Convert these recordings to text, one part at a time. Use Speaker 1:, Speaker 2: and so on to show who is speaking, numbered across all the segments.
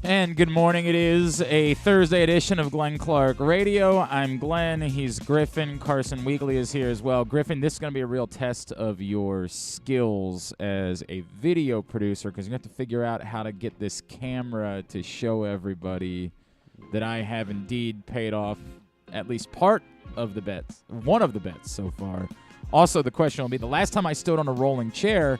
Speaker 1: And good morning. It is a Thursday edition of Glenn Clark Radio. I'm Glenn. He's Griffin. Carson Weekly is here as well. Griffin, this is going to be a real test of your skills as a video producer because you have to figure out how to get this camera to show everybody that I have indeed paid off at least part of the bets, one of the bets so far. Also, the question will be, the last time I stood on a rolling chair,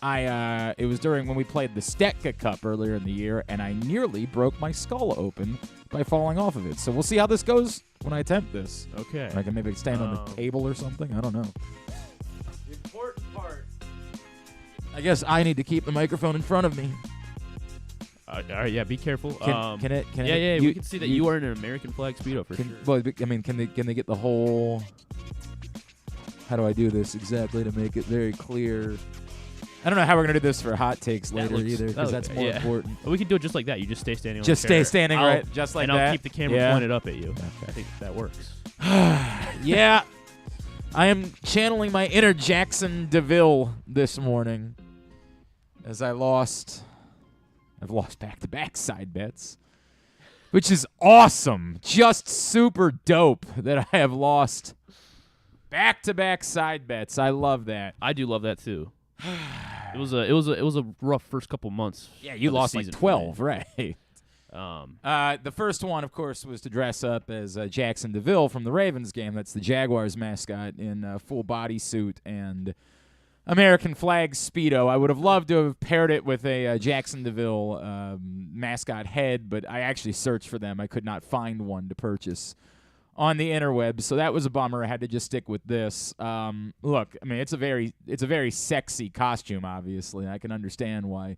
Speaker 1: it was during when we played the Stetka Cup earlier in the year, and I nearly broke my skull open by falling off of it. So we'll see how this goes when I attempt this.
Speaker 2: Okay.
Speaker 1: I can maybe stand on the table or something. I don't know.
Speaker 2: The important part.
Speaker 1: I guess I need to keep the microphone in front of me.
Speaker 2: All right, yeah, be careful.
Speaker 1: Can it?
Speaker 2: We can see that you are in an American flag Speedo for sure.
Speaker 1: Well, I mean, can they get the whole? How do I do this exactly to make it very clear? I don't know how we're going to do this for hot takes later either, because that's more important.
Speaker 2: We can do it just like that. You just stay standing on
Speaker 1: Just
Speaker 2: the chair.
Speaker 1: stay standing, right? Just like
Speaker 2: and
Speaker 1: that.
Speaker 2: I'll keep the camera pointed up at you.
Speaker 1: Okay.
Speaker 2: I think that works.
Speaker 1: Yeah. I am channeling my inner Jackson DeVille this morning as I've lost back-to-back side bets, which is awesome. Just super dope that I have lost back-to-back side bets. I love that.
Speaker 2: I do love that too. It was a rough first couple months.
Speaker 1: Yeah, you lost like 12, right? The first one, of course, was to dress up as Jackson DeVille from the Ravens game. That's the Jaguars mascot in full bodysuit and American flag Speedo. I would have loved to have paired it with a Jackson DeVille mascot head, but I actually searched for them. I could not find one to purchase on the interwebs, so that was a bummer. I had to just stick with this. Look, I mean, it's a very sexy costume, obviously. I can understand why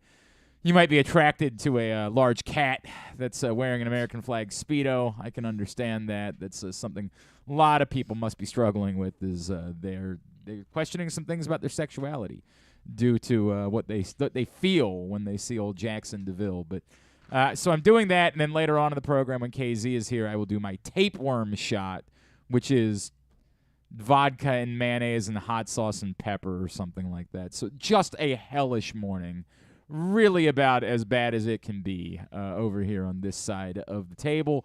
Speaker 1: you might be attracted to a large cat that's wearing an American flag Speedo. I can understand that. That's something a lot of people must be struggling with, is they're questioning some things about their sexuality due to what they feel when they see old Jackson DeVille. But so I'm doing that, and then later on in the program when KZ is here, I will do my Tapeworm Shot, which is vodka and mayonnaise and hot sauce and pepper or something like that. So just a hellish morning. Really about as bad as it can be over here on this side of the table.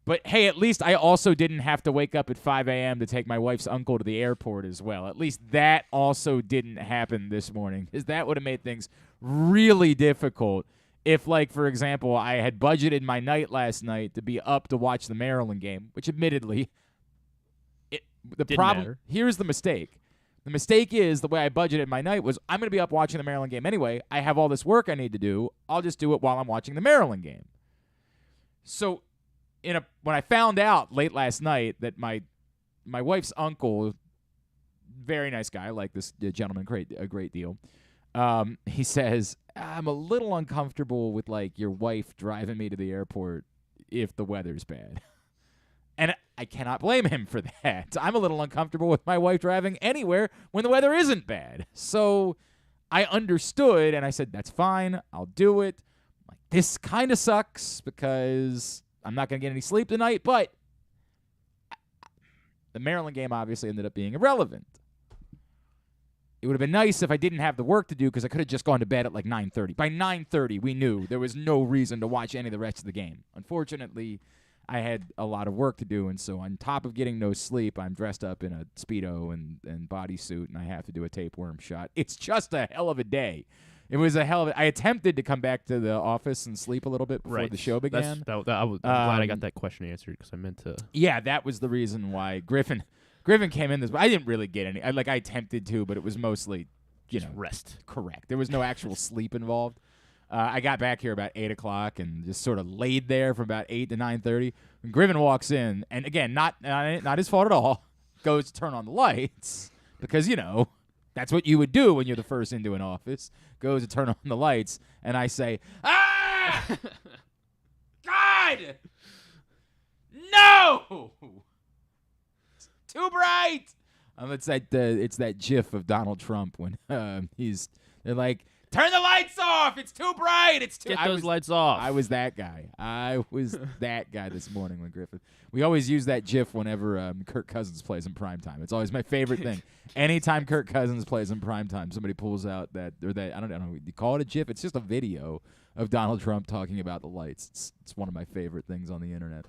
Speaker 1: But, hey, at least I also didn't have to wake up at 5 a.m. to take my wife's uncle to the airport as well. At least that also didn't happen this morning, because that would have made things really difficult if, like, for example, I had budgeted my night last night to be up to watch the Maryland game, which admittedly, here's the mistake. The mistake is the way I budgeted my night was I'm going to be up watching the Maryland game anyway. I have all this work I need to do. I'll just do it while I'm watching the Maryland game. So when I found out late last night that my wife's uncle, very nice guy, I like this gentleman a great deal, he says, I'm a little uncomfortable with, like, your wife driving me to the airport if the weather's bad. And I cannot blame him for that. I'm a little uncomfortable with my wife driving anywhere when the weather isn't bad. So I understood, and I said, that's fine. I'll do it. Like, this kind of sucks because I'm not going to get any sleep tonight, but the Maryland game obviously ended up being irrelevant. It would have been nice if I didn't have the work to do, because I could have just gone to bed at like 9:30. By 9:30, we knew there was no reason to watch any of the rest of the game. Unfortunately, I had a lot of work to do, and so on top of getting no sleep, I'm dressed up in a Speedo and bodysuit, and I have to do a tapeworm shot. It's just a hell of a day. It was a hell of a... I attempted to come back to the office and sleep a little bit before the show began.
Speaker 2: I'm glad I got that question answered, because I meant to...
Speaker 1: Yeah, that was the reason why Griffin came in this... I didn't really get any... I attempted to, but it was mostly,
Speaker 2: rest.
Speaker 1: Correct. There was no actual sleep involved. I got back here about 8 o'clock and just sort of laid there from about 8 to 9:30. When Griffin walks in, and again, not his fault at all, goes to turn on the lights, because, that's what you would do when you're the first into an office. Goes to turn on the lights, and I say, "Ah! God! No! It's too bright!" It's that GIF of Donald Trump when they're like, turn the lights off. It's too bright. It's too.
Speaker 2: Get those lights off.
Speaker 1: I was that guy. I was that guy this morning with Griffin. We always use that GIF whenever Kirk Cousins plays in primetime. It's always my favorite thing. Anytime Kirk Cousins plays in primetime, somebody pulls out that I don't know. You call it a GIF? It's just a video of Donald Trump talking about the lights. It's one of my favorite things on the internet.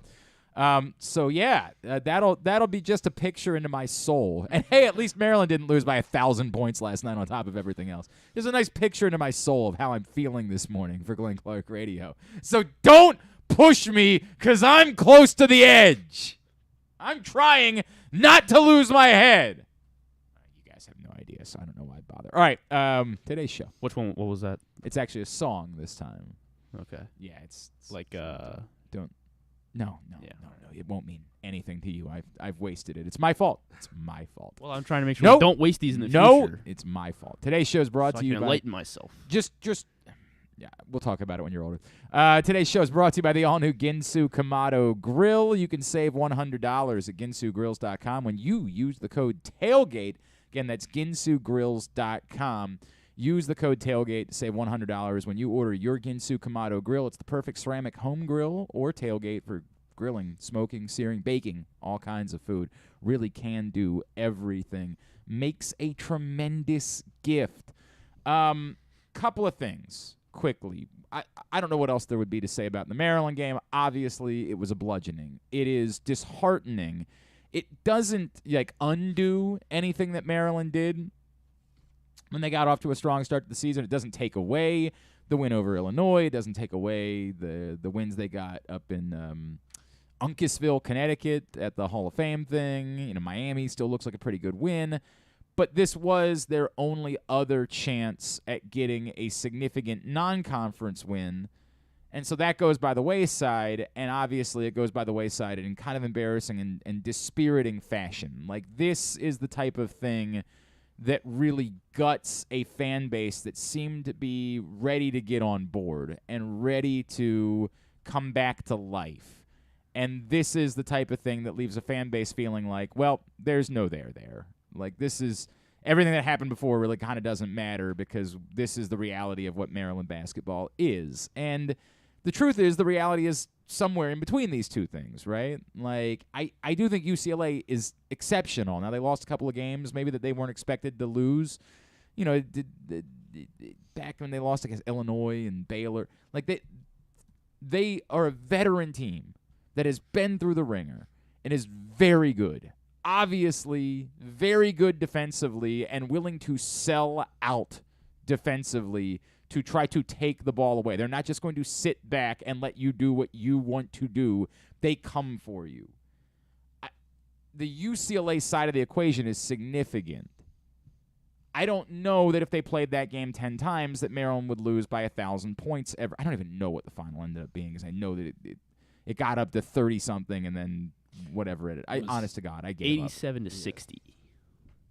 Speaker 1: So yeah, that'll be just a picture into my soul. And hey, at least Maryland didn't lose by 1,000 points last night on top of everything else. There's a nice picture into my soul of how I'm feeling this morning for Glenn Clark Radio. So don't push me, because I'm close to the edge. I'm trying not to lose my head. You guys have no idea, so I don't know why I bother. All right, today's show.
Speaker 2: Which one? What was that?
Speaker 1: It's actually a song this time.
Speaker 2: Okay.
Speaker 1: Yeah, it's
Speaker 2: like
Speaker 1: don't. No. It won't mean anything to you. I've wasted it. It's my fault. It's my fault.
Speaker 2: Well, I'm trying to make sure we don't waste these in the future.
Speaker 1: No, it's my fault. Today's show is brought
Speaker 2: so
Speaker 1: to you
Speaker 2: I can enlighten myself.
Speaker 1: Yeah, we'll talk about it when you're older. Today's show is brought to you by the all-new Ginsu Kamado Grill. You can save $100 at ginsugrills.com when you use the code TAILGATE. Again, that's ginsugrills.com. Use the code TAILGATE to save $100 when you order your Ginsu Kamado Grill. It's the perfect ceramic home grill or tailgate for grilling, smoking, searing, baking, all kinds of food. Really can do everything. Makes a tremendous gift. Couple of things. Quickly, I don't know what else there would be to say about the Maryland game. Obviously, it was a bludgeoning. It is disheartening. It doesn't undo anything that Maryland did when they got off to a strong start to the season. It doesn't take away the win over Illinois. It doesn't take away the wins they got up in Uncasville, Connecticut at the Hall of Fame thing. Miami still looks like a pretty good win. But this was their only other chance at getting a significant non-conference win. And so that goes by the wayside, and obviously it goes by the wayside in kind of embarrassing and dispiriting fashion. This is the type of thing that really guts a fan base that seemed to be ready to get on board and ready to come back to life. And this is the type of thing that leaves a fan base feeling like, well, there's no there. This is everything that happened before really kind of doesn't matter because this is the reality of what Maryland basketball is. And the truth is the reality is somewhere in between these two things, right? I do think UCLA is exceptional. Now, they lost a couple of games maybe that they weren't expected to lose. Back when they lost against Illinois and Baylor. They are a veteran team that has been through the ringer and is very good. Obviously, very good defensively and willing to sell out defensively to try to take the ball away. They're not just going to sit back and let you do what you want to do. They come for you. The UCLA side of the equation is significant. I don't know that if they played that game 10 times that Maryland would lose by 1,000 points ever. I don't even know what the final ended up being because I know that it got up to 30-something and then whatever it is. Honest to God, I gave
Speaker 2: 87 to 60.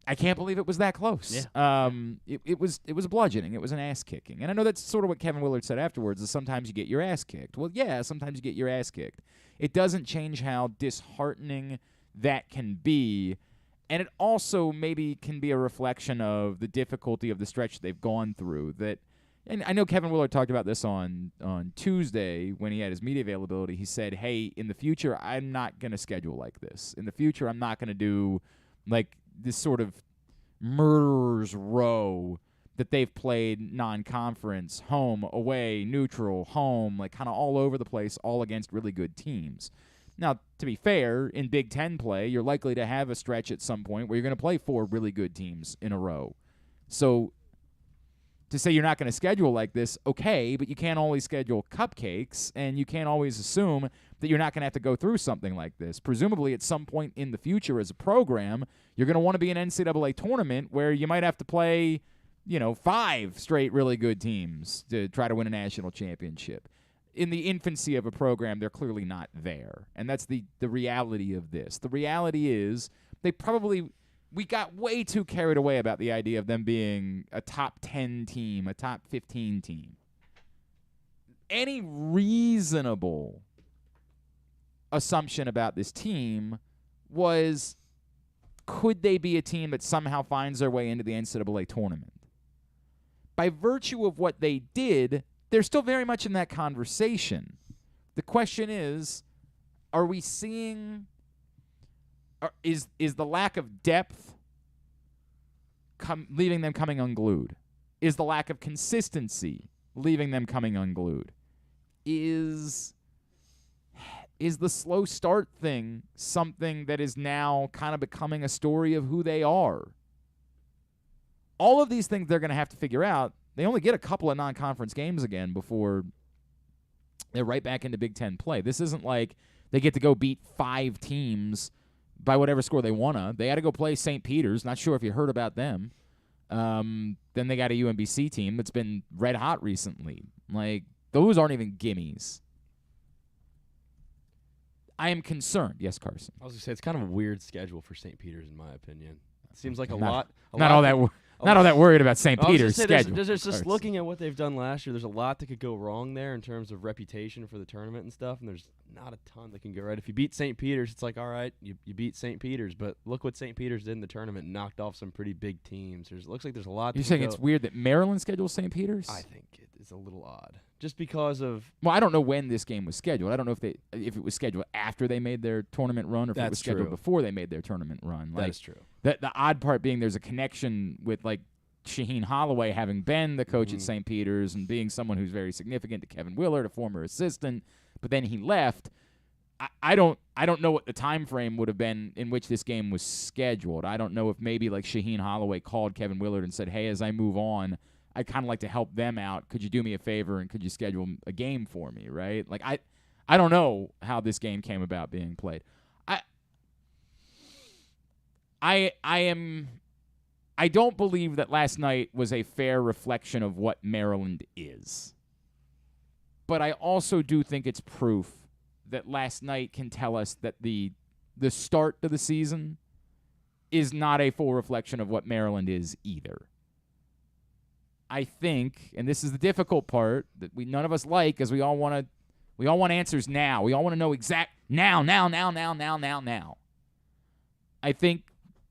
Speaker 1: I can't believe it was that close.
Speaker 2: Yeah.
Speaker 1: It was a bludgeoning. It was an ass kicking. And I know that's sort of what Kevin Willard said afterwards is sometimes you get your ass kicked. Well, yeah, sometimes you get your ass kicked. It doesn't change how disheartening that can be. And it also maybe can be a reflection of the difficulty of the stretch they've gone through. And I know Kevin Willard talked about this on Tuesday when he had his media availability. He said, hey, in the future, I'm not going to schedule like this. In the future, I'm not going to do this sort of murderer's row that they've played non-conference, home, away, neutral, home, kind of all over the place, all against really good teams. Now, to be fair, in Big Ten play, you're likely to have a stretch at some point where you're going to play 4 really good teams in a row. So to say you're not going to schedule like this, okay, but you can't always schedule cupcakes, and you can't always assume that you're not going to have to go through something like this. Presumably, at some point in the future as a program, you're going to want to be an NCAA tournament where you might have to play, 5 straight really good teams to try to win a national championship. In the infancy of a program, they're clearly not there, and that's the reality of this. The reality is we got way too carried away about the idea of them being a top 10 team, a top 15 team. Any reasonable assumption about this team was, could they be a team that somehow finds their way into the NCAA tournament? by virtue of what they did, they're still very much in that conversation. The question is, are we seeing is the lack of depth leaving them coming unglued? Is the lack of consistency leaving them coming unglued? Is the slow start thing something that is now kind of becoming a story of who they are? All of these things they're going to have to figure out. They only get a couple of non-conference games again before they're right back into Big Ten play. This isn't like they get to go beat 5 teams by whatever score they want to. They had to go play St. Peter's. Not sure if you heard about them. Then they got a UMBC team that's been red hot recently. Like, those aren't even gimmies. I am concerned. Yes, Carson.
Speaker 3: I was going to say, it's kind of a weird schedule for St. Peter's, in my opinion. It seems like
Speaker 1: not all that worried about St. Peter's schedule.
Speaker 3: There's just looking at what they've done last year, there's a lot that could go wrong there in terms of reputation for the tournament and stuff, and there's not a ton that can go right. If you beat St. Peter's, it's like, all right, you beat St. Peter's, but look what St. Peter's did in the tournament and knocked off some pretty big teams. Looks like there's a lot.
Speaker 1: You're saying it's weird that Maryland schedules St. Peter's?
Speaker 3: I think it is a little odd. Just because of...
Speaker 1: Well, I don't know when this game was scheduled. I don't know if it was scheduled after they made their tournament run or if it was scheduled before they made their tournament run.
Speaker 3: That is true.
Speaker 1: The odd part being there's a connection with, like, Shaheen Holloway having been the coach at St. Peter's and being someone who's very significant to Kevin Willard, a former assistant, but then he left. I don't know what the time frame would have been in which this game was scheduled. I don't know if maybe, like, Shaheen Holloway called Kevin Willard and said, hey, as I move on, I'd kind of like to help them out. Could you do me a favor and could you schedule a game for me, right? Like, I don't know how this game came about being played. I don't believe that last night was a fair reflection of what Maryland is. But I also do think it's proof that last night can tell us that the start to the season is not a full reflection of what Maryland is either. I think, and this is the difficult part that none of us like, because we all want answers now. We all want to know now. I think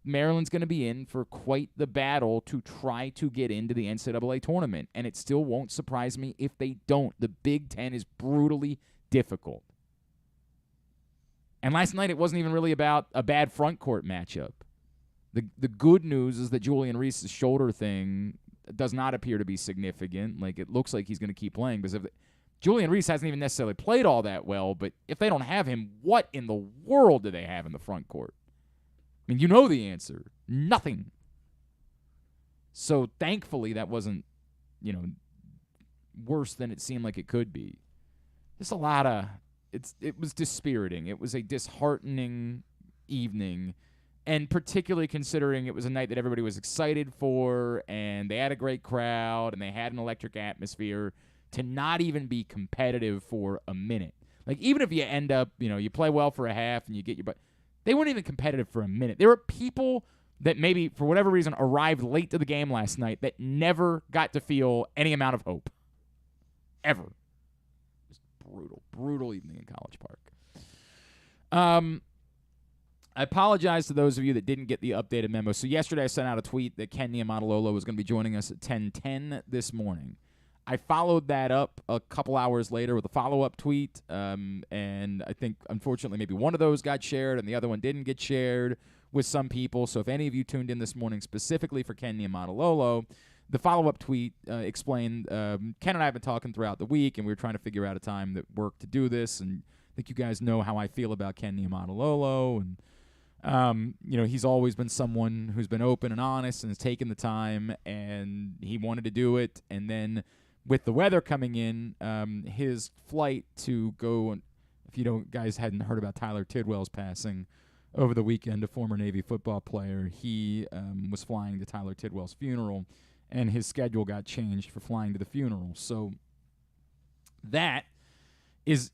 Speaker 1: Maryland's going to be in for quite the battle to try to get into the NCAA tournament, and it still won't surprise me if they don't. The Big Ten is brutally difficult. And last night it wasn't even really about a bad front court matchup. The good news is that Julian Reese's shoulder thing does not appear to be significant. Like, it looks like he's going to keep playing because Julian Reese hasn't even necessarily played all that well, but if they don't have him, what in the world do they have in the front court? I mean, you know the answer. Nothing. So thankfully that wasn't, worse than it seemed like it could be. Just a lot of it was dispiriting. It was a disheartening evening. And particularly considering it was a night that everybody was excited for, and they had a great crowd, and they had an electric atmosphere, to not even be competitive for a minute. Like, even if you end up, you play well for a half and you get your butt, they weren't even competitive for a minute. There were people that maybe, for whatever reason, arrived late to the game last night that never got to feel any amount of hope. Ever. Just brutal evening in College Park. I apologize to those of you that didn't get the updated memo. So yesterday I sent out a tweet that Ken Niumatalolo was going to be joining us at 10:10 this morning. I followed that up a couple hours later with a follow-up tweet, and I think, unfortunately, maybe one of those got shared and the other one didn't get shared with some people. So if any of you tuned in this morning specifically for Ken Niumatalolo, the follow-up tweet explained Ken and I have been talking throughout the week, and we were trying to figure out a time that worked to do this, and I think you guys know how I feel about Ken Niumatalolo, and he's always been someone who's been open and honest and has taken the time, and he wanted to do it. And then with the weather coming in, his flight to go, if you guys hadn't heard about Tyler Tidwell's passing over the weekend, a former Navy football player, he was flying to Tyler Tidwell's funeral, and his schedule got changed for flying to the funeral. So that is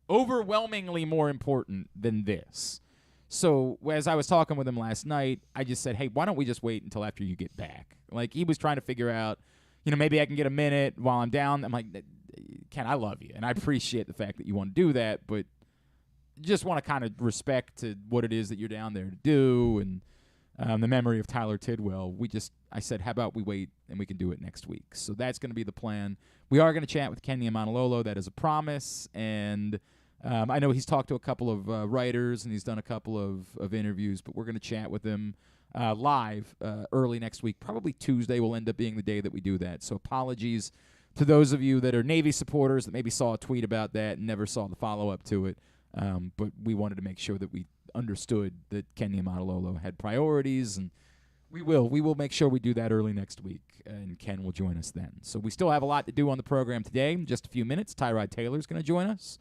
Speaker 1: overwhelmingly more important than this. So as I was talking with him last night, I just said, hey, why don't we just wait until after you get back? Like, he was trying to figure out, maybe I can get a minute while I'm down. I'm like, Ken, I love you, and I appreciate the fact that you want to do that, but just want to kind of respect to what it is that you're down there to do. And the memory of Tyler Tidwell. I said, how about we wait and we can do it next week? So that's going to be the plan. We are going to chat with Kenny Amanalolo. That is a promise. And I know he's talked to a couple of writers and he's done a couple of interviews, but we're going to chat with him live early next week. Probably Tuesday will end up being the day that we do that. So apologies to those of you that are Navy supporters that maybe saw a tweet about that and never saw the follow-up to it. But we wanted to make sure that we understood that Kenny Amanalolo had priorities, and we will make sure we do that early next week, and Ken will join us then. So we still have a lot to do on the program today. In just a few minutes, Tyrod Taylor is going to join us.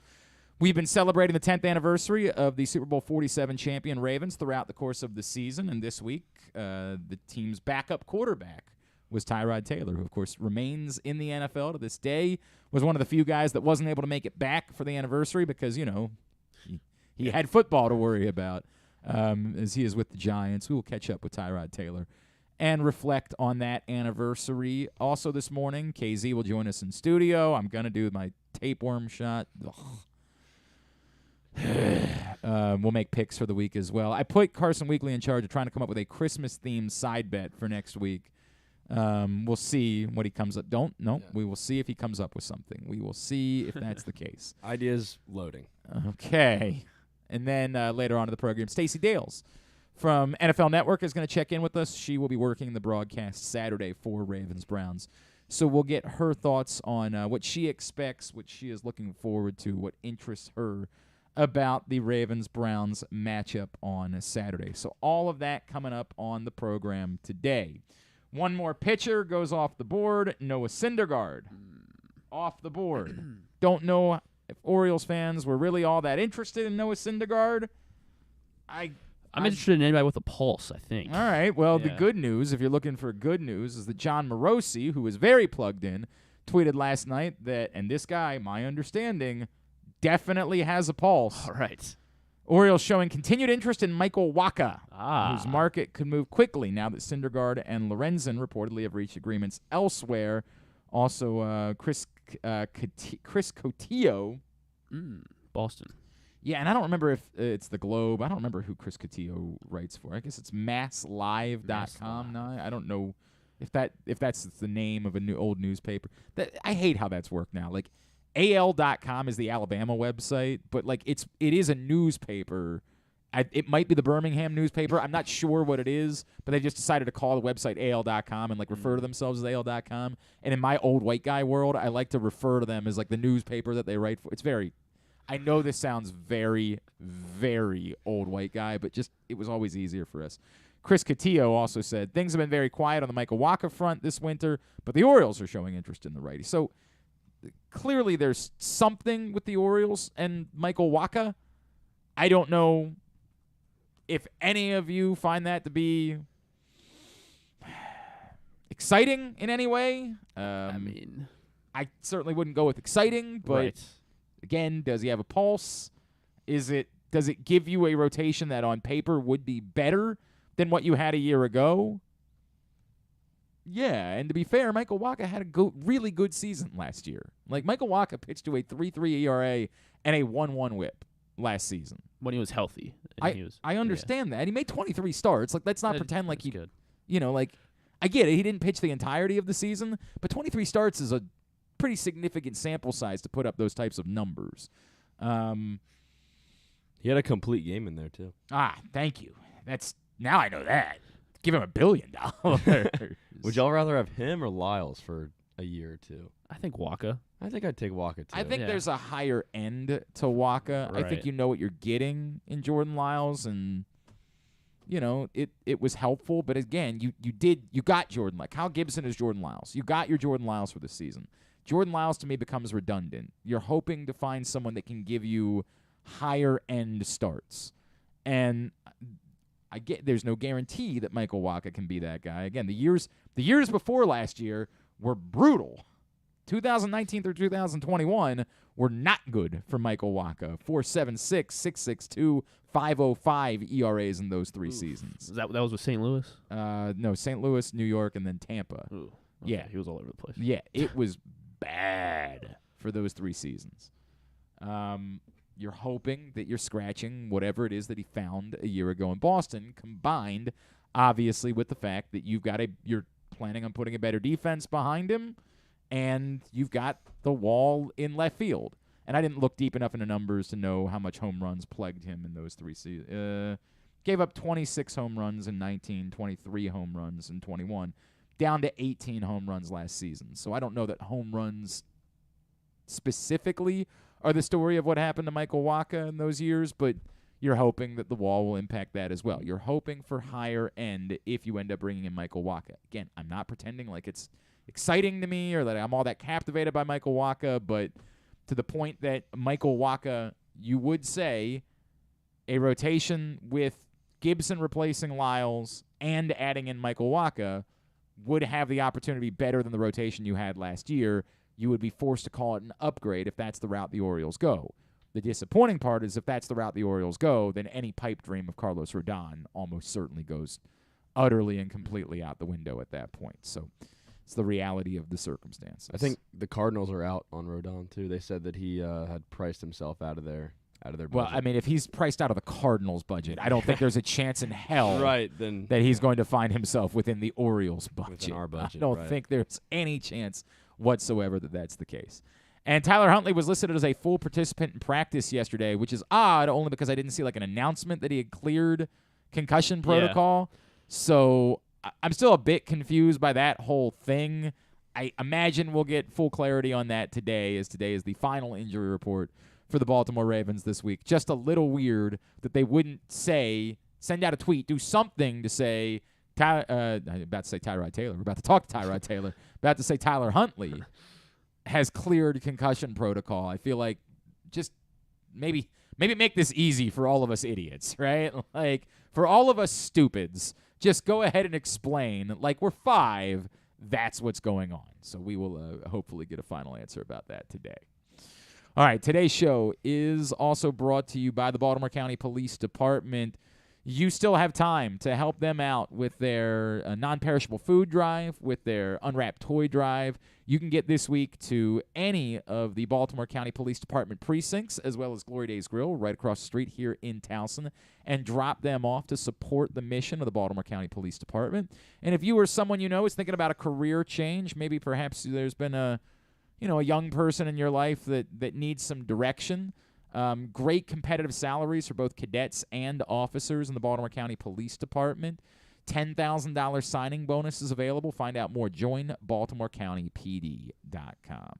Speaker 1: We've been celebrating the 10th anniversary of the Super Bowl 47 champion Ravens throughout the course of the season, and this week the team's backup quarterback was Tyrod Taylor, who, of course, remains in the NFL to this day, was one of the few guys that wasn't able to make it back for the anniversary because, he had football to worry about as he is with the Giants. We will catch up with Tyrod Taylor and reflect on that anniversary. Also this morning, KZ will join us in studio. I'm going to do my tapeworm shot. We'll make picks for the week as well. I put Carson Weekly in charge of trying to come up with a Christmas-themed side bet for next week. We'll see what he comes up. We will see if he comes up with something. We will see if that's the case.
Speaker 3: Ideas loading.
Speaker 1: Okay. And then later on in the program, Stacey Dales from NFL Network is going to check in with us. She will be working the broadcast Saturday for Ravens-Browns. So we'll get her thoughts on what she expects, what she is looking forward to, what interests her about the Ravens-Browns matchup on Saturday. So all of that coming up on the program today. One more pitcher goes off the board, Noah Syndergaard off the board. Don't know if Orioles fans were really all that interested in Noah Syndergaard. I'm
Speaker 2: interested in anybody with a pulse, I think.
Speaker 1: All right. Well, the good news, if you're looking for good news, is that John Morosi, who is very plugged in, tweeted last night that, and this guy, my understanding, definitely has a pulse.
Speaker 2: All right.
Speaker 1: Orioles showing continued interest in Michael Wacha, whose
Speaker 2: Ah.
Speaker 1: market could move quickly now that Syndergaard and Lorenzen reportedly have reached agreements elsewhere. Also, Chris Cotillo.
Speaker 2: Boston.
Speaker 1: Yeah, and I don't remember if it's the Globe. I don't remember who Chris Cotillo writes for. I guess it's masslive.com now. I don't know if that's the name of a old newspaper. I hate how that's worked now. Like, AL.com is the Alabama website, but like it is a newspaper. It might be the Birmingham newspaper. I'm not sure what it is, but they just decided to call the website AL.com and like refer to themselves as AL.com. And in my old white guy world, I like to refer to them as like the newspaper that they write for. I know this sounds very, very old white guy, but just it was always easier for us. Chris Cotillo also said, things have been very quiet on the Michael Wacha front this winter, but the Orioles are showing interest in the righty. So clearly there's something with the Orioles and Michael Wacha. I don't know if any of you find that to be exciting in any way. I certainly wouldn't go with exciting, but again, does he have a pulse? Does it give you a rotation that on paper would be better than what you had a year ago? Yeah, and to be fair, Michael Wacha had a really good season last year. Like, Michael Wacha pitched to a 3.3 ERA and a 1.1 whip last season.
Speaker 2: When he was healthy.
Speaker 1: I understand that. He made 23 starts. Like, let's not pretend like he,
Speaker 2: good.
Speaker 1: I get it. He didn't pitch the entirety of the season, but 23 starts is a pretty significant sample size to put up those types of numbers.
Speaker 3: He had a complete game in there, too.
Speaker 1: Thank you. Now I know that. Give him $1 billion.
Speaker 3: Would y'all rather have him or Lyles for a year or two?
Speaker 2: I think Wacha.
Speaker 3: I think I'd take Wacha, too.
Speaker 1: I think there's a higher end to Wacha.
Speaker 2: Right.
Speaker 1: I think you know what you're getting in Jordan Lyles, and it was helpful. But again, you got Jordan. Like, Kyle Gibson is Jordan Lyles. You got your Jordan Lyles for this season. Jordan Lyles to me becomes redundant. You're hoping to find someone that can give you higher end starts, and I get there's no guarantee that Michael Wacha can be that guy. Again, the years before last year were brutal. 2019 through 2021 were not good for Michael Wacha. 4.76, 6.62, 5.05 ERAs in those three seasons.
Speaker 2: That was with St. Louis?
Speaker 1: No, St. Louis, New York, and then Tampa.
Speaker 2: Ooh, okay.
Speaker 1: Yeah.
Speaker 2: He was all over the place.
Speaker 1: Yeah, it was bad for those 3 seasons. You're hoping that you're scratching whatever it is that he found a year ago in Boston. Combined, obviously with the fact that you're planning on putting a better defense behind him, and you've got the wall in left field. And I didn't look deep enough into numbers to know how much home runs plagued him in those 3 seasons. Gave up 26 home runs in 19, 23 home runs in 21, down to 18 home runs last season. So I don't know that home runs specifically are the story of what happened to Michael Wacha in those years, but you're hoping that the wall will impact that as well. You're hoping for higher end if you end up bringing in Michael Wacha. Again, I'm not pretending like it's exciting to me or that I'm all that captivated by Michael Wacha, but to the point that Michael Wacha, you would say a rotation with Gibson replacing Lyles and adding in Michael Wacha would have the opportunity better than the rotation you had last year. You would be forced to call it an upgrade if that's the route the Orioles go. The disappointing part is if that's the route the Orioles go, then any pipe dream of Carlos Rodon almost certainly goes utterly and completely out the window at that point. So it's the reality of the circumstances.
Speaker 3: I think the Cardinals are out on Rodon, too. They said that he had priced himself out of their budget.
Speaker 1: Well, I mean, if he's priced out of the Cardinals' budget, I don't think there's a chance in hell
Speaker 3: then
Speaker 1: that he's going to find himself within the Orioles' budget.
Speaker 3: Within our budget,
Speaker 1: I don't think there's any chance whatsoever that that's the case. And Tyler Huntley was listed as a full participant in practice yesterday, which is odd only because I didn't see like an announcement that he had cleared concussion protocol. So I'm still a bit confused by that whole thing. I imagine we'll get full clarity on that today, as today is the final injury report for the Baltimore Ravens this week. Just a little weird that they wouldn't send out a tweet, do something to say, I'm about to say Tyrod Taylor. We're about to talk to Tyrod Taylor. About to say Tyler Huntley has cleared concussion protocol. I feel like just maybe make this easy for all of us idiots, right? Like, for all of us stupids, just go ahead and explain, like we're 5, that's what's going on. So we will hopefully get a final answer about that today. All right, today's show is also brought to you by the Baltimore County Police Department. You still have time to help them out with their non-perishable food drive, with their unwrapped toy drive. You can get this week to any of the Baltimore County Police Department precincts, as well as Glory Days Grill right across the street here in Towson, and drop them off to support the mission of the Baltimore County Police Department. And if you or someone you know is thinking about a career change, maybe perhaps there's been a young person in your life that needs some direction. Great competitive salaries for both cadets and officers in the Baltimore County Police Department. $10,000 signing bonus is available. Find out more. Join BaltimoreCountyPD.com.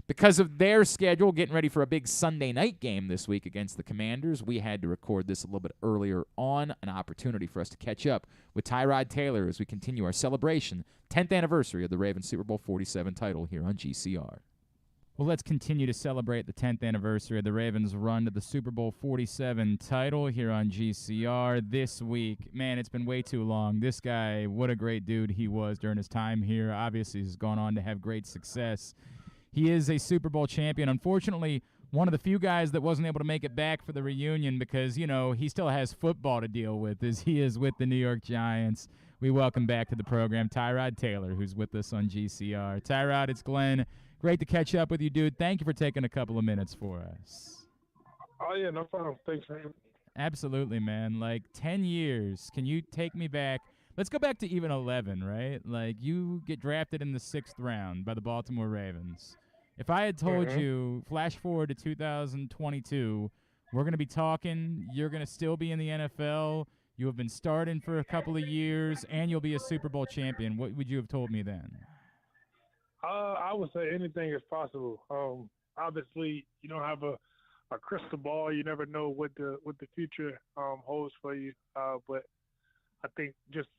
Speaker 1: Because of their schedule, getting ready for a big Sunday night game this week against the Commanders, we had to record this a little bit earlier on, an opportunity for us to catch up with Tyrod Taylor as we continue our celebration, 10th anniversary of the Ravens Super Bowl 47 title here on GCR. Well, let's continue to celebrate the 10th anniversary of the Ravens' run to the Super Bowl 47 title here on GCR this week. Man, it's been way too long. This guy, what a great dude he was during his time here. Obviously, he's gone on to have great success. He is a Super Bowl champion. Unfortunately, one of the few guys that wasn't able to make it back for the reunion because, he still has football to deal with as he is with the New York Giants. We welcome back to the program Tyrod Taylor, who's with us on GCR. Tyrod, it's Glenn. Great to catch up with you, dude. Thank you for taking a couple of minutes for us.
Speaker 4: Oh, yeah, no problem. Thanks, man.
Speaker 1: Absolutely, man. 10 years. Can you take me back? Let's go back to even 11, right? You get drafted in the 6th round by the Baltimore Ravens. If I had told you, flash forward to 2022, we're going to be talking, you're going to still be in the NFL, you have been starting for a couple of years, and you'll be a Super Bowl champion, what would you have told me then?
Speaker 4: I would say anything is possible. Obviously, you don't have a crystal ball. You never know what the future holds for you. But I think just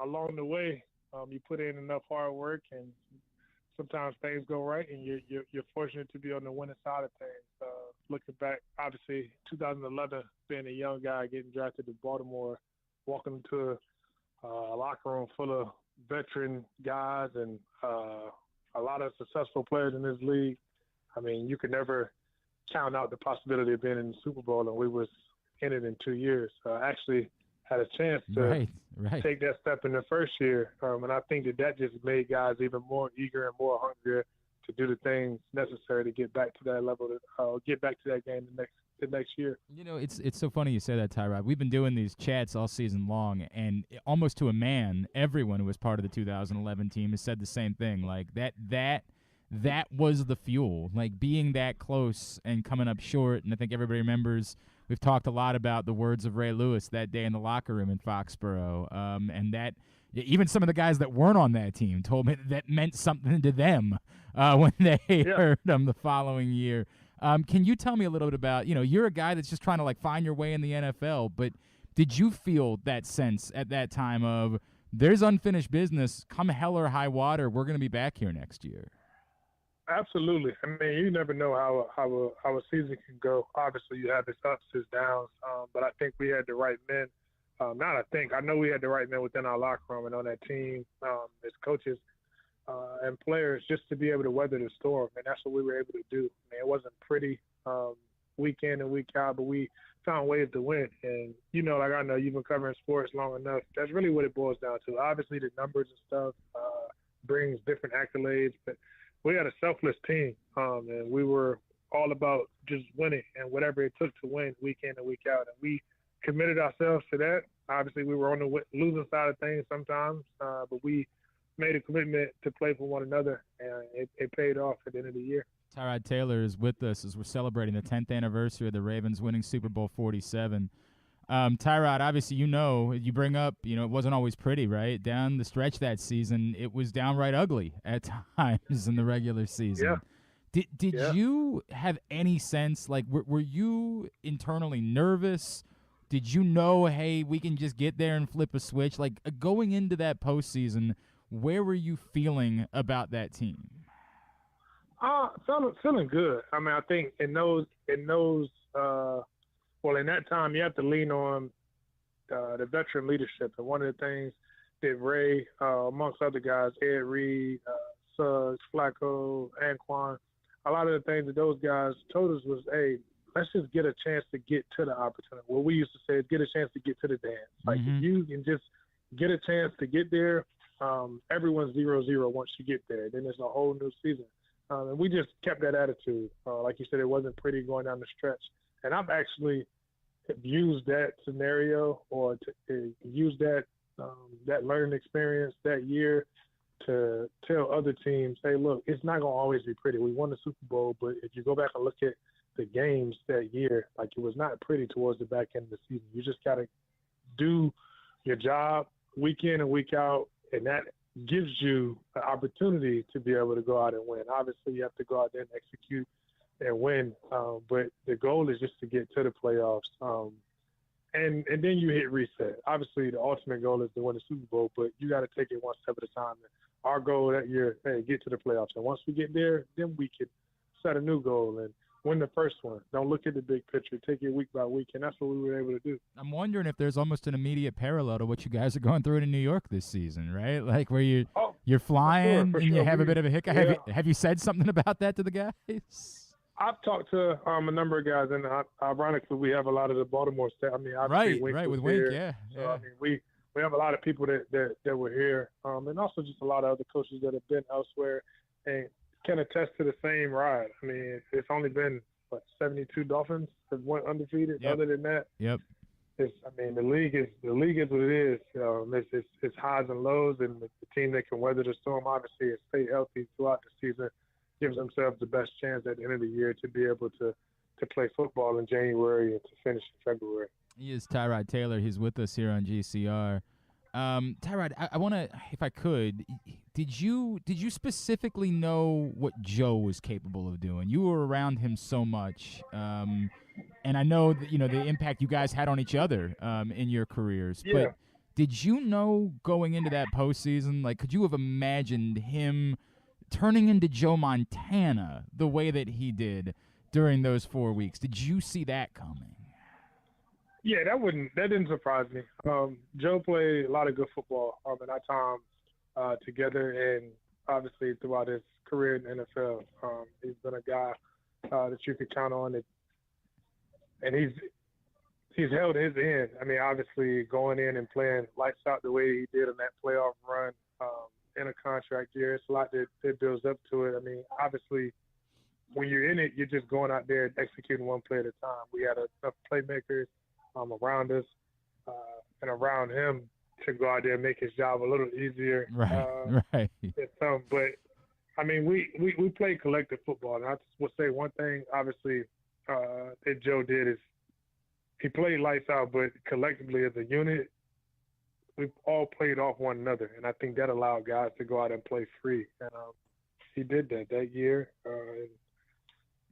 Speaker 4: along the way, you put in enough hard work, and sometimes things go right, and you're fortunate to be on the winning side of things. Looking back, obviously, 2011, being a young guy getting drafted to Baltimore, walking into a locker room full of veteran guys and a lot of successful players in this league. I mean, you could never count out the possibility of being in the Super Bowl, and we was in it in 2 years. Actually had a chance to take that step in the first year, and I think that just made guys even more eager and more hungry to do the things necessary to get back to that level, get back to that game the next year.
Speaker 1: You know, it's so funny you say that, Tyrod. We've been doing these chats all season long, and almost to a man, everyone who was part of the 2011 team has said the same thing. Like, that was the fuel, like being that close and coming up short. And I think everybody remembers we've talked a lot about the words of Ray Lewis that day in the locker room in Foxborough, and that even some of the guys that weren't on that team told me that meant something to them when they heard them the following year. Can you tell me a little bit about, you're a guy that's just trying to like find your way in the NFL, but did you feel that sense at that time of there's unfinished business, come hell or high water, we're going to be back here next year?
Speaker 4: Absolutely. I mean, you never know how a season can go. Obviously, you have its ups, its downs, but I think we had the right men. I know we had the right men within our locker room and on that team as coaches and players just to be able to weather the storm, and that's what we were able to do. I mean, it wasn't pretty week in and week out, but we found ways to win. And, like I know you've been covering sports long enough, that's really what it boils down to. Obviously, the numbers and stuff brings different accolades, but we had a selfless team, and we were all about just winning and whatever it took to win week in and week out. And we committed ourselves to that. Obviously, we were on the losing side of things sometimes, but we made a commitment to play for one another, and it paid off at the end of the year.
Speaker 1: Tyrod Taylor is with us as we're celebrating the 10th anniversary of the Ravens winning Super Bowl 47. Tyrod, obviously, you bring up, it wasn't always pretty, right? Down the stretch that season, it was downright ugly at times in the regular season.
Speaker 4: Yeah.
Speaker 1: Did you have any sense, like, were you internally nervous? Did you know, hey, we can just get there and flip a switch? Like, going into that postseason, where were you feeling about that team?
Speaker 4: Feeling good. I mean, I think in that time, you have to lean on the veteran leadership. And one of the things that Ray, amongst other guys, Ed Reed, Suggs, Flacco, Anquan, a lot of the things that those guys told us was, hey, let's just get a chance to get to the opportunity. What we used to say is get a chance to get to the dance. Like, if you can just get a chance to get there, everyone's 0-0 once you get there. Then there's a whole new season. And we just kept that attitude. Like you said, it wasn't pretty going down the stretch. And I've actually used that scenario or to use that learning experience that year to tell other teams, hey, look, it's not going to always be pretty. We won the Super Bowl, but if you go back and look at the games that year, like, it was not pretty towards the back end of the season. You just got to do your job week in and week out, and that gives you the opportunity to be able to go out and win. Obviously, you have to go out there and execute and win, but the goal is just to get to the playoffs, and then you hit reset. Obviously, the ultimate goal is to win the Super Bowl, but you got to take it one step at a time. And our goal that year, hey, get to the playoffs, and once we get there, then we can set a new goal and win the first one. Don't look at the big picture. Take it week by week, and that's what we were able to do.
Speaker 1: I'm wondering if there's almost an immediate parallel to what you guys are going through in New York this season, right? Like, where you're flying
Speaker 4: for
Speaker 1: and
Speaker 4: sure.
Speaker 1: you have a bit of a hiccup.
Speaker 4: Yeah.
Speaker 1: Have you said something about that to the guys?
Speaker 4: I've talked to a number of guys, and ironically, we have a lot of the Baltimore staff. I mean, obviously,
Speaker 1: Right,
Speaker 4: was
Speaker 1: with Wink,
Speaker 4: here.
Speaker 1: yeah.
Speaker 4: So, I mean, we have a lot of people that were here, and also just a lot of other coaches that have been elsewhere and can attest to the same ride. I mean, it's only been 72 Dolphins that went undefeated.
Speaker 1: Yep.
Speaker 4: Other than that,
Speaker 1: Yep.
Speaker 4: The league is what it is. It's highs and lows, and the team that can weather the storm, obviously, and stay healthy throughout the season, gives themselves the best chance at the end of the year to be able to play football in January and to finish in February.
Speaker 1: He is Tyrod Taylor. He's with us here on GCR. Tyrod, I want to, if I could, did you specifically know what Joe was capable of doing? You were around him so much, and I know that, the impact you guys had on each other in your careers.
Speaker 4: Yeah.
Speaker 1: But did you know going into that postseason, like, could you have imagined him turning into Joe Montana the way that he did during those 4 weeks? Did you see that coming?
Speaker 4: Yeah, that didn't surprise me. Joe played a lot of good football in our time together, and obviously throughout his career in the NFL. He's been a guy that you could count on, and he's held his end. I mean, obviously going in and playing lights out the way he did in that playoff run in a contract year, it's a lot that builds up to it. I mean, obviously when you're in it, you're just going out there and executing one play at a time. We had enough playmakers around us and around him to go out there and make his job a little easier.
Speaker 1: Right.
Speaker 4: But I mean, we played collective football, and I just would say one thing. Obviously, that Joe did is he played lights out, but collectively as a unit, we all played off one another, and I think that allowed guys to go out and play free. And he did that year. I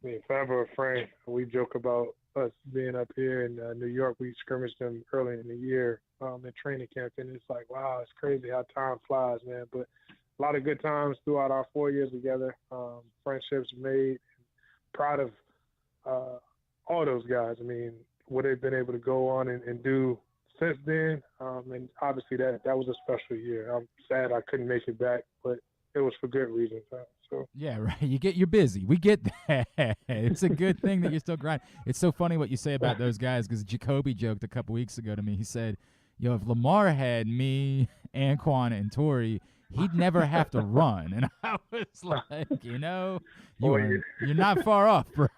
Speaker 4: mean, forever a friend. We joke about us being up here in New York. We scrimmaged them early in the year in training camp, and it's like, wow, it's crazy how time flies, man. But a lot of good times throughout our 4 years together. Friendships made. Proud of all those guys. I mean, what they've been able to go on and do since then. And obviously that was a special year. I'm sad I couldn't make it back, but it was for good reasons. So.
Speaker 1: Yeah, right. You're busy. We get that. It's a good thing that you're still grinding. It's so funny what you say about those guys because Jacoby joked a couple weeks ago to me. He said, yo, if Lamar had me, Anquan, and Torrey, he'd never have to run. And I was like, you're not far off, bro.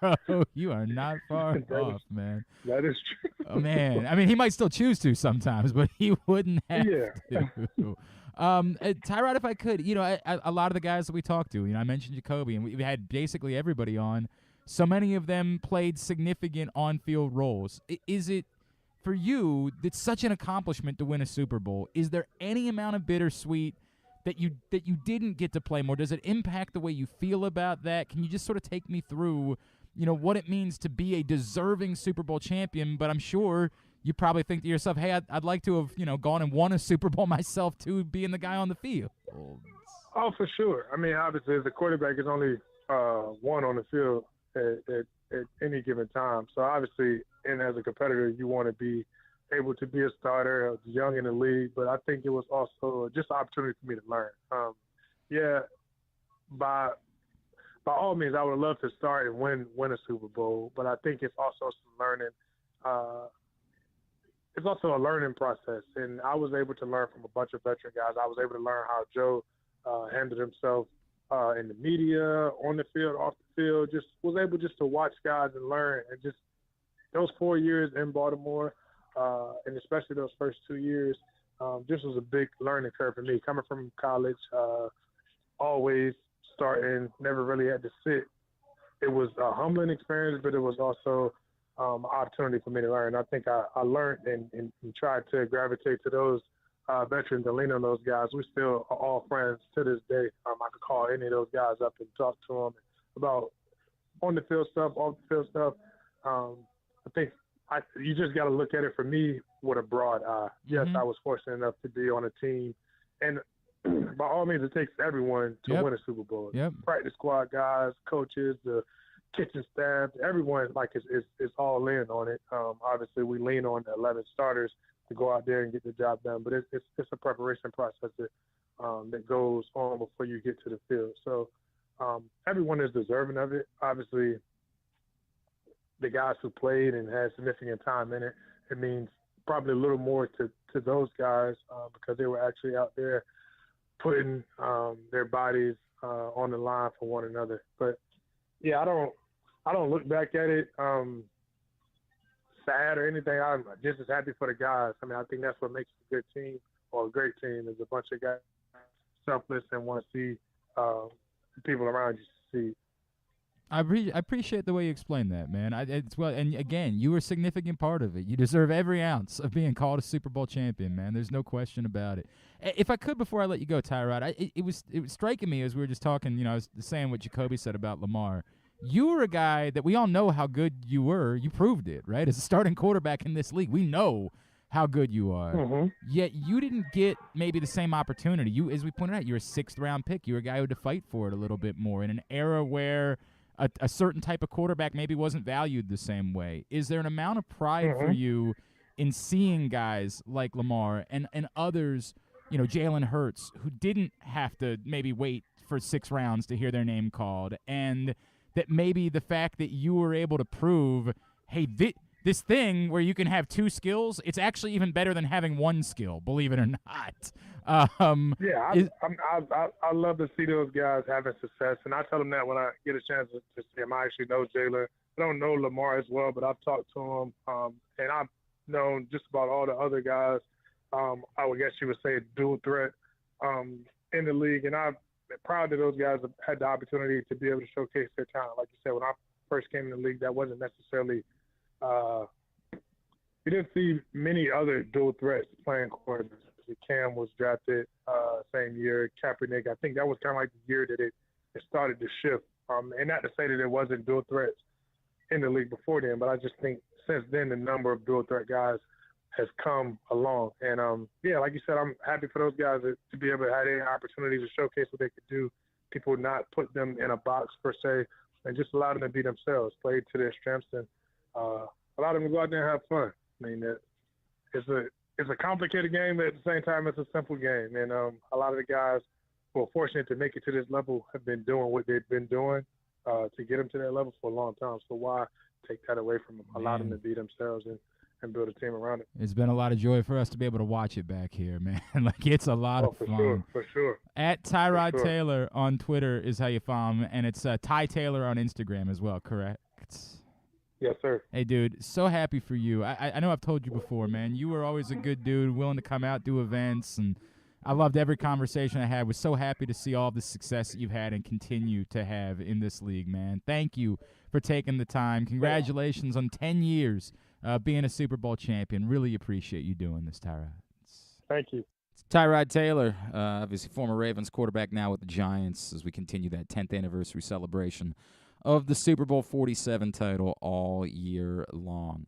Speaker 1: You are not far off, man.
Speaker 4: That is true.
Speaker 1: Oh, man. I mean, he might still choose to sometimes, but he wouldn't have to. Tyrod, if I could, a lot of the guys that we talked to, I mentioned Jacoby, and we had basically everybody on. So many of them played significant on-field roles. Is it, for you, it's such an accomplishment to win a Super Bowl? Is there any amount of bittersweet that you didn't get to play more? Does it impact the way you feel about that? Can you just sort of take me through, what it means to be a deserving Super Bowl champion? But I'm sure you probably think to yourself, hey, I'd like to have, gone and won a Super Bowl myself too, being the guy on the field.
Speaker 4: Oh, for sure. I mean, obviously, as a quarterback, is only one on the field at any given time. So obviously, and as a competitor, you want to be able to be a starter, young in the league. But I think it was also just an opportunity for me to learn. By all means, I would love to start and win a Super Bowl. But I think it's also some learning. It's also a learning process, and I was able to learn from a bunch of veteran guys. I was able to learn how Joe handled himself in the media, on the field, off the field. Just was able just to watch guys and learn. And just those 4 years in Baltimore, and especially those first 2 years, just was a big learning curve for me. Coming from college, always starting, never really had to sit. It was a humbling experience, but it was also opportunity for me to learn. I think I learned and tried to gravitate to those veterans and lean on those guys. We still are all friends to this day. I could call any of those guys up and talk to them about on the field stuff, off the field stuff. I think you just got to look at it for me with a broad eye. Yes, I was fortunate enough to be on a team, and by all means, it takes everyone to win a Super Bowl. Practice squad guys, coaches, the kitchen staff, everyone is all in on it. Obviously, we lean on the 11 starters to go out there and get the job done, but it's a preparation process that goes on before you get to the field. So everyone is deserving of it. Obviously, the guys who played and had significant time in it, it means probably a little more to those guys because they were actually out there putting their bodies on the line for one another. But yeah, I don't look back at it sad or anything. I'm just as happy for the guys. I mean, I think that's what makes a good team or a great team is a bunch of guys selfless and want to see the people around you succeed.
Speaker 1: I appreciate the way you explained that, man. And again, you were a significant part of it. You deserve every ounce of being called a Super Bowl champion, man. There's no question about it. If I could, before I let you go, Tyrod, it was striking me as we were just talking. I was saying what Jacoby said about Lamar. You were a guy that we all know how good you were. You proved it, right? As a starting quarterback in this league, we know how good you are. Yet you didn't get maybe the same opportunity. You, as we pointed out, you're a 6th-round pick. You were a guy who had to fight for it a little bit more in an era where a certain type of quarterback maybe wasn't valued the same way. Is there an amount of pride for you in seeing guys like Lamar and others, Jalen Hurts, who didn't have to maybe wait for 6 rounds to hear their name called, and that maybe the fact that you were able to prove, hey, this thing where you can have two skills. It's actually even better than having one skill, believe it or not.
Speaker 4: I love to see those guys having success, and I tell them that when I get a chance to see them. I actually know Jalen. I don't know Lamar as well, but I've talked to him, and I've known just about all the other guys. I would guess you would say dual threat in the league, and I'm proud that those guys have had the opportunity to be able to showcase their talent. Like you said, when I first came in the league, that wasn't necessarily we didn't see many other dual threats playing quarterbacks. Cam was drafted same year. Kaepernick, I think that was kind of like the year that it started to shift. And not to say that there wasn't dual threats in the league before then, but I just think since then the number of dual threat guys has come along. And, like you said, I'm happy for those guys to be able to have any opportunity to showcase what they could do. People not put them in a box per se and just allow them to be themselves, play to their strengths, and allow them to go out there and have fun. I mean, it's a complicated game, but at the same time, it's a simple game. And a lot of the guys who are fortunate to make it to this level have been doing what they've been doing to get them to that level for a long time. So why take that away from them? Allow them to be themselves and build a team around it.
Speaker 1: It's been a lot of joy for us to be able to watch it back here, man. Like, it's a lot of fun.
Speaker 4: For sure.
Speaker 1: At Tyrod Taylor on Twitter is how you find him, and it's Ty Taylor on Instagram as well, correct?
Speaker 4: Yes, sir.
Speaker 1: Hey, dude, so happy for you. I know I've told you before, man. You were always a good dude, willing to come out, do events, and I loved every conversation I had. Was so happy to see all the success that you've had and continue to have in this league, man. Thank you for taking the time. Congratulations on 10 years being a Super Bowl champion. Really appreciate you doing this, Tyrod.
Speaker 4: Thank you.
Speaker 1: It's Tyrod Taylor, obviously former Ravens quarterback, now with the Giants, as we continue that 10th anniversary celebration of the Super Bowl 47 title all year long.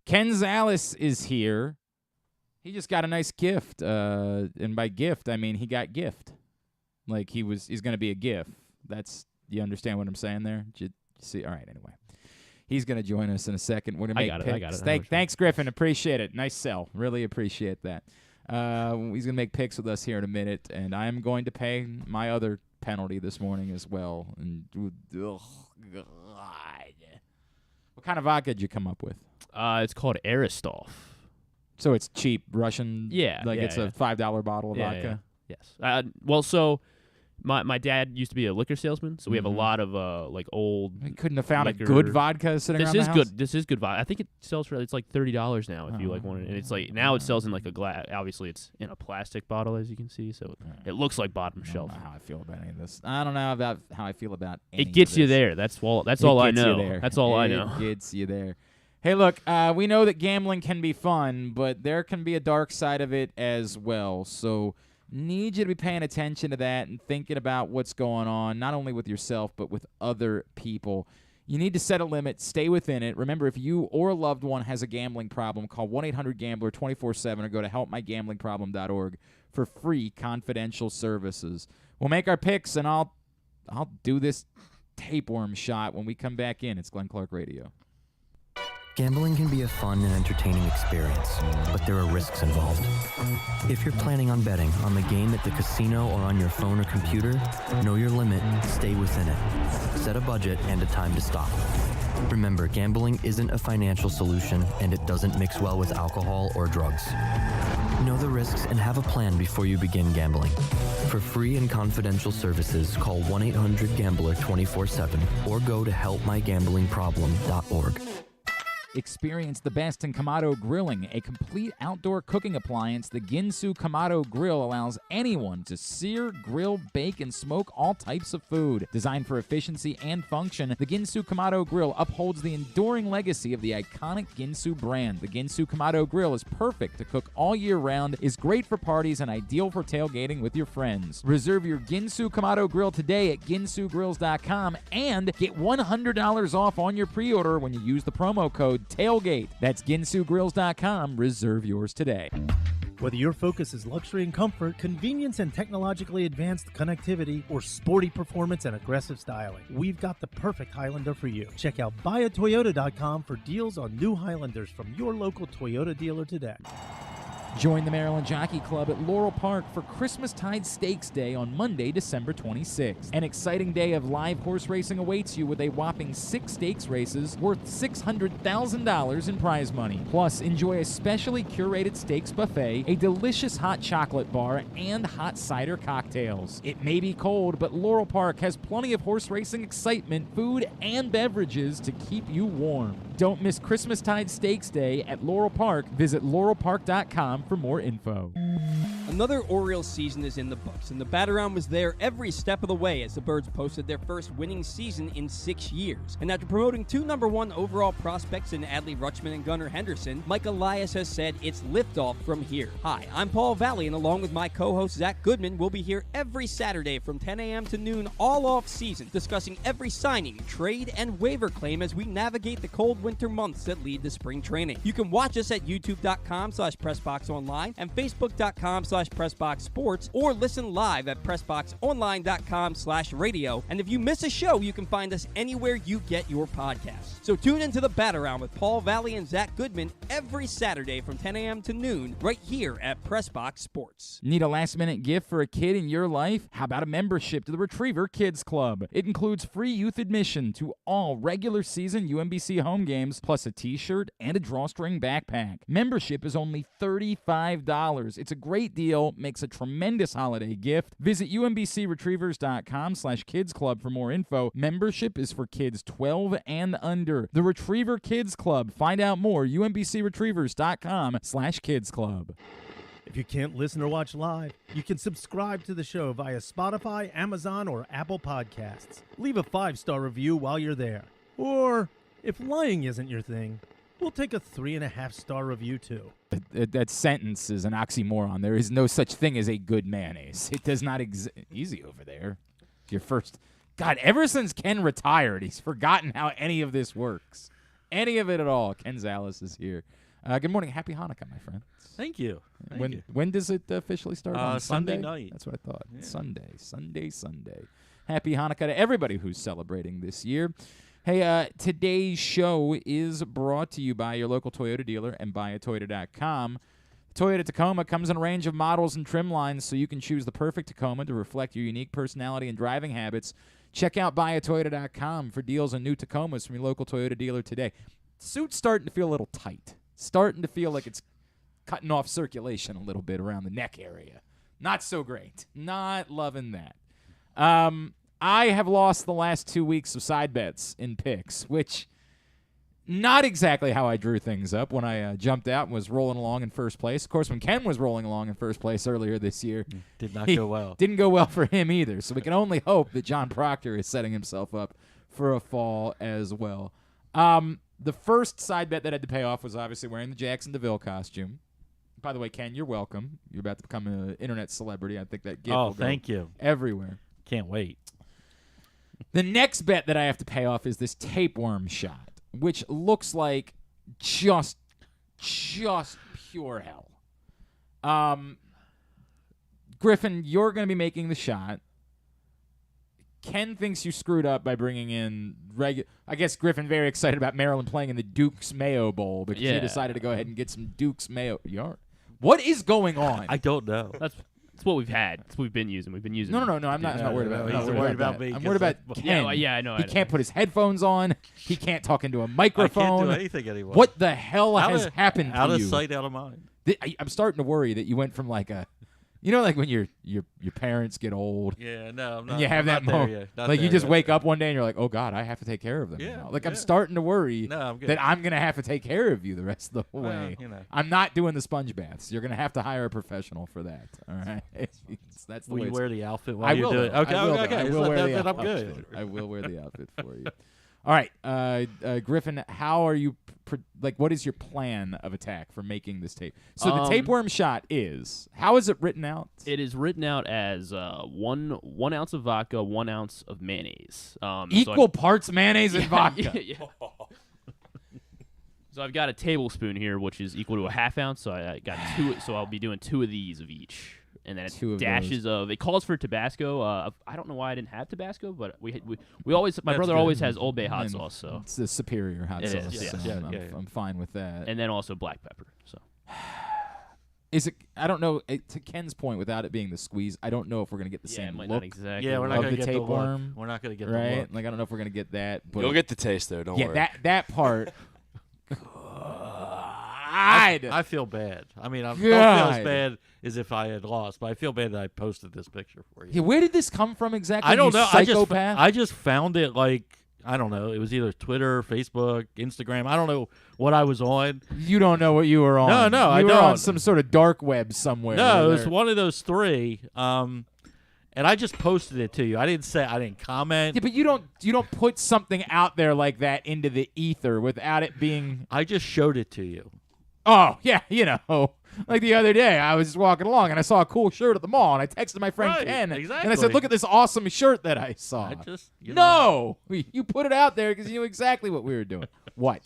Speaker 1: Ken Zalis is here. He just got a nice gift, and by gift I mean he got gift. Like he's going to be a gift. You understand what I'm saying there? Did you see? All right. Anyway, he's going to join us in a second. We're going to make picks. Thanks, Griffin. Appreciate it. Nice sell. Really appreciate that. He's going to make picks with us here in a minute, and I'm going to pay my other penalty this morning as well. And God. What kind of vodka did you come up with?
Speaker 2: It's called Aristov.
Speaker 1: So it's cheap Russian? It's a $5 bottle of vodka?
Speaker 2: Yeah. Yes. Well, so my dad used to be a liquor salesman, so we have a lot of old.
Speaker 1: You couldn't have found a good vodka sitting around the house?
Speaker 2: This is good vodka. I think it sells for it's like $30 now if you want it. And it's like now it sells in like a glass. Obviously, it's in a plastic bottle, as you can see, so it looks like bottom shelf.
Speaker 1: I don't know how I feel about any of this. I don't know about how I feel about any
Speaker 2: It gets
Speaker 1: of this.
Speaker 2: you there. That's all I know. That's all I know.
Speaker 1: It gets you there. Hey, look, we know that gambling can be fun, but there can be a dark side of it as well. So need you to be paying attention to that and thinking about what's going on, not only with yourself, but with other people. You need to set a limit, stay within it. Remember, if you or a loved one has a gambling problem, call 1-800-GAMBLER 24/7 or go to helpmygamblingproblem.org for free confidential services. We'll make our picks, and I'll do this tapeworm shot when we come back in. It's Glenn Clark Radio.
Speaker 5: Gambling can be a fun and entertaining experience, but there are risks involved. If you're planning on betting on the game at the casino or on your phone or computer, know your limit, stay within it. Set a budget and a time to stop. Remember, gambling isn't a financial solution, and it doesn't mix well with alcohol or drugs. Know the risks and have a plan before you begin gambling. For free and confidential services, call 1-800-GAMBLER 24/7 or go to helpmygamblingproblem.org.
Speaker 1: Experience the best in Kamado Grilling, a complete outdoor cooking appliance. The Ginsu Kamado Grill allows anyone to sear, grill, bake, and smoke all types of food. Designed for efficiency and function, the Ginsu Kamado Grill upholds the enduring legacy of the iconic Ginsu brand. The Ginsu Kamado Grill is perfect to cook all year round, is great for parties, and ideal for tailgating with your friends. Reserve your Ginsu Kamado Grill today at ginsugrills.com and get $100 off on your pre-order when you use the promo code TAILGATE. That's ginsugrills.com. Reserve yours today.
Speaker 6: Whether your focus is luxury and comfort, convenience and technologically advanced connectivity, or sporty performance and aggressive styling, we've got the perfect Highlander for you. Check out buyatoyota.com for deals on new Highlanders from your local Toyota dealer today.
Speaker 1: Join the Maryland Jockey Club at Laurel Park for Christmastide Stakes Day on Monday, December 26th. An exciting day of live horse racing awaits you with a whopping 6 stakes races worth $600,000 in prize money. Plus, enjoy a specially curated stakes buffet, a delicious hot chocolate bar, and hot cider cocktails. It may be cold, but Laurel Park has plenty of horse racing excitement, food, and beverages to keep you warm. Don't miss Christmastide Stakes Day at Laurel Park. Visit laurelpark.com for more info.
Speaker 7: Another Orioles season is in the books, and the Bat-Around was there every step of the way as the Birds posted their first winning season in 6 years. And after promoting 2 #1 overall prospects in Adley Rutschman and Gunnar Henderson, Mike Elias has said it's liftoff from here. Hi, I'm Paul Valley, and along with my co-host Zach Goodman, we'll be here every Saturday from 10 a.m. to noon all off season, discussing every signing, trade, and waiver claim as we navigate the cold winter months that lead to spring training. You can watch us at youtube.com/PressBoxOnline and Facebook.com/PressBoxSports, or listen live at PressBoxOnline.com/radio. And if you miss a show, you can find us anywhere you get your podcasts. So tune into the Bat-Around with Paul Valley and Zach Goodman every Saturday from 10 a.m. to noon right here at PressBox Sports.
Speaker 1: Need a last-minute gift for a kid in your life? How about a membership to the Retriever Kids Club? It includes free youth admission to all regular season UMBC home games, plus a t-shirt and a drawstring backpack. Membership is only $35. It's a great deal, makes a tremendous holiday gift. Visit umbcretrievers.com/kids club for more info. Membership is for kids 12 and under. The Retriever Kids Club. Find out more, umbcretrievers.com/kids club.
Speaker 6: If you can't listen or watch live, you can subscribe to the show via Spotify, Amazon, or Apple Podcasts. Leave a 5-star review while you're there. Or, if lying isn't your thing, we'll take a 3.5-star review too.
Speaker 1: That sentence is an oxymoron. There is no such thing as a good mayonnaise. It does not exist. Easy over there. Your first... God, ever since Ken retired, he's forgotten how any of this works. Any of it at all. Ken Zalis is here. Good morning. Happy Hanukkah, my friend.
Speaker 8: Thank you.
Speaker 1: When does it officially start? On
Speaker 8: Sunday night.
Speaker 1: That's what I thought. Yeah. Sunday. Happy Hanukkah to everybody who's celebrating this year. Hey, today's show is brought to you by your local Toyota dealer and buyatoyota.com. Toyota Tacoma comes in a range of models and trim lines, so you can choose the perfect Tacoma to reflect your unique personality and driving habits. Check out buyatoyota.com for deals on new Tacomas from your local Toyota dealer today. Suit's starting to feel a little tight. Starting to feel like it's cutting off circulation a little bit around the neck area. Not so great. Not loving that. I have lost the last 2 weeks of side bets in picks, which not exactly how I drew things up when I jumped out and was rolling along in first place. Of course, when Ken was rolling along in first place earlier this year,
Speaker 8: did not go well.
Speaker 1: Didn't go well for him either. So we can only hope that John Proctor is setting himself up for a fall as well. The first side bet that I had to pay off was obviously wearing the Jackson DeVille costume. By the way, Ken, you're welcome. You're about to become an internet celebrity. I think that gift will go
Speaker 8: thank you.
Speaker 1: Everywhere.
Speaker 8: Can't wait.
Speaker 1: The next bet that I have to pay off is this Tapeworm Shot, which looks like just pure hell. Griffin, you're going to be making the shot. Ken thinks you screwed up by bringing in I guess Griffin very excited about Maryland playing in the Duke's Mayo Bowl because you decided to go ahead and get some Duke's Mayo. What is going on?
Speaker 8: I don't know.
Speaker 2: That's what we've had. That's what we've been using.
Speaker 1: No. I'm not worried about it.
Speaker 8: He's worried about me.
Speaker 1: I'm worried about Ken.
Speaker 2: Yeah, I know.
Speaker 1: He can't put his headphones on. He can't talk into a microphone.
Speaker 8: I can't do anything anymore.
Speaker 1: What the hell has happened to you?
Speaker 8: Out of sight, out of mind.
Speaker 1: I'm starting to worry that you went from like a... You know, like when your parents get old.
Speaker 8: Yeah, no, I'm not.
Speaker 1: And you have that moment, like you just wake up one day and you're like, "Oh God, I have to take care of them."
Speaker 8: Yeah,
Speaker 1: now. Like I'm starting to worry that I'm gonna have to take care of you the rest of the way. I'm not doing the sponge baths. You're gonna have to hire a professional for that. All right. That's the way.
Speaker 8: Will you wear the outfit while you do it? Okay.
Speaker 1: I will wear the outfit.
Speaker 8: I'm good.
Speaker 1: I will wear the outfit for you. All right, Griffin, how are you? What is your plan of attack for making this tape? So the Tapeworm Shot is, how is it written out?
Speaker 2: It is written out as 1 ounce of vodka, 1 ounce of mayonnaise.
Speaker 1: Equal parts mayonnaise and vodka.
Speaker 2: Yeah. So I've got a tablespoon here, which is equal to a half ounce. So I got 2. So I'll be doing 2 of these of each. And then it's dashes of. It calls for Tabasco. I don't know why I didn't have Tabasco, but we always. My brother always has Old Bay hot sauce. So
Speaker 1: it's the superior hot sauce.
Speaker 2: Is,
Speaker 1: so I'm fine with that.
Speaker 2: And then also black pepper. So
Speaker 1: Is it? I don't know. To Ken's point, without it being the squeeze, I don't know if we're gonna get the same
Speaker 2: might
Speaker 1: look.
Speaker 2: Not exactly.
Speaker 8: Yeah, we're not
Speaker 1: of
Speaker 8: gonna
Speaker 1: the
Speaker 8: get the
Speaker 1: tapeworm.
Speaker 8: look. We're not gonna get
Speaker 1: right.
Speaker 8: the look.
Speaker 1: Like I don't know if we're gonna get that. But
Speaker 3: You'll get the taste though. Don't worry.
Speaker 1: that part. God.
Speaker 8: I feel bad. I mean, I don't feel as bad as if I had lost, but I feel bad that I posted this picture for you.
Speaker 1: Yeah, where did this come from exactly?
Speaker 8: I don't know.
Speaker 1: Psychopath?
Speaker 8: I just found it like. I don't know. It was either Twitter, Facebook, Instagram. I don't know what I was on.
Speaker 1: You don't know what you were on.
Speaker 8: No, I
Speaker 1: you
Speaker 8: don't.
Speaker 1: were on some sort of dark web somewhere.
Speaker 8: No, it was one of those three. And I just posted it to you. I didn't comment.
Speaker 1: Yeah, but you don't put something out there like that into the ether without it being.
Speaker 8: I just showed it to you.
Speaker 1: Oh yeah, like the other day, I was just walking along and I saw a cool shirt at the mall, and I texted my friend Ken, and I said, "Look at this awesome shirt that I saw." You put it out there because you knew exactly what we were doing. What?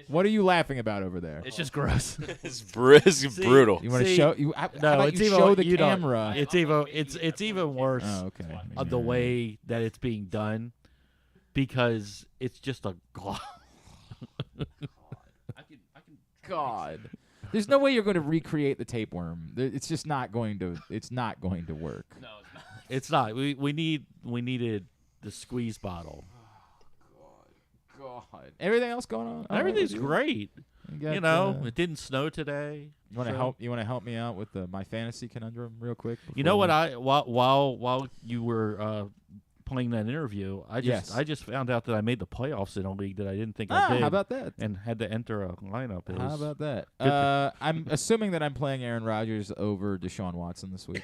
Speaker 1: What are you laughing about over there?
Speaker 2: It's just gross.
Speaker 3: It's brutal.
Speaker 1: You want to show? Show the camera.
Speaker 8: It's even worse.
Speaker 1: Oh, okay.
Speaker 8: The way that it's being done, because it's just a glob.
Speaker 1: God. There's no way you're going to recreate the tapeworm. It's just not going to. It's not going to work.
Speaker 2: No,
Speaker 8: it's not. We needed the squeeze bottle.
Speaker 1: God. Everything else going on?
Speaker 8: Everything's great.
Speaker 1: Got,
Speaker 8: it didn't snow today.
Speaker 1: You want to help? You want to help me out with my fantasy conundrum real quick?
Speaker 8: You know what? While you were playing that interview, I just found out that I made the playoffs in a league that I didn't think I did.
Speaker 1: How about that?
Speaker 8: And had to enter a lineup.
Speaker 1: How about that? I'm assuming that I'm playing Aaron Rodgers over Deshaun Watson this week.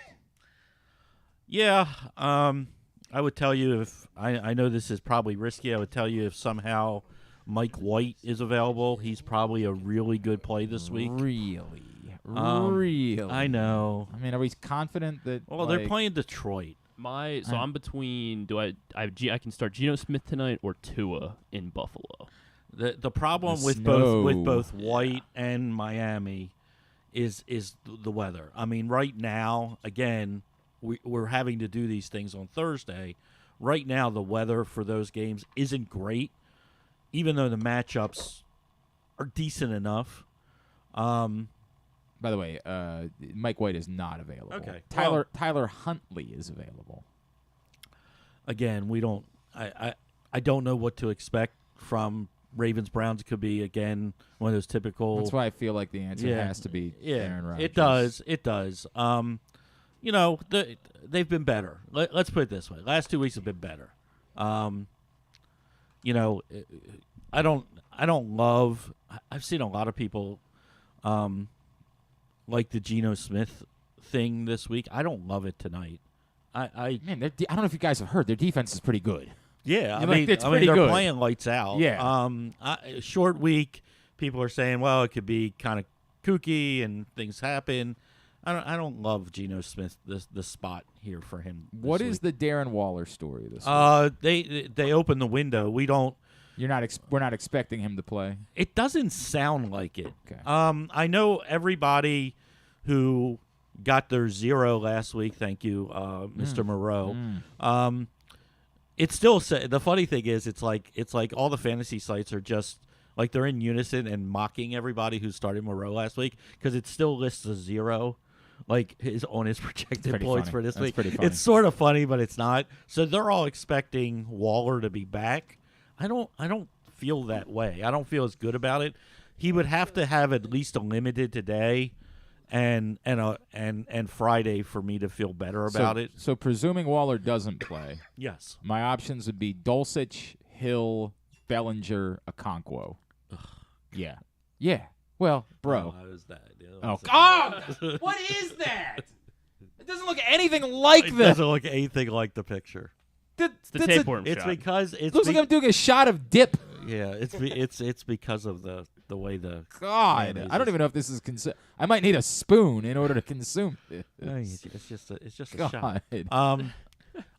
Speaker 8: Yeah. I would tell you if I know this is probably risky. I would tell you if somehow Mike White is available, he's probably a really good play this week.
Speaker 1: Really.
Speaker 8: I know.
Speaker 1: I mean, are we confident that?
Speaker 8: Well, they're playing Detroit.
Speaker 2: I'm between. I can start Geno Smith tonight or Tua in Buffalo.
Speaker 8: The problem with both White and Miami is the weather. I mean, right now, again, we're having to do these things on Thursday. Right now, the weather for those games isn't great, even though the matchups are decent enough.
Speaker 1: By the way, Mike White is not available.
Speaker 8: Okay.
Speaker 1: Tyler Huntley is available.
Speaker 8: Again, we don't. I don't know what to expect from Ravens Browns. Could be again one of those typical.
Speaker 1: That's why I feel like the answer has to be Aaron Rodgers.
Speaker 8: It does. They've been better. Let's put it this way: last 2 weeks have been better. I don't love. I've seen a lot of people. Like the Geno Smith thing this week. I don't love it tonight. I
Speaker 1: don't know if you guys have heard, their defense is pretty good.
Speaker 8: Yeah,
Speaker 1: it's
Speaker 8: they're
Speaker 1: good.
Speaker 8: playing lights out.
Speaker 1: Yeah.
Speaker 8: Short week, people are saying, well, it could be kind of kooky and things happen. I don't love Geno Smith the spot here for him.
Speaker 1: What is the Darren Waller story this week?
Speaker 8: They opened the window.
Speaker 1: We're not expecting him to play.
Speaker 8: It doesn't sound like it.
Speaker 1: Okay.
Speaker 8: I know everybody who got their 0 last week. Thank you, Mr. Moreau. It's still the funny thing is it's like all the fantasy sites are just like they're in unison and mocking everybody who started Moreau last week because it still lists a 0. Like on his projected points for this week. It's sort of funny, but it's not. So they're all expecting Waller to be back. I don't feel that way. I don't feel as good about it. He would have to have at least a limited today and Friday for me to feel better about it.
Speaker 1: So presuming Waller doesn't play,
Speaker 8: yes,
Speaker 1: my options would be Dulcich, Hill, Bellinger, Okonkwo. Yeah. Well, bro. What is that? It doesn't look anything like
Speaker 8: It doesn't look anything like the picture.
Speaker 2: It's the tapeworm shot.
Speaker 8: It's because it
Speaker 1: looks like I'm doing a shot of dip.
Speaker 8: Yeah, it's because of the way the
Speaker 1: God. I don't even know if this is I might need a spoon in order to consume it.
Speaker 8: It's just a shot.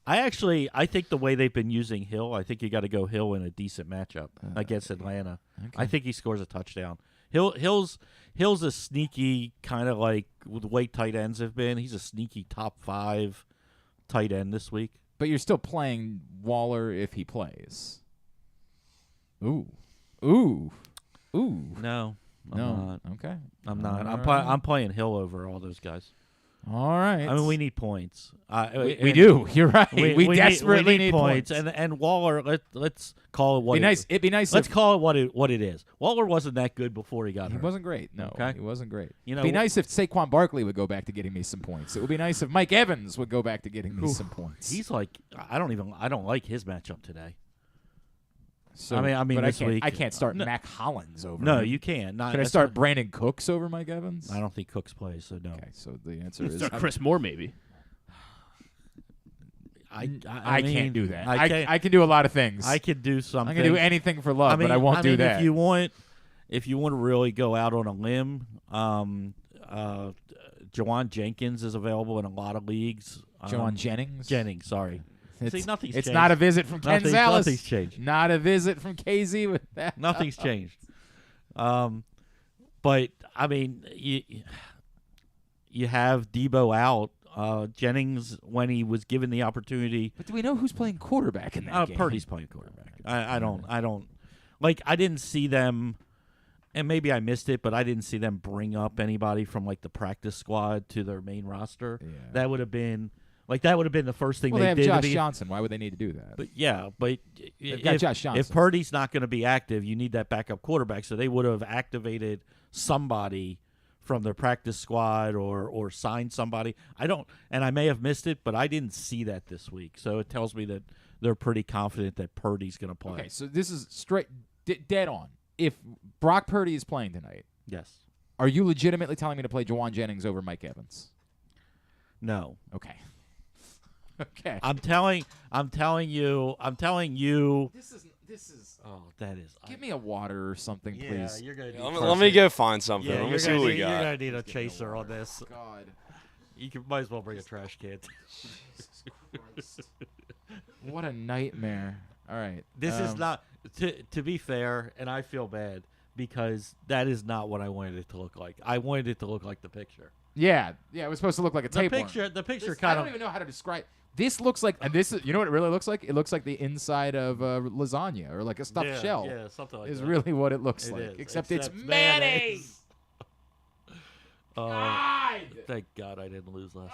Speaker 8: I think the way they've been using Hill, I think you got to go Hill in a decent matchup against Atlanta. Okay. I think he scores a touchdown. Hill's a sneaky kind of like the way tight ends have been. He's a sneaky top 5 tight end this week.
Speaker 1: But you're still playing Waller if he plays. Ooh.
Speaker 8: No. I'm not.
Speaker 1: Okay.
Speaker 8: I'm not.
Speaker 1: All
Speaker 8: I'm playing Hill over all those guys.
Speaker 1: All right.
Speaker 8: I mean, we need points.
Speaker 1: We do. You're right. We desperately need points.
Speaker 8: And Waller, let's call it what
Speaker 1: It'd be nice.
Speaker 8: Let's call it what it is. Waller wasn't that good before he got hurt.
Speaker 1: He wasn't great. No,
Speaker 8: okay?
Speaker 1: He wasn't great.
Speaker 8: You know,
Speaker 1: it'd be nice if Saquon Barkley would go back to getting me some points. It would be nice if Mike Evans would go back to getting me some points.
Speaker 8: He's like, I don't like his matchup today.
Speaker 1: So,
Speaker 8: I mean,
Speaker 1: but
Speaker 8: this week
Speaker 1: I can't start Mac Hollins over.
Speaker 8: No,
Speaker 1: him.
Speaker 8: you can't.
Speaker 1: Can I start Brandon Cooks over Mike Evans?
Speaker 8: I don't think Cooks plays, so no.
Speaker 1: Okay, so the answer is
Speaker 2: start Chris Moore maybe.
Speaker 8: I
Speaker 1: mean,
Speaker 8: can't
Speaker 1: do that. I can do a lot of things.
Speaker 8: I can do something.
Speaker 1: I can do anything for love, but I won't do that.
Speaker 8: If you want to really go out on a limb, Jawan Jenkins is available in a lot of leagues.
Speaker 1: Jawan Jennings?
Speaker 8: Jennings, sorry.
Speaker 1: It's
Speaker 8: changed.
Speaker 1: not a visit from Ken Zalis.
Speaker 8: Nothing's changed.
Speaker 1: Not a visit from KZ with that.
Speaker 8: Nothing's changed. But, I mean, you have Debo out. Jennings, when he was given the opportunity.
Speaker 1: But do we know who's playing quarterback in that game?
Speaker 8: Purdy's playing quarterback. I don't. Like, I didn't see them, and maybe I missed it, but I didn't see them bring up anybody from, like, the practice squad to their main roster. Yeah. That would have been the first thing they did.
Speaker 1: They have Josh Johnson. Why would they need to do that?
Speaker 8: But
Speaker 1: they've got Josh Johnson.
Speaker 8: If Purdy's not going to be active, you need that backup quarterback. So they would have activated somebody from their practice squad or signed somebody. I may have missed it, but I didn't see that this week. So it tells me that they're pretty confident that Purdy's going to play.
Speaker 1: Okay, so this is straight dead on. If Brock Purdy is playing tonight,
Speaker 8: yes,
Speaker 1: are you legitimately telling me to play Jawan Jennings over Mike Evans?
Speaker 8: No.
Speaker 1: Okay. Okay.
Speaker 8: I'm telling you.
Speaker 1: This is.
Speaker 8: Oh, that is.
Speaker 1: Give me a water or something, please.
Speaker 8: You're gonna
Speaker 3: let me go find something.
Speaker 8: Yeah,
Speaker 3: let me see what we got.
Speaker 8: You're gonna need a chaser on this.
Speaker 1: Oh, God.
Speaker 8: Might as well bring a trash can.
Speaker 1: Jesus Christ. What a nightmare. All right.
Speaker 8: This is not. To be fair, and I feel bad because that is not what I wanted it to look like. I wanted it to look like the picture.
Speaker 1: Yeah. It was supposed to look like a tapeworm.
Speaker 8: The picture
Speaker 1: I
Speaker 8: kind
Speaker 1: don't even know how to describe. This looks like, and this is, you know what it really looks like? It looks like the inside of lasagna or like a stuffed shell.
Speaker 8: Yeah, something like that.
Speaker 1: Is really what it looks like.
Speaker 8: Is.
Speaker 1: Except it's mayonnaise. God!
Speaker 8: Thank God I didn't lose last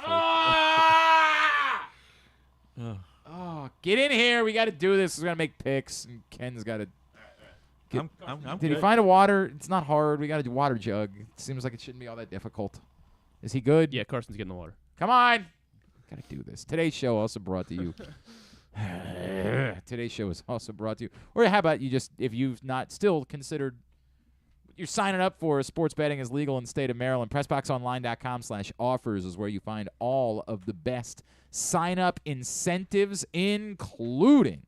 Speaker 8: week.
Speaker 1: Oh, get in here. We got to do this. We're going to make picks, and Ken's got to. Did he find a water? It's not hard. We got to do water jug. It seems like it shouldn't be all that difficult. Is he good?
Speaker 2: Yeah, Carson's getting the water.
Speaker 1: Come on. Got to do this. Today's show also brought to you. Today's show is also brought to you. Or how about you just, if you've not still considered, you're signing up for sports betting is legal in the state of Maryland. PressBoxOnline.com/offers is where you find all of the best sign-up incentives, including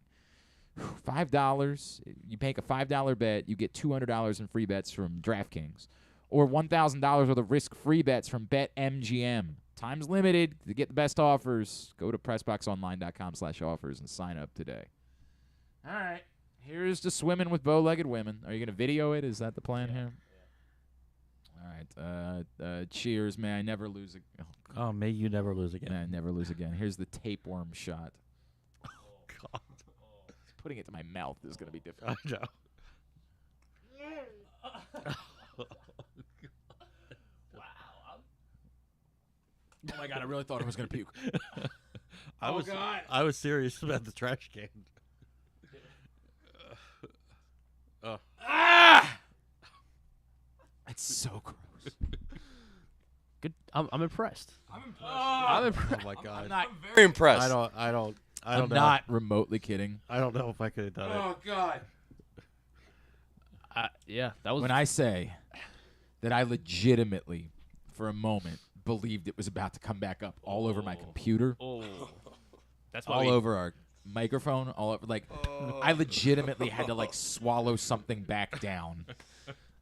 Speaker 1: $5. You make a $5 bet, you get $200 in free bets from DraftKings, or $1,000 worth of risk-free bets from BetMGM. Time's limited. To get the best offers, go to PressBoxOnline.com/offers and sign up today. All right. Here's to swimming with bow-legged women. Are you going to video it? Is that the plan here? Yeah. All right. Cheers. May I never lose again.
Speaker 8: Oh, may you never lose again.
Speaker 1: May I never lose again. Here's the tapeworm shot.
Speaker 8: Oh, God.
Speaker 1: Putting it to my mouth is going to be difficult.
Speaker 8: I know.
Speaker 1: Oh, my God. I really thought I was going to puke.
Speaker 8: I was serious about the trash can.
Speaker 1: It's so gross.
Speaker 2: Good. I'm impressed.
Speaker 1: I'm impressed.
Speaker 8: Oh my God.
Speaker 3: I'm very impressed.
Speaker 8: I don't
Speaker 1: I'm
Speaker 8: know.
Speaker 1: not remotely kidding.
Speaker 8: I don't know if I could have done it.
Speaker 1: Oh, God.
Speaker 2: Yeah, that was
Speaker 1: When I say that I legitimately, for a moment, believed it was about to come back up all over my computer.
Speaker 2: Oh. That's
Speaker 1: all over our microphone, all over. Like, I legitimately had to, like, swallow something back down.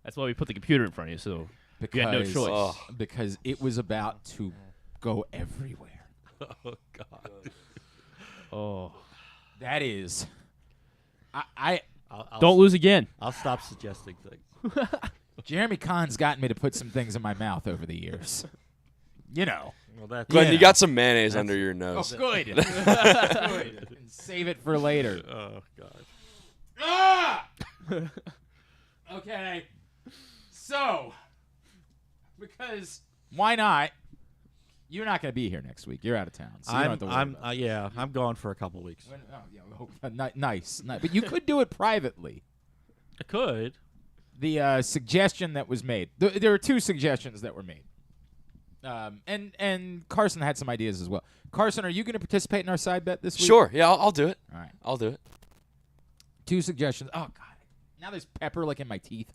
Speaker 2: That's why we put the computer in front of you, so you had no choice.
Speaker 1: Because it was about to go everywhere.
Speaker 8: Oh, God.
Speaker 2: Oh.
Speaker 1: That is.
Speaker 2: Don't lose again.
Speaker 8: I'll stop suggesting things.
Speaker 1: Jeremy Kahn's gotten me to put some things in my mouth over the years. You know.
Speaker 8: Well, that's
Speaker 3: Glenn, you got some mayonnaise under your nose.
Speaker 1: Oh, good. Good. And save it for later.
Speaker 8: Oh, God.
Speaker 1: Ah! Okay. So, because why not? You're not going to be here next week. You're out of town. So you don't have to worry about it.
Speaker 8: I'm gone for a couple weeks.
Speaker 1: Nice. But you could do it privately.
Speaker 8: I could.
Speaker 1: The suggestion that was made. There were 2 suggestions that were made. And Carson had some ideas as well. Carson, are you going to participate in our side bet this week?
Speaker 9: Sure. Yeah, I'll do it.
Speaker 1: All right.
Speaker 9: I'll do it.
Speaker 1: 2 suggestions. Oh, God. Now there's pepper, like, in my teeth.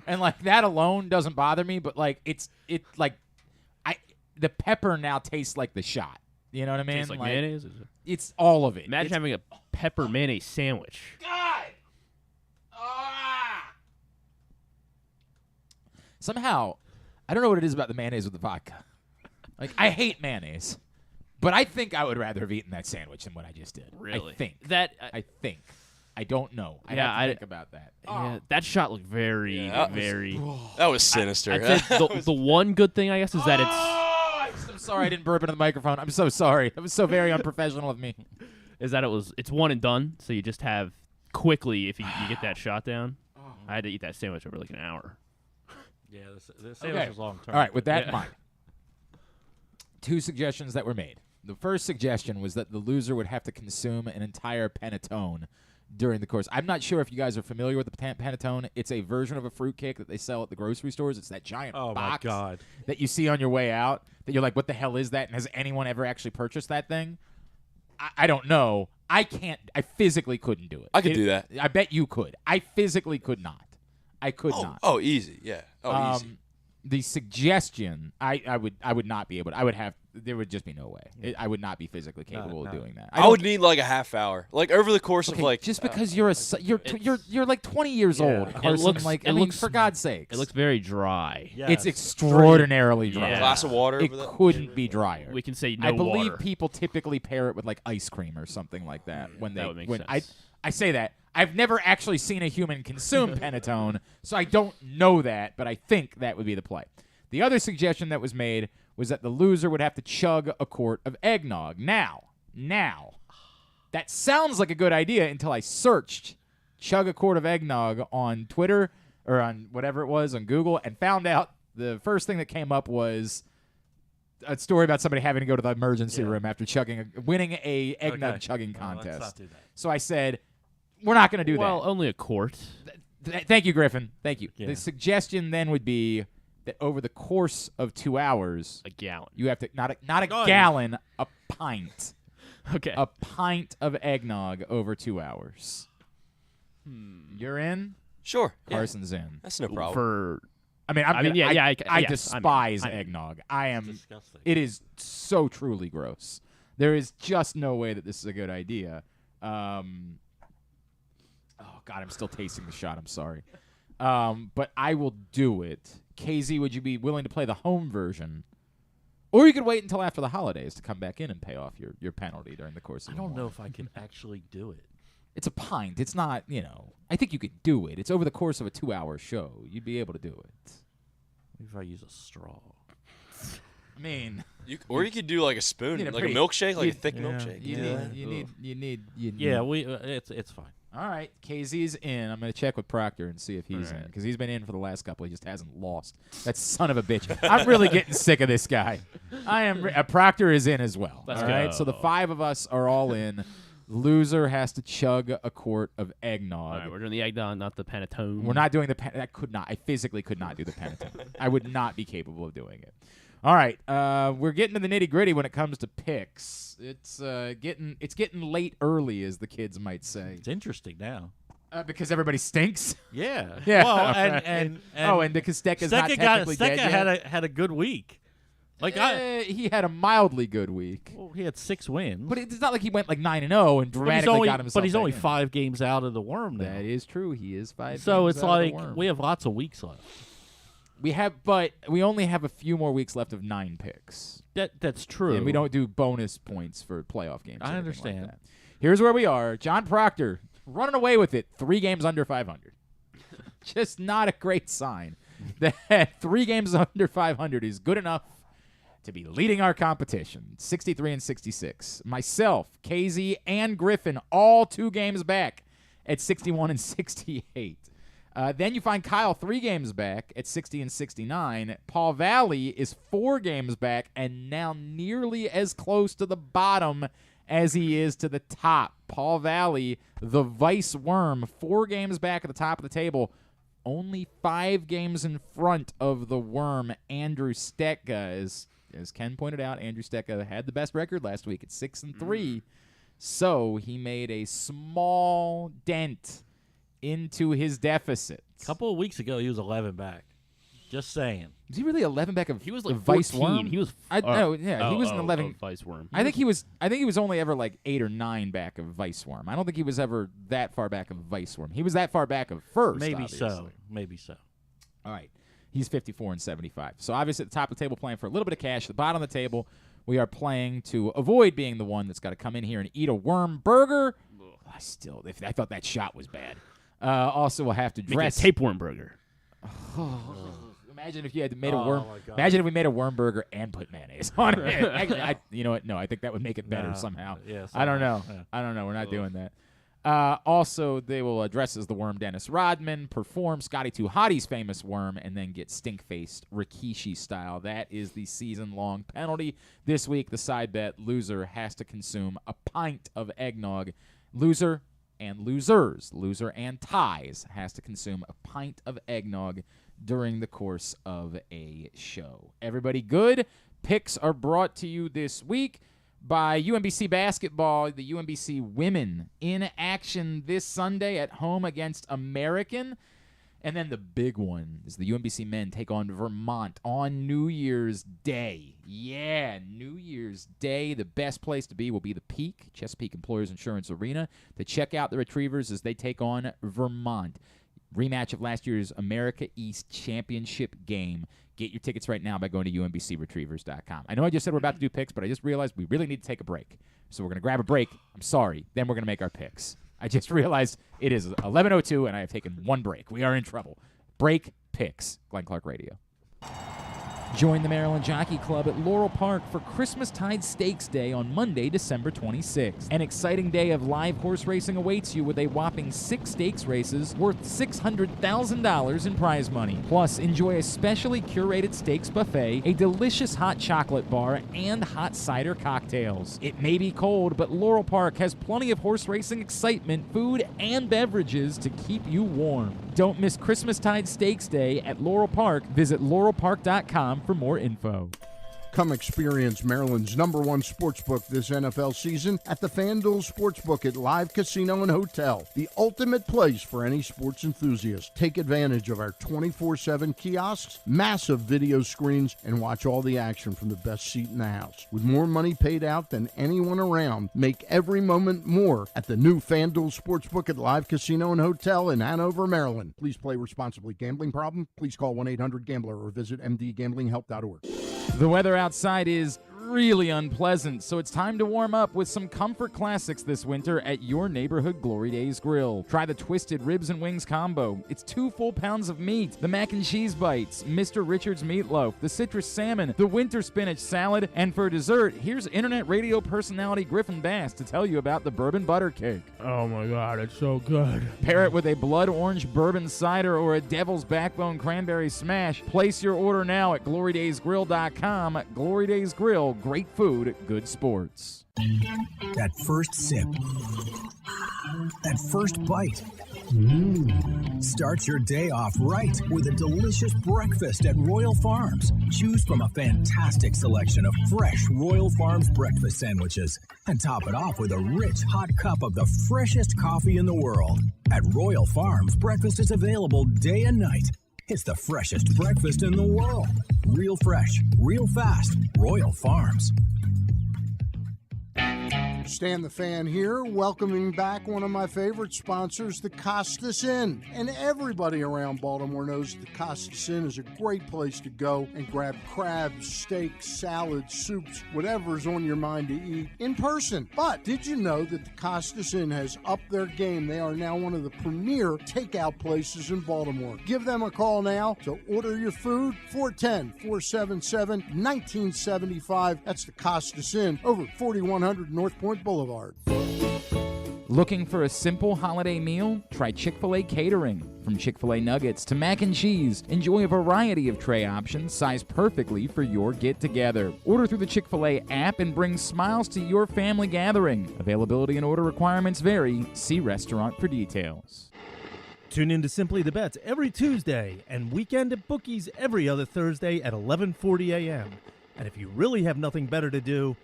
Speaker 1: And, like, that alone doesn't bother me, but, like, the pepper now tastes like the shot. You know what I mean?
Speaker 2: Tastes like mayonnaise?
Speaker 1: It's all of it.
Speaker 2: Imagine having a pepper mayonnaise sandwich.
Speaker 1: God! Somehow, I don't know what it is about the mayonnaise with the vodka. Like, I hate mayonnaise, but I think I would rather have eaten that sandwich than what I just did.
Speaker 2: Really?
Speaker 1: I think.
Speaker 2: I
Speaker 1: think. I don't know. I
Speaker 2: Yeah,
Speaker 1: have to think about that.
Speaker 2: Yeah, that shot looked very.
Speaker 9: That was sinister.
Speaker 2: I'd say the one good thing, I guess, is that
Speaker 1: I'm sorry I didn't burp into the microphone. I'm so sorry. That was so very unprofessional of me.
Speaker 2: is that it's one and done. So you just have quickly if you get that shot down. I had to eat that sandwich over like an hour.
Speaker 8: Yeah, the sandwich was long term.
Speaker 1: All right, with that in mind, 2 suggestions that were made. The first suggestion was that the loser would have to consume an entire panettone during the course. I'm not sure if you guys are familiar with the panettone. It's a version of a fruitcake that they sell at the grocery stores. It's that giant box that you see on your way out that you're like, what the hell is that? And has anyone ever actually purchased that thing? I don't know. I can't. I physically couldn't do it.
Speaker 9: I could do that.
Speaker 1: I bet you could. I physically could not. I could not.
Speaker 9: Oh, easy. Yeah. Easy.
Speaker 1: The suggestion, I would not be able to. I would have. There would just be no way. I would not be physically capable of doing that.
Speaker 9: I would need like a half hour, like over the course of like.
Speaker 1: Just because you're like 20 years old, Carson.
Speaker 2: It looks
Speaker 1: like for God's sakes,
Speaker 2: it looks very dry.
Speaker 8: Yes.
Speaker 1: It's extraordinarily dry.
Speaker 2: Yeah.
Speaker 9: A glass of water.
Speaker 1: It
Speaker 9: over that?
Speaker 1: couldn't be drier.
Speaker 2: We can say no
Speaker 1: I believe
Speaker 2: water.
Speaker 1: people typically pair it with like ice cream or something like that. When
Speaker 2: that would make
Speaker 1: when
Speaker 2: sense.
Speaker 1: I say that. I've never actually seen a human consume panettone, so I don't know that, but I think that would be the play. The other suggestion that was made was that the loser would have to chug a quart of eggnog. Now, that sounds like a good idea until I searched chug a quart of eggnog on Twitter or on whatever it was, on Google, and found out the first thing that came up was a story about somebody having to go to the emergency room after winning a eggnog chugging contest.
Speaker 8: Let's not do that.
Speaker 1: So I said, we're not going to do that.
Speaker 2: Well, only a quart.
Speaker 1: Thank you, Griffin. Thank you.
Speaker 8: Yeah.
Speaker 1: The suggestion then would be that over the course of 2 hours,
Speaker 2: A gallon.
Speaker 1: you have to not a gallon, a pint.
Speaker 2: Okay.
Speaker 1: A pint of eggnog over 2 hours. You're in?
Speaker 9: Sure. Yeah.
Speaker 1: Carson's in.
Speaker 9: That's no problem.
Speaker 2: For
Speaker 1: I
Speaker 2: yes,
Speaker 1: despise
Speaker 2: I'm in.
Speaker 1: eggnog. I am.
Speaker 8: Disgusting.
Speaker 1: It is so truly gross. There is just no way that this is a good idea. Oh God, I'm still tasting the shot. I'm sorry. But I will do it. KZ, would you be willing to play the home version? Or you could wait until after the holidays to come back in and pay off your penalty during the course of
Speaker 8: I
Speaker 1: the
Speaker 8: don't know
Speaker 1: morning.
Speaker 8: if I can actually do it.
Speaker 1: It's a pint. It's not, I think you could do it. It's over the course of a 2-hour show. You'd be able to do it.
Speaker 8: Maybe if I use a straw.
Speaker 1: I mean,
Speaker 9: you could do like a spoon,
Speaker 1: need a
Speaker 9: like
Speaker 1: pretty-
Speaker 9: a milkshake, like a thick
Speaker 8: yeah.
Speaker 9: milkshake.
Speaker 1: you need.
Speaker 8: Yeah, it's fine.
Speaker 1: All right, KZ's in. I'm going to check with Proctor and see if he's in, because he's been in for the last couple. He just hasn't lost. That son of a bitch. I'm really getting sick of this guy. I am. Proctor is in as well.
Speaker 2: Let's
Speaker 1: all right,
Speaker 2: go.
Speaker 1: so the 5 of us are all in. Loser has to chug a quart of
Speaker 2: All
Speaker 1: eggnog.
Speaker 2: right, we're doing the eggnog, not the panettone.
Speaker 1: We're not doing the I could not. I physically could not do the panettone. I would not be capable of doing it. All right, we're getting to the nitty gritty when it comes to picks. It's getting late early, as the kids might say,
Speaker 8: It's interesting now.
Speaker 1: because everybody stinks.
Speaker 8: Yeah.
Speaker 1: Yeah.
Speaker 8: Well, and
Speaker 1: because Stecca's not
Speaker 8: Stecca
Speaker 1: technically dead yet.
Speaker 8: had a good week. Like
Speaker 1: he had a mildly good week,
Speaker 8: he had 6 wins.
Speaker 1: but it's not like he went like 9-0 and dramatically got himself.
Speaker 8: But he's
Speaker 1: back
Speaker 8: only
Speaker 1: in.
Speaker 8: 5 games out of the worm now.
Speaker 1: That is true. He is 5.
Speaker 8: So
Speaker 1: games
Speaker 8: it's
Speaker 1: out of the
Speaker 8: like
Speaker 1: worm.
Speaker 8: we have lots of weeks left.
Speaker 1: but we only have a few more weeks left of 9 picks.
Speaker 8: That's true.
Speaker 1: And we don't do bonus points for playoff games. or
Speaker 8: I
Speaker 1: anything
Speaker 8: understand.
Speaker 1: Like that. Here's where we are. John Proctor running away with it. 3 games under 500. Just not a great sign. That 3 games under 500 is good enough to be leading our competition. 63 and 66. Myself, KZ, and Griffin all 2 games back at 61 and 68. Then you find Kyle 3 games back at 60-69. Paul Valley is 4 games back and now nearly as close to the bottom as he is to the top. Paul Valley, the Vice Worm, 4 games back at the top of the table, only 5 games in front of the Worm, Andrew Stetka. As Ken pointed out, Andrew Stetka had the best record last week at 6-3. So he made a small dent into his deficit.
Speaker 8: A couple of weeks ago, he was 11 back. Just saying.
Speaker 1: Was he really 11 back of?
Speaker 2: He was like
Speaker 1: Vice
Speaker 2: 14.
Speaker 1: Worm?
Speaker 2: He was.
Speaker 1: He was an 11.
Speaker 2: Vice Worm.
Speaker 1: I think he was only ever like 8 or 9 back of Vice Worm. I don't think he was ever that far back of Vice Worm. He was that far back of first.
Speaker 8: Maybe so.
Speaker 1: All right. He's 54-75. So obviously at the top of the table, playing for a little bit of cash. At the bottom of the table, we are playing to avoid being the one that's got to come in here and eat a worm burger. I thought that shot was bad. Also, we'll have to dress
Speaker 2: a tapeworm burger.
Speaker 1: Imagine if you had made a worm. Imagine if we made a worm burger and put mayonnaise on it. Actually, you know what? No, I think that would make it better somehow.
Speaker 8: Yeah,
Speaker 1: I don't know. Yeah. I don't know. We're not doing that. Also, they will dress as the worm Dennis Rodman, perform Scotty 2 Hottie's famous worm, and then get stink-faced Rikishi style. That is the season-long penalty. This week, the side bet loser has to consume a pint of eggnog. Loser and losers, loser and ties, has to consume a pint of eggnog during the course of a show. Everybody good? Picks are brought to you this week by UMBC basketball. The UMBC women in action this Sunday at home against American. And then the big one is the UMBC men take on Vermont on New Year's Day. Yeah, New Year's Day. The best place to be will be the Peak, Chesapeake Employers Insurance Arena, to check out the Retrievers as they take on Vermont. Rematch of last year's America East Championship game. Get your tickets right now by going to umbcretrievers.com. I know I just said we're about to do picks, but I just realized we really need to take a break. So we're going to grab a break. I'm sorry. Then we're going to make our picks. I just realized it is 11:02, and I have taken one break. We are in trouble. Break, picks. Glenn Clark Radio. Join the Maryland Jockey Club at Laurel Park for Christmastide Stakes Day on Monday, December 26th. An exciting day of live horse racing awaits you with a whopping 6 stakes races worth $600,000 in prize money. Plus, enjoy a specially curated stakes buffet, a delicious hot chocolate bar, and hot cider cocktails. It may be cold, but Laurel Park has plenty of horse racing excitement, food, and beverages to keep you warm. Don't miss Christmastide Stakes Day at Laurel Park. Visit laurelpark.com for more info.
Speaker 10: Come experience Maryland's #1 sportsbook this NFL season at the FanDuel Sportsbook at Live Casino and Hotel, the ultimate place for any sports enthusiast. Take advantage of our 24/7 kiosks, massive video screens, and watch all the action from the best seat in the house. With more money paid out than anyone around, make every moment more at the new FanDuel Sportsbook at Live Casino and Hotel in Hanover, Maryland. Please play responsibly. Gambling problem? Please call 1-800-GAMBLER or visit mdgamblinghelp.org.
Speaker 1: The weather outside is really unpleasant, so it's time to warm up with some comfort classics this winter at your neighborhood Glory Days Grill. Try the Twisted Ribs and Wings combo. It's 2 full pounds of meat, the mac and cheese bites, Mr. Richards meatloaf, the citrus salmon, the winter spinach salad, and for dessert, here's internet radio personality Griffin Bass to tell you about the bourbon butter cake.
Speaker 11: Oh my God, it's so good.
Speaker 1: Pair it with a blood orange bourbon cider or a devil's backbone cranberry smash. Place your order now at glorydaysgrill.com. Glory Days Grill. Great food, good sports.
Speaker 12: That first sip. That first bite. Start your day off right with a delicious breakfast at Royal Farms. Choose from a fantastic selection of fresh Royal Farms breakfast sandwiches and top it off with a rich hot cup of the freshest coffee in the world. At Royal Farms, breakfast is available day and night. It's the freshest breakfast in the world. Real fresh, real fast. Royal Farms.
Speaker 10: Stan the Fan here, welcoming back one of my favorite sponsors, the Costas Inn. And everybody around Baltimore knows the Costas Inn is a great place to go and grab crabs, steaks, salads, soups, whatever's on your mind to eat in person. But did you know that the Costas Inn has upped their game? They are now one of the premier takeout places in Baltimore. Give them a call now to order your food, 410-477-1975. That's the Costas Inn over 4100 North Point Boulevard.
Speaker 1: Looking for a simple holiday meal? Try Chick-fil-A catering. From Chick-fil-A nuggets to mac and cheese, enjoy a variety of tray options sized perfectly for your get-together. Order through the Chick-fil-A app and bring smiles to your family gathering. Availability and order requirements vary. See restaurant for details.
Speaker 6: Tune in to Simply the Bets every Tuesday and Weekend at Bookies every other Thursday at 11:40 a.m. And if you really have nothing better to do,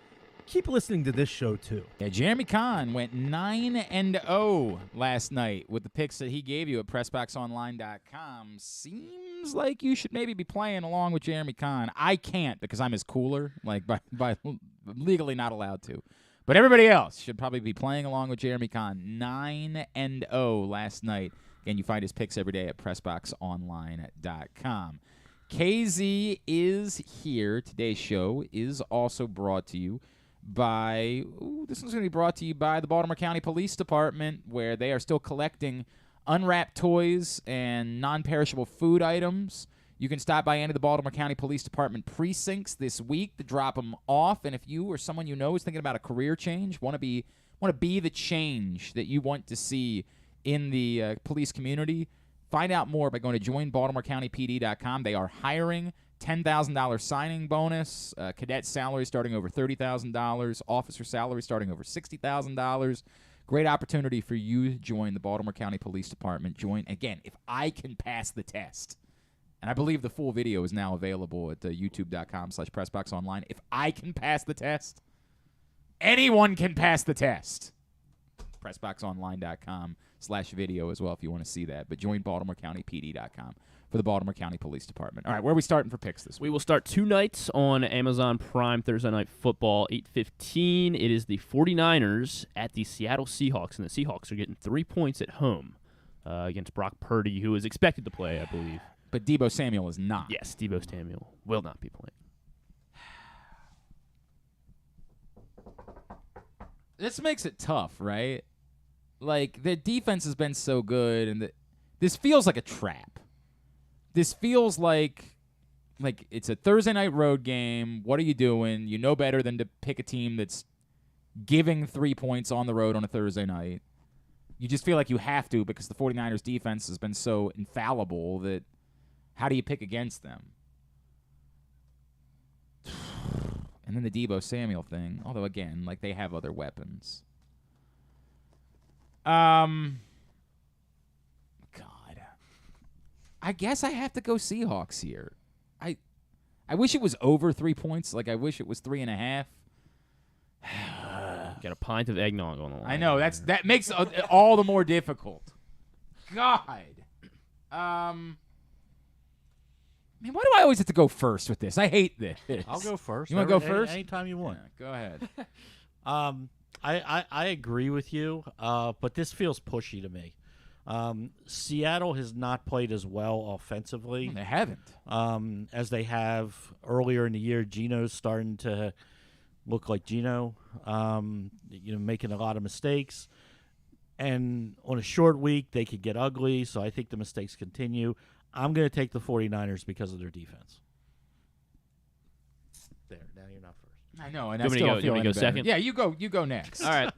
Speaker 6: keep listening to this show, too.
Speaker 1: Yeah, Jeremy Kahn went 9-0 last night with the picks that he gave you at PressBoxOnline.com. Seems like you should maybe be playing along with Jeremy Kahn. I can't because I'm his cooler, like by legally not allowed to. But everybody else should probably be playing along with Jeremy Kahn. 9-0 last night. Again, you find his picks every day at PressBoxOnline.com. KZ is here. Today's show is also brought to you by, this one's going to be brought to you by the Baltimore County Police Department, where they are still collecting unwrapped toys and non-perishable food items. You can stop by any of the Baltimore County Police Department precincts this week to drop them off. And if you or someone you know is thinking about a career change, want to be the change that you want to see in the police community, find out more by going to joinbaltimorecountypd.com. They are hiring. $10,000 signing bonus, cadet salary starting over $30,000, officer salary starting over $60,000. Great opportunity for you to join the Baltimore County Police Department. Join, again, if I can pass the test. And I believe the full video is now available at youtube.com/pressboxonline. If I can pass the test, anyone can pass the test. PressBoxOnline.com/video as well if you want to see that. But join BaltimoreCountyPD.com for the Baltimore County Police Department. All right, where are we starting for picks this week?
Speaker 2: We will start 2 nights on Amazon Prime Thursday Night Football, 8:15. It is the 49ers at the Seattle Seahawks, and the Seahawks are getting 3 points at home against Brock Purdy, who is expected to play, I believe.
Speaker 1: But Deebo Samuel is not.
Speaker 2: Yes, Deebo Samuel will not be playing.
Speaker 1: This makes it tough, right? Like, the defense has been so good, and this feels like a trap. This feels like it's a Thursday night road game. What are you doing? You know better than to pick a team that's giving 3 points on the road on a Thursday night. You just feel like you have to because the 49ers defense has been so infallible that how do you pick against them? And then the Deebo Samuel thing, although, again, like, they have other weapons. God. I guess I have to go Seahawks here. I wish it was over 3 points. Like, I wish it was 3.5.
Speaker 2: Got a pint of eggnog on the line.
Speaker 1: I know. That makes it all the more difficult. God. Man, why do I always have to go first with this? I hate this.
Speaker 8: I'll go first.
Speaker 1: You want to go first?
Speaker 8: Anytime you want.
Speaker 1: Yeah, go ahead.
Speaker 8: I agree with you, but this feels pushy to me. Seattle has not played as well offensively.
Speaker 1: They haven't.
Speaker 8: As they have earlier in the year. Geno's starting to look like Geno, making a lot of mistakes. And on a short week, they could get ugly, so I think the mistakes continue. I'm going to take the 49ers because of their defense. There, now you're not first.
Speaker 1: I know, and
Speaker 2: you want me to go second?
Speaker 1: Yeah, you go next.
Speaker 2: All right.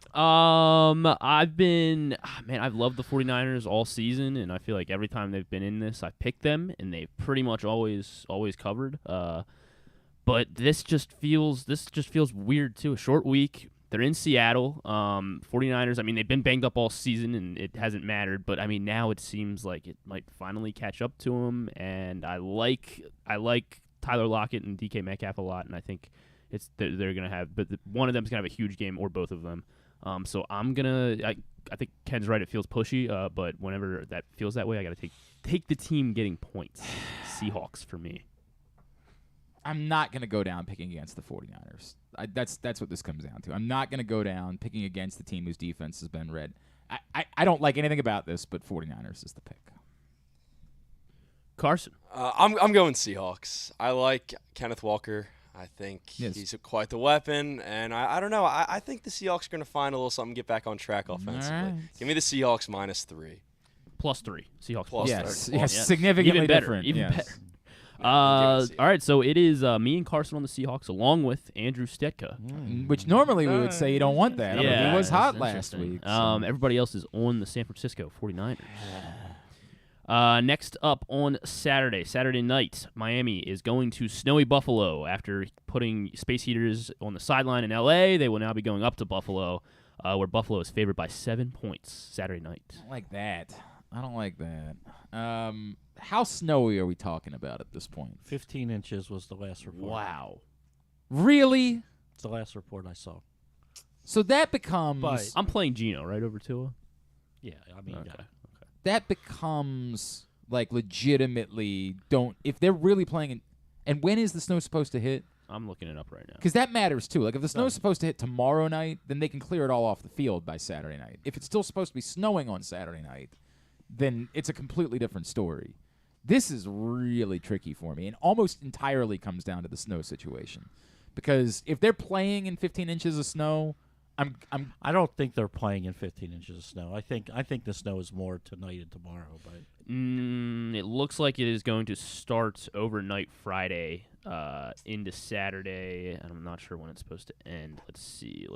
Speaker 2: I've loved the 49ers all season, and I feel like every time they've been in this, I picked them, and they've pretty much always covered. But this just feels weird too. A short week. They're in Seattle. 49ers, I mean, they've been banged up all season, and it hasn't mattered. But, I mean, now it seems like it might finally catch up to them. And I like Tyler Lockett and DK Metcalf a lot, and I think they're going to have – but one of them is going to have a huge game or both of them. So I'm going to – I think Ken's right. It feels pushy, but whenever that feels that way, I got to take the team getting points. Seahawks for me.
Speaker 1: I'm not going to go down picking against the 49ers. That's what this comes down to. I'm not going to go down picking against the team whose defense has been red. I don't like anything about this, but 49ers is the pick.
Speaker 2: Carson.
Speaker 9: I'm going Seahawks. I like Kenneth Walker. I think he's quite the weapon, and I don't know. I think the Seahawks are going to find a little something, get back on track offensively. Right. Give me the Seahawks -3.
Speaker 2: +3. Seahawks
Speaker 9: plus
Speaker 2: +3.
Speaker 1: Yes, significantly
Speaker 2: even better,
Speaker 1: different.
Speaker 2: Even
Speaker 1: yes.
Speaker 2: better. All right, so it is me and Carson on the Seahawks, along with Andrew Stetka.
Speaker 1: Which normally we would say you don't want that.
Speaker 2: Yeah,
Speaker 1: he was hot last week. So.
Speaker 2: Everybody else is on the San Francisco 49ers. Next up on Saturday night, Miami is going to snowy Buffalo. After putting space heaters on the sideline in L.A., they will now be going up to Buffalo, where Buffalo is favored by 7 points Saturday night.
Speaker 1: I don't like that. How snowy are we talking about at this point?
Speaker 8: 15 inches was the last report.
Speaker 1: Wow. Really?
Speaker 8: It's the last report I saw.
Speaker 1: So that becomes...
Speaker 2: But I'm playing Geno, right, over Tua?
Speaker 8: Yeah, I mean...
Speaker 2: Okay.
Speaker 1: That becomes, like, legitimately if they're really playing... And when is the snow supposed to hit?
Speaker 2: I'm looking it up right now.
Speaker 1: Because that matters, too. Like, if the snow's supposed to hit tomorrow night, then they can clear it all off the field by Saturday night. If it's still supposed to be snowing on Saturday night, then it's a completely different story. This is really tricky for me, and almost entirely comes down to the snow situation. Because if they're playing in 15 inches of snow,
Speaker 8: I don't think they're playing in 15 inches of snow. I think the snow is more tonight and tomorrow. But
Speaker 2: it looks like it is going to start overnight Friday into Saturday, and I'm not sure when it's supposed to end. Let's see.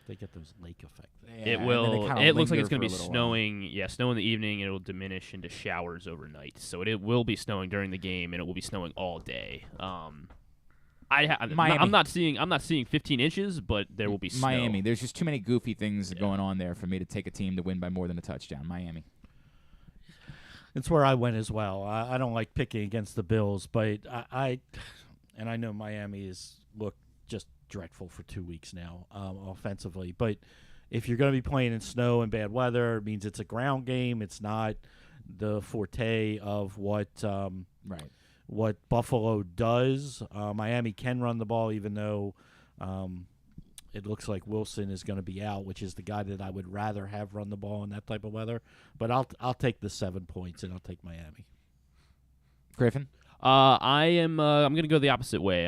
Speaker 8: They get those lake effect things.
Speaker 2: It will. It looks like it's going to be snowing. Yeah, snow in the evening. And it will diminish into showers overnight. So it will be snowing during the game, and it will be snowing all day. I'm not seeing 15 inches, but there will be snow.
Speaker 1: Miami. There's just too many goofy things going on there for me to take a team to win by more than a touchdown. Miami.
Speaker 8: It's where I went as well. I don't like picking against the Bills, but I know Miami has looked just dreadful for 2 weeks now offensively. But if you're going to be playing in snow and bad weather, it means it's a ground game. It's not the forte of what Buffalo does. Miami can run the ball, even though it looks like Wilson is going to be out, which is the guy that I would rather have run the ball in that type of weather. But I'll take the 7 points, and I'll take Miami.
Speaker 1: Griffin?
Speaker 2: I'm going to go the opposite way.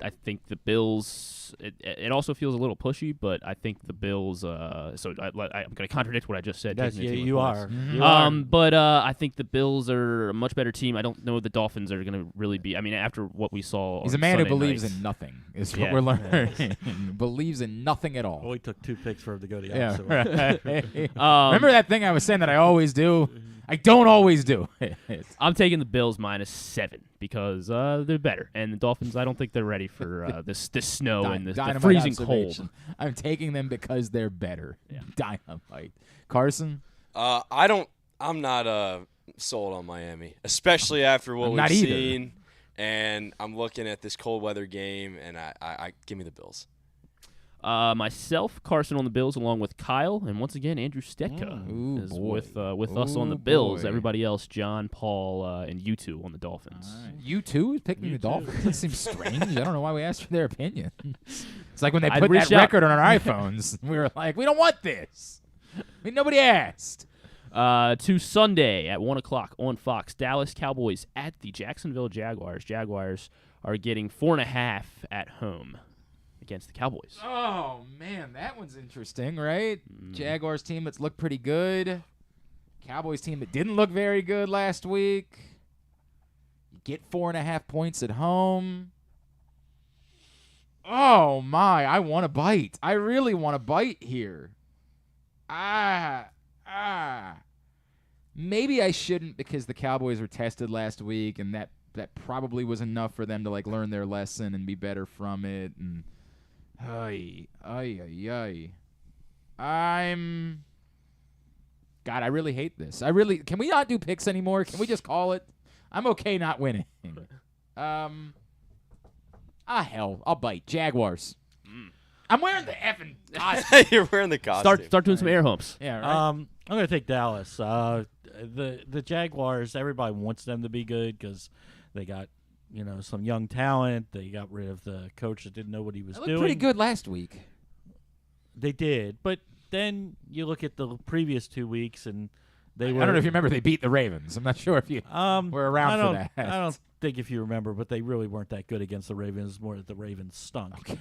Speaker 2: I think the Bills. It also feels a little pushy, but I think the Bills. So I'm going to contradict what I just said.
Speaker 8: Yes, you are.
Speaker 1: Mm-hmm.
Speaker 8: You are.
Speaker 2: But I think the Bills are a much better team. I don't know the Dolphins are going to really be. I mean, after what we saw,
Speaker 1: he's a man
Speaker 2: Sunday
Speaker 1: who believes
Speaker 2: night,
Speaker 1: in nothing. Is what we're learning. Believes in nothing at all.
Speaker 8: Well, we took 2 picks for him to go the opposite way.
Speaker 1: Right. Remember that thing I was saying that I always do? I don't always do.
Speaker 2: I'm taking the Bills -7 because they're better, and the Dolphins. I don't think they're ready for this snow and the freezing cold.
Speaker 1: I'm taking them because they're better. Yeah. Dynamite. Carson?
Speaker 9: I'm not sold on Miami, especially after what we've seen. And I'm looking at this cold weather game, and I give me the Bills.
Speaker 2: Myself, Carson on the Bills, along with Kyle, and once again Andrew Stetka is with us on the Bills. Everybody else, John, Paul, and you two on the Dolphins.
Speaker 1: You two is picking the Dolphins? That seems strange. I don't know why we asked for their opinion. It's like when they put that record on our iPhones. We were like, we don't want this. I mean, nobody asked.
Speaker 2: To Sunday at 1 o'clock on Fox, Dallas Cowboys at the Jacksonville Jaguars. Jaguars are getting 4.5 at home against the Cowboys.
Speaker 1: Oh, man, that one's interesting, right? Jaguars team that's looked pretty good. Cowboys team that didn't look very good last week. You get 4.5 points at home. Oh, my, I want to bite. I really want to bite here. Maybe I shouldn't because the Cowboys were tested last week, and that probably was enough for them to, like, learn their lesson and be better from it, and... God, I really hate this. Can we not do picks anymore? Can we just call it? I'm okay not winning. Hell, I'll bite. Jaguars. I'm wearing the effing costume.
Speaker 9: You're wearing the costume.
Speaker 2: Start doing some air humps.
Speaker 1: Yeah, right.
Speaker 8: I'm going to take Dallas. The Jaguars, everybody wants them to be good because they got some young talent. They got rid of the coach that didn't know what he was doing.
Speaker 1: Pretty good last week.
Speaker 8: They did, but then you look at the previous 2 weeks, and they were.
Speaker 1: I don't know if you remember. They beat the Ravens. I'm not sure if you were around for that.
Speaker 8: I don't think if you remember, but they really weren't that good against the Ravens. More that the Ravens stunk.
Speaker 1: Okay.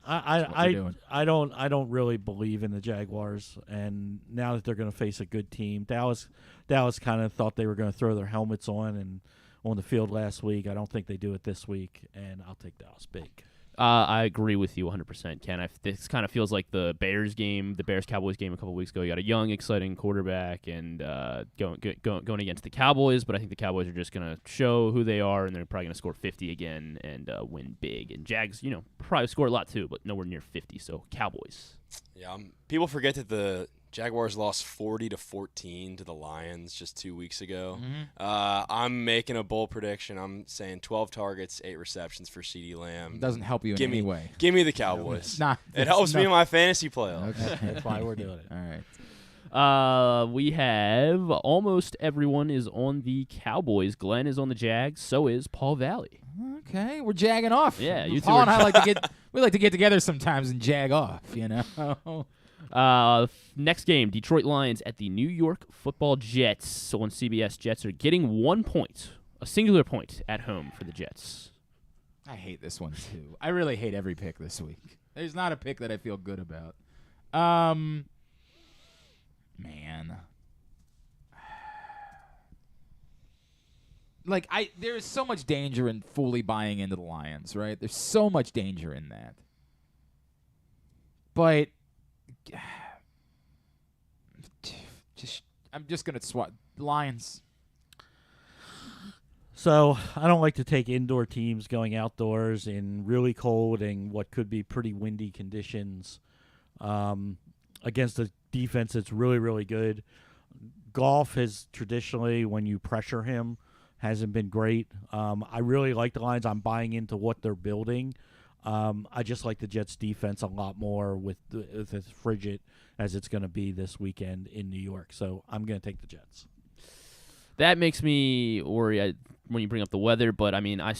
Speaker 8: I don't really believe in the Jaguars, and now that they're going to face a good team, Dallas kind of thought they were going to throw their helmets on the field last week. I don't think they do it this week, and I'll take Dallas big.
Speaker 2: I agree with you 100%, Ken. This kind of feels like the Bears-Cowboys game a couple weeks ago. You got a young, exciting quarterback and going against the Cowboys, but I think the Cowboys are just going to show who they are, and they're probably going to score 50 again and win big. And Jags, probably score a lot too, but nowhere near 50. So Cowboys.
Speaker 9: Yeah, people forget that the Jaguars lost 40-14 to the Lions just 2 weeks ago.
Speaker 1: Mm-hmm.
Speaker 9: I'm making a bold prediction. I'm saying 12 targets, 8 receptions for CeeDee Lamb.
Speaker 1: Doesn't help you in any way.
Speaker 9: Give me the Cowboys.
Speaker 1: It
Speaker 9: helps me in my fantasy playoffs.
Speaker 1: Okay.
Speaker 8: That's why we're doing it.
Speaker 1: All right.
Speaker 2: We have almost everyone is on the Cowboys. Glenn is on the Jags. So is Paul Valley.
Speaker 1: Okay, we're jagging off.
Speaker 2: Yeah, you two
Speaker 1: Paul
Speaker 2: are
Speaker 1: and I like to get together sometimes and jag off.
Speaker 2: Next game, Detroit Lions at the New York Football Jets. So on CBS, Jets are getting 1 point, a singular point at home for the Jets.
Speaker 1: I hate this one too. I really hate every pick this week. There's not a pick that I feel good about. Man. There's so much danger in fully buying into the Lions, right? There's so much danger in that. But I'm just going to swap Lions.
Speaker 8: So I don't like to take indoor teams going outdoors in really cold and what could be pretty windy conditions against a defense that's really, really good. Goff has traditionally, when you pressure him, hasn't been great. I really like the Lions. I'm buying into what they're building. I just like the Jets' defense a lot more with as frigid as it's going to be this weekend in New York. So I'm going to take the Jets.
Speaker 2: That makes me worry when you bring up the weather, but I mean, I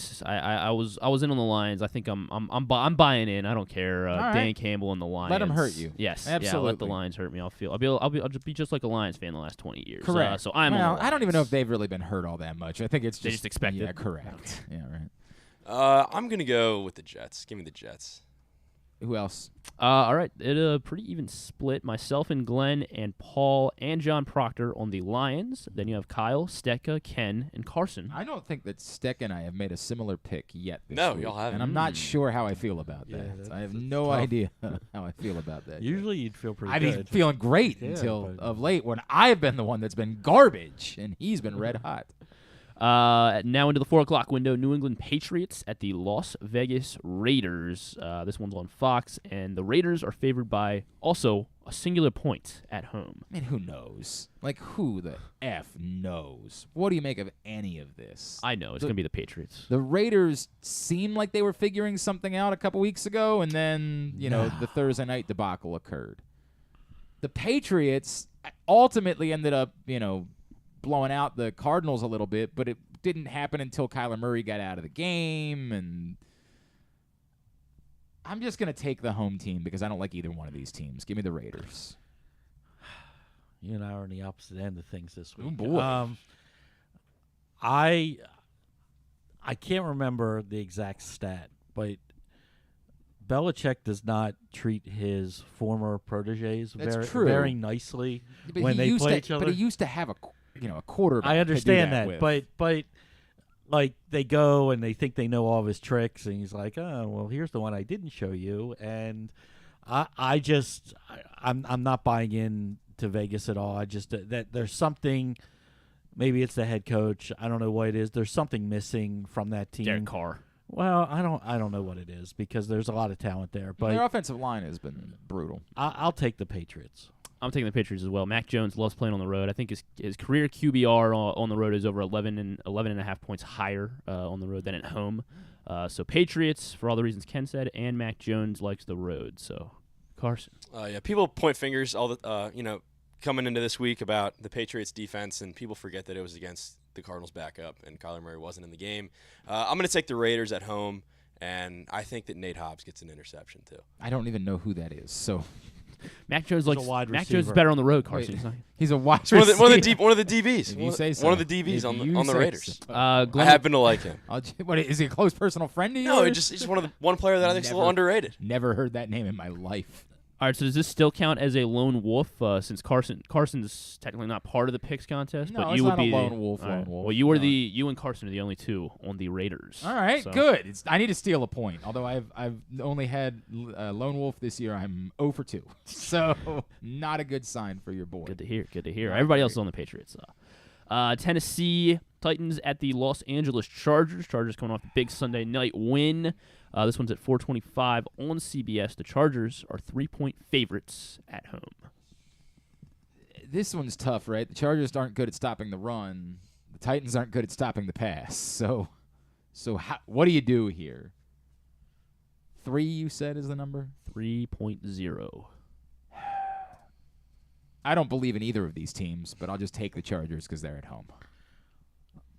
Speaker 2: was in on the Lions. I think I'm buying in. I don't care.
Speaker 1: Right.
Speaker 2: Dan Campbell and the Lions.
Speaker 1: Let them hurt you.
Speaker 2: Yes,
Speaker 1: absolutely.
Speaker 2: Yeah, let the Lions hurt me. I'll be just like a Lions fan the last 20 years.
Speaker 1: Correct.
Speaker 2: So I'm.
Speaker 1: Well, I don't even know if they've really been hurt all that much. I think it's
Speaker 2: they just expect it.
Speaker 1: Yeah, correct. Yeah,
Speaker 9: right. I'm gonna go with the Jets. Give me the Jets.
Speaker 1: Who else?
Speaker 2: All right, a pretty even split. Myself and Glenn and Paul and John Proctor on the Lions. Then you have Kyle, Stecca, Ken, and Carson.
Speaker 1: I don't think that Steck and I have made a similar pick yet this
Speaker 9: No,
Speaker 1: week,
Speaker 9: y'all haven't.
Speaker 1: and I'm not sure how I feel about that. I have no idea how I feel about that.
Speaker 8: Usually you'd feel pretty
Speaker 1: I've
Speaker 8: good.
Speaker 1: been feeling great until of late when I've been the one that's been garbage, and he's been red hot.
Speaker 2: Now into the 4 o'clock window, New England Patriots at the Las Vegas Raiders. This one's on Fox, and the Raiders are favored by also a singular point at home.
Speaker 1: I mean, who knows? Like, who the F knows? What do you make of any of this?
Speaker 2: I know. It's going to be the Patriots.
Speaker 1: The Raiders seemed like they were figuring something out a couple weeks ago, and then, the Thursday night debacle occurred. The Patriots ultimately ended up, blowing out the Cardinals a little bit, but it didn't happen until Kyler Murray got out of the game, and I'm just going to take the home team because I don't like either one of these teams. Give me the Raiders.
Speaker 8: You and I are on the opposite end of things this week.
Speaker 1: Oh, boy.
Speaker 8: I can't remember the exact stat, but Belichick does not treat his former proteges very nicely when they play each other.
Speaker 1: But he used to have a quarterback.
Speaker 8: I understand that,
Speaker 1: with.
Speaker 8: but like they go and they think they know all of his tricks, and he's like, "Oh, well, here's the one I didn't show you." And I'm not buying in to Vegas at all. I just that there's something. Maybe it's the head coach. I don't know what it is. There's something missing from that team.
Speaker 2: Derek Carr.
Speaker 8: Well, I don't know what it is because there's a lot of talent there. But
Speaker 1: their offensive line has been brutal.
Speaker 8: I'll take the Patriots.
Speaker 2: I'm taking the Patriots as well. Mac Jones loves playing on the road. I think his career QBR on the road is over 11.5 points higher on the road than at home. So Patriots, for all the reasons Ken said, and Mac Jones likes the road. So Carson.
Speaker 9: People point fingers all the coming into this week about the Patriots defense, and people forget that it was against the Cardinals backup and Kyler Murray wasn't in the game. I'm going to take the Raiders at home, and I think that Nate Hobbs gets an interception too.
Speaker 1: I don't even know who that is, so
Speaker 2: Mac Jones
Speaker 8: a wide
Speaker 2: Mac Jones is
Speaker 8: receiver.
Speaker 2: better on the road, Carson.
Speaker 1: He's a wide
Speaker 9: One of
Speaker 1: receiver.
Speaker 9: the DBs.
Speaker 1: If you say so.
Speaker 9: One of the DBs on the Raiders.
Speaker 2: Glenn,
Speaker 9: I happen to like him.
Speaker 1: What is he, a close personal friend of yours?
Speaker 9: No, he's just one player that I think is a little underrated.
Speaker 1: Never heard that name in my life.
Speaker 2: All right, so does this still count as a lone wolf since Carson's technically not part of the picks contest?
Speaker 1: No,
Speaker 2: but
Speaker 1: it's
Speaker 2: you would
Speaker 1: not
Speaker 2: be
Speaker 1: a lone wolf.
Speaker 2: Well,
Speaker 1: No.
Speaker 2: you and Carson are the only two on the Raiders.
Speaker 1: All right,
Speaker 2: so.
Speaker 1: good. I need to steal a point. Although I've only had lone wolf this year, I'm 0 for 2. So not a good sign for your boy.
Speaker 2: Good to hear. Good to hear. Everybody else is on the Patriots. Tennessee Titans at the Los Angeles Chargers. Chargers coming off a big Sunday night win. This one's at 4:25 on CBS. The Chargers are 3-point favorites at home.
Speaker 1: This one's tough, right? The Chargers aren't good at stopping the run. The Titans aren't good at stopping the pass. So what do you do here? 3, you said, is the number?
Speaker 2: 3.0.
Speaker 1: I don't believe in either of these teams, but I'll just take the Chargers because they're at home.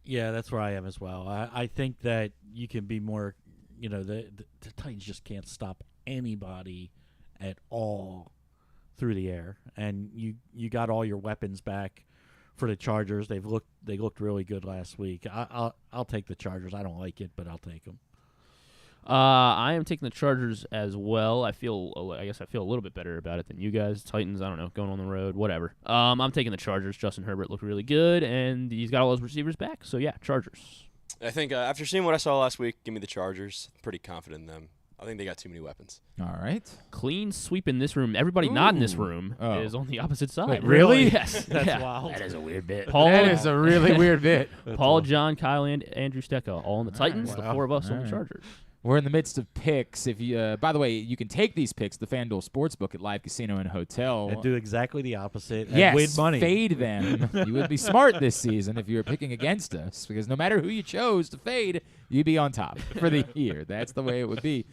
Speaker 8: Yeah, that's where I am as well. I think that you can be more, the Titans just can't stop anybody at all through the air, and you got all your weapons back for the Chargers. They looked really good last week. I'll take the Chargers. I don't like it, but I'll take them.
Speaker 2: I am taking the Chargers as well. I guess I feel a little bit better about it than you guys. Titans, I don't know, going on the road, whatever. I'm taking the Chargers. Justin Herbert looked really good, and he's got all those receivers back. So, yeah, Chargers.
Speaker 9: I think after seeing what I saw last week, give me the Chargers. Pretty confident in them. I think they got too many weapons.
Speaker 1: All right.
Speaker 2: Clean sweep in this room. Everybody not in this room is on the opposite side.
Speaker 1: Wait, really?
Speaker 2: Yes.
Speaker 8: That's wild.
Speaker 2: That is a weird bit.
Speaker 1: That is a really weird bit.
Speaker 2: Paul, John, Kyle, and Andrew Stecca all on the Titans.
Speaker 1: Wow.
Speaker 2: The 4 of us
Speaker 1: All
Speaker 2: on the
Speaker 1: right.
Speaker 2: Chargers.
Speaker 1: We're in the midst of picks. If you, by the way, you can take these picks, the FanDuel Sportsbook at Live Casino and Hotel.
Speaker 8: And do exactly the opposite. And
Speaker 1: Yes,
Speaker 8: win money.
Speaker 1: fade them. You would be smart this season if you were picking against us, because no matter who you chose to fade, you'd be on top for the year. That's the way it would be.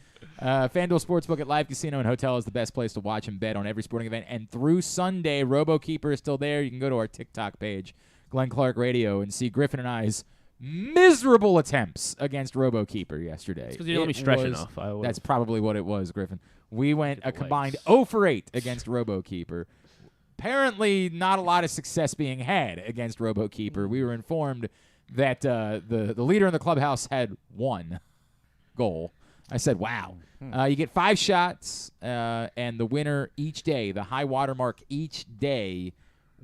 Speaker 1: FanDuel Sportsbook at Live Casino and Hotel is the best place to watch and bet on every sporting event. And through Sunday, RoboKeeper is still there. You can go to our TikTok page, Glenn Clark Radio, and see Griffin and I's miserable attempts against RoboKeeper yesterday.
Speaker 2: Because you didn't let me stretch enough.
Speaker 1: That's probably what it was, Griffin. We went a combined 0 for 8 against RoboKeeper. Apparently, not a lot of success being had against RoboKeeper. We were informed that the leader in the clubhouse had 1 goal. I said, wow. You get 5 shots, and the winner each day, the high water mark each day,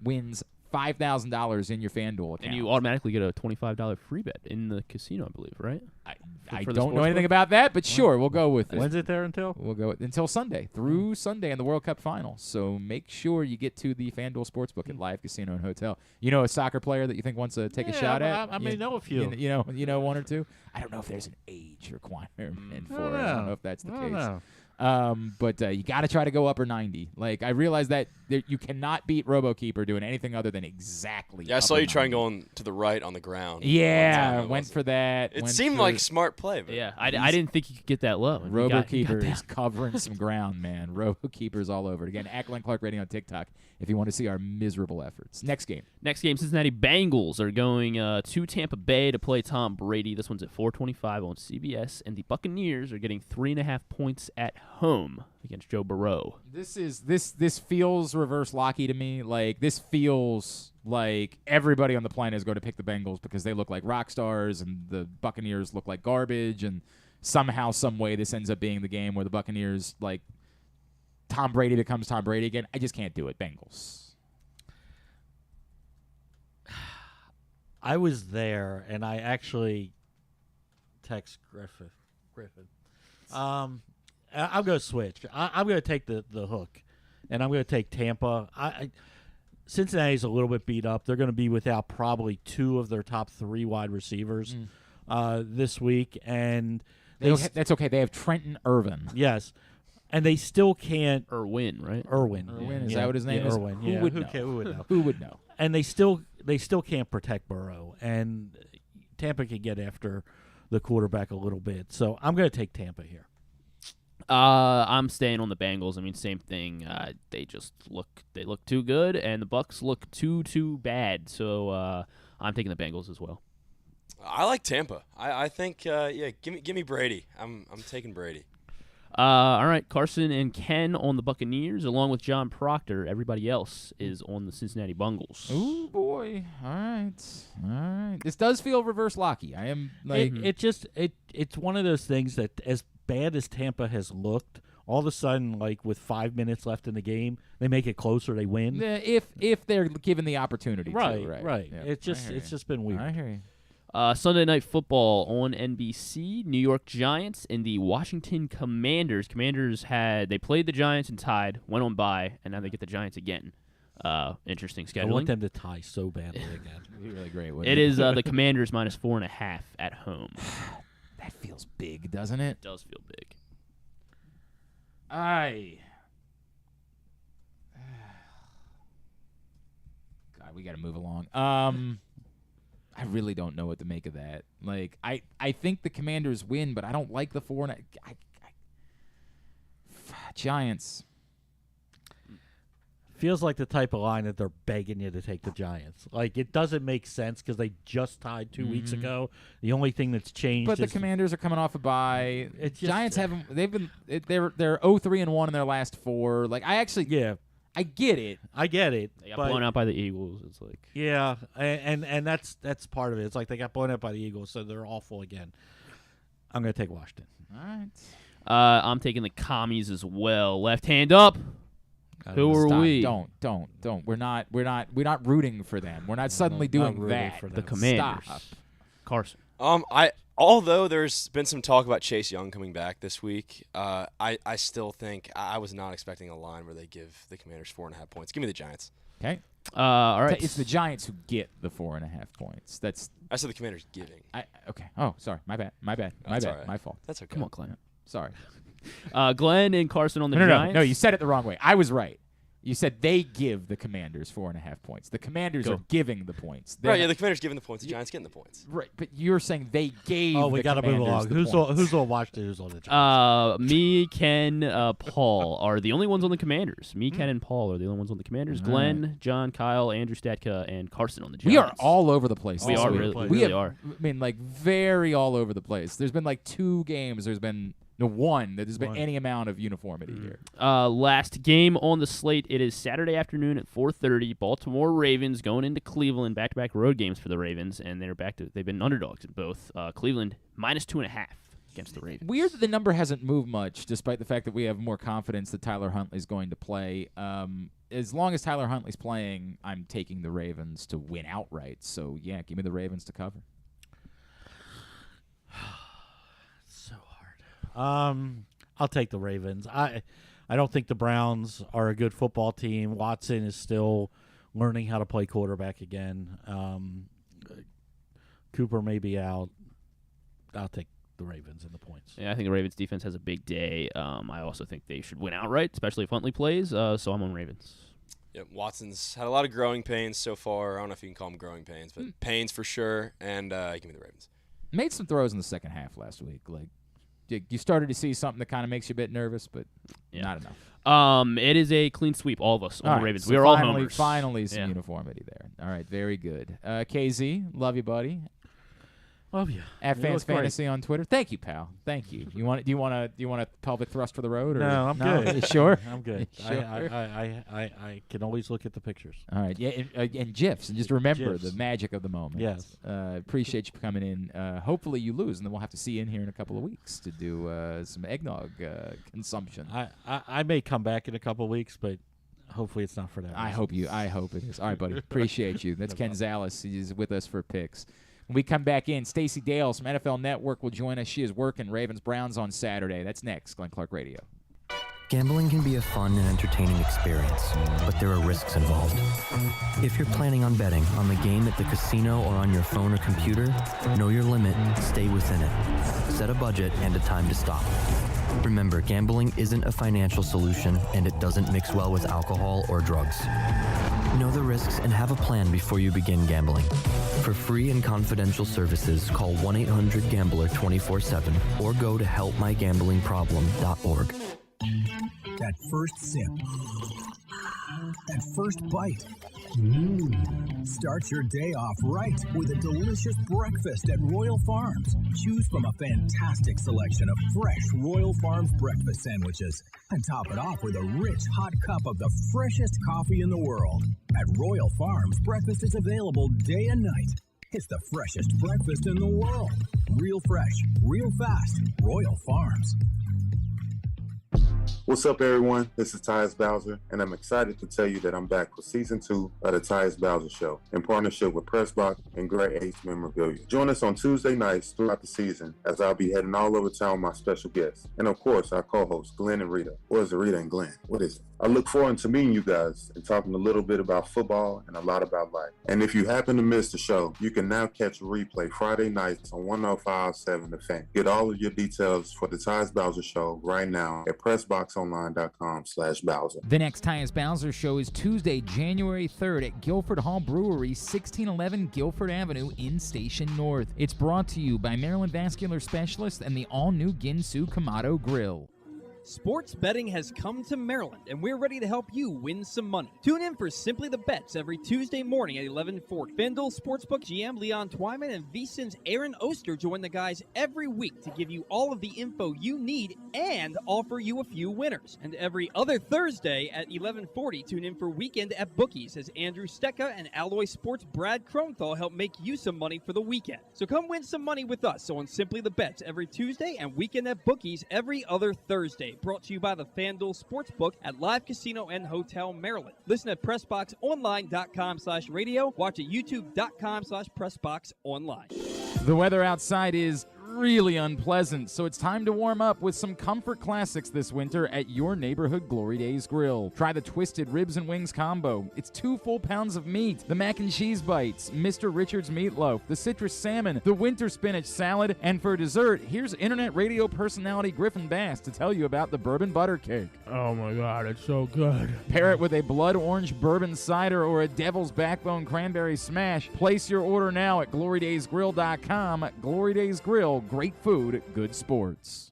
Speaker 1: wins $5,000 in your FanDuel account.
Speaker 2: And you automatically get a $25 free bet in the casino, I believe, right?
Speaker 1: I don't know anything about that, but sure, we'll go with it.
Speaker 8: When's it there until?
Speaker 1: We'll go until Sunday, through Sunday in the World Cup final. So make sure you get to the FanDuel Sportsbook at Live Casino and Hotel. You know a soccer player that you think wants to take a shot at?
Speaker 8: I may know a few.
Speaker 1: You know 1 or 2? I don't know if there's an age requirement for it. I don't know if that's the case.
Speaker 8: Know.
Speaker 1: But you got to try to go upper 90. Like, I realize that you cannot beat RoboKeeper doing anything other than exactly.
Speaker 9: Yeah, I saw you trying going to the right on the ground.
Speaker 1: Yeah, went for that.
Speaker 9: It seemed like a smart play. But
Speaker 2: yeah, I didn't think you could get that low.
Speaker 1: RoboKeeper is covering some ground, man. RoboKeeper's all over it. Again, at Glenn Clark Radio on TikTok if you want to see our miserable efforts. Next game, Cincinnati
Speaker 2: Bengals are going to Tampa Bay to play Tom Brady. This one's at 4:25 on CBS, and the Buccaneers are getting 3.5 points at home against Joe Burrow.
Speaker 1: This feels reverse locky to me. Like, this feels like everybody on the planet is going to pick the Bengals because they look like rock stars and the Buccaneers look like garbage, and somehow, some way, this ends up being the game where the Buccaneers, like, Tom Brady becomes Tom Brady again. I just can't do it. Bengals.
Speaker 8: I was there, and I actually text Griffin. I'm going to switch. I'm going to take the hook, and I'm going to take Tampa. Cincinnati's a little bit beat up. They're going to be without probably 2 of their top 3 wide receivers this week, and
Speaker 1: that's okay. They have Trenton Irvin.
Speaker 8: Yes. And they still can't.
Speaker 2: Irwin, right?
Speaker 8: Irwin.
Speaker 1: Is that what his name is?
Speaker 8: Irwin.
Speaker 1: Who would know?
Speaker 8: Who would know?
Speaker 1: Who would know?
Speaker 8: And they still can't protect Burrow, and Tampa can get after the quarterback a little bit. So I'm going to take Tampa here.
Speaker 2: I'm staying on the Bengals. I mean, same thing. They look too good, and the Bucs look too bad. So I'm taking the Bengals as well.
Speaker 9: I like Tampa. I think give me Brady. I'm taking Brady.
Speaker 2: All right, Carson and Ken on the Buccaneers, along with John Proctor. Everybody else is on the Cincinnati Bengals.
Speaker 1: Ooh, boy. All right. This does feel reverse locky. I am like...
Speaker 8: It's one of those things that as bad as Tampa has looked, all of a sudden, like with 5 minutes left in the game, they make it closer, they win.
Speaker 1: If they're given the opportunity to.
Speaker 8: Right.
Speaker 1: Yeah,
Speaker 8: It's just been weird.
Speaker 1: I hear you.
Speaker 2: Sunday Night Football on NBC, New York Giants and the Washington Commanders. They played the Giants and tied, went on bye, and now they get the Giants again. Interesting scheduling.
Speaker 8: I want them to tie so badly again.
Speaker 1: It'd be really great.
Speaker 2: It is the Commanders minus 4.5 at home.
Speaker 1: That feels big, doesn't it?
Speaker 2: It does feel big.
Speaker 1: God, we got to move along. I really don't know what to make of that. Like, I think the Commanders win, but I don't like the 4.5. Giants.
Speaker 8: Feels like the type of line that they're begging you to take the Giants. Like, it doesn't make sense because they just tied 2 weeks ago. The only thing that's changed
Speaker 1: But
Speaker 8: is
Speaker 1: the Commanders are coming off a bye.
Speaker 8: It's
Speaker 1: Giants haven't. They're 0-3-1 in their last 4. Like, I get it.
Speaker 2: They got blown out by the Eagles. It's like
Speaker 8: and that's part of it. It's like they got blown out by the Eagles, so they're awful again. I'm gonna take Washington.
Speaker 1: All right.
Speaker 2: I'm taking the Commies as well. Left hand up. Who are we?
Speaker 1: Don't. We're not rooting for them. We're not suddenly doing that.
Speaker 2: The Commanders.
Speaker 1: Stop.
Speaker 2: Carson.
Speaker 9: Although there's been some talk about Chase Young coming back this week, I still think I was not expecting a line where they give the Commanders 4.5 points. Give me the Giants.
Speaker 1: Okay.
Speaker 2: All right.
Speaker 1: It's the Giants who get the 4.5 points.
Speaker 9: I said the Commanders giving.
Speaker 1: Okay. Oh, sorry. My bad.
Speaker 9: Right.
Speaker 1: My fault.
Speaker 9: That's okay.
Speaker 2: Come on, Glenn.
Speaker 1: Yeah. Sorry.
Speaker 2: Glenn and Carson on the Giants.
Speaker 1: No, you said it the wrong way. I was right. You said they give the Commanders 4.5 points. The Commanders are giving the points.
Speaker 9: Right, the Commanders giving the points. The Giants getting the points.
Speaker 1: Right, but you're saying they gave
Speaker 8: we got to move along. Who's on Washington? Who's on the
Speaker 2: Giants? Me, Ken, Paul are the only ones on the Commanders. Me, Ken, and Paul are the only ones on the Commanders. Glenn, John, Kyle, Andrew Statka, and Carson on the Giants.
Speaker 1: We are all over the place.
Speaker 2: We are really are.
Speaker 1: I mean, like, very all over the place. There's been like 2 games. There's been one that there's been any amount of uniformity here.
Speaker 2: Last game on the slate, it is Saturday afternoon at 4:30. Baltimore Ravens going into Cleveland, back-to-back road games for the Ravens, and they've been underdogs in both. Cleveland minus 2.5 against the Ravens.
Speaker 1: Weird that the number hasn't moved much, despite the fact that we have more confidence that Tyler Huntley's going to play. As long as Tyler Huntley's playing, I'm taking the Ravens to win outright. So yeah, give me the Ravens to cover.
Speaker 8: I'll take the Ravens. I don't think the Browns are a good football team. Watson is still learning how to play quarterback again. Cooper may be out. I'll take the Ravens and the points.
Speaker 2: Yeah, I think the Ravens defense has a big day. I also think they should win outright, especially if Huntley plays. So I'm on Ravens.
Speaker 9: Yep, Watson's had a lot of growing pains so far. I don't know if you can call them growing pains, but pains for sure. And give me the Ravens.
Speaker 1: Made some throws in the second half last week. Like, you started to see something that kind of makes you a bit nervous, but not enough.
Speaker 2: It is a clean sweep, all of us on the Ravens.
Speaker 1: So
Speaker 2: we are all homers.
Speaker 1: Finally some uniformity there. All right, very good. KZ, love you, buddy.
Speaker 8: Love you.
Speaker 1: At Fans Fantasy on Twitter. Thank you, pal. Thank you. Do you want a pelvic thrust for the road? Or?
Speaker 8: No, I'm good.
Speaker 1: You sure?
Speaker 8: I'm good.
Speaker 1: Sure?
Speaker 8: I can always look at the pictures.
Speaker 1: All right. Yeah, and GIFs, and just remember the magic of the moment.
Speaker 8: Yes.
Speaker 1: Appreciate you coming in. Hopefully you lose, and then we'll have to see you in here in a couple of weeks to do some eggnog consumption.
Speaker 8: I may come back in a couple of weeks, but hopefully it's not for that.
Speaker 1: I hope it is. All right, buddy. Appreciate you. That's Ken Zalis. He's with us for picks. When we come back in, Stacey Dales from NFL Network will join us. She is working Ravens-Browns on Saturday. That's next, Glenn Clark Radio.
Speaker 5: Gambling can be a fun and entertaining experience, but there are risks involved. If you're planning on betting on the game at the casino or on your phone or computer, know your limit, stay within it. Set a budget and a time to stop. Remember, gambling isn't a financial solution, and it doesn't mix well with alcohol or drugs. Know the risks and have a plan before you begin gambling. For free and confidential services, call 1-800-GAMBLER 24/7 or go to helpmygamblingproblem.org.
Speaker 12: That first sip, that first bite, Start your day off right with a delicious breakfast at Royal Farms. Choose from a fantastic selection of fresh Royal Farms breakfast sandwiches and top it off with a rich hot cup of the freshest coffee in the world. At Royal Farms, breakfast is available day and night. It's the freshest breakfast in the world. Real fresh, real fast. Royal Farms.
Speaker 13: What's up, everyone? This is Tyus Bowser, and I'm excited to tell you that I'm back for Season 2 of the Tyus Bowser Show in partnership with PressBox and Great Ace Memorabilia. Join us on Tuesday nights throughout the season as I'll be heading all over town with my special guests, and of course, our co-hosts, Glenn and Rita. Or is it Rita and Glenn? What is it? I look forward to meeting you guys and talking a little bit about football and a lot about life. And if you happen to miss the show, you can now catch a replay Friday nights on 105.7 The Fan. Get all of your details for the Tyus Bowser Show right now at PressBoxOnline.com/Bowser.
Speaker 1: The next Tyus Bowser Show is Tuesday, January 3rd at Guilford Hall Brewery, 1611 Guilford Avenue in Station North. It's brought to you by Maryland Vascular Specialists and the all-new Ginsu Kamado Grill.
Speaker 7: Sports betting has come to Maryland, and we're ready to help you win some money. Tune in for Simply the Bets every Tuesday morning at 11:40. FanDuel Sportsbook GM Leon Twyman and VSiN's Aaron Oster join the guys every week to give you all of the info you need and offer you a few winners. And every other Thursday at 11:40, tune in for Weekend at Bookies as Andrew Stecca and Alloy Sports' Brad Kronthal help make you some money for the weekend. So come win some money with us on Simply the Bets every Tuesday and Weekend at Bookies every other Thursday. Brought to you by the FanDuel Sportsbook at Live Casino and Hotel Maryland. Listen at PressBoxOnline.com/radio. Watch at YouTube.com/PressBoxOnline.
Speaker 1: The weather outside is really unpleasant, so it's time to warm up with some comfort classics this winter at your neighborhood Glory Days Grill. Try the Twisted Ribs and Wings combo. It's 2 full pounds of meat, the mac and cheese bites, Mr. Richards meatloaf, the citrus salmon, the winter spinach salad, and for dessert, here's internet radio personality Griffin Bass to tell you about the bourbon butter cake.
Speaker 11: Oh my God, it's so good.
Speaker 1: Pair it with a blood orange bourbon cider or a devil's backbone cranberry smash. Place your order now at glorydaysgrill.com. Glory Days Grill. Great food, good sports.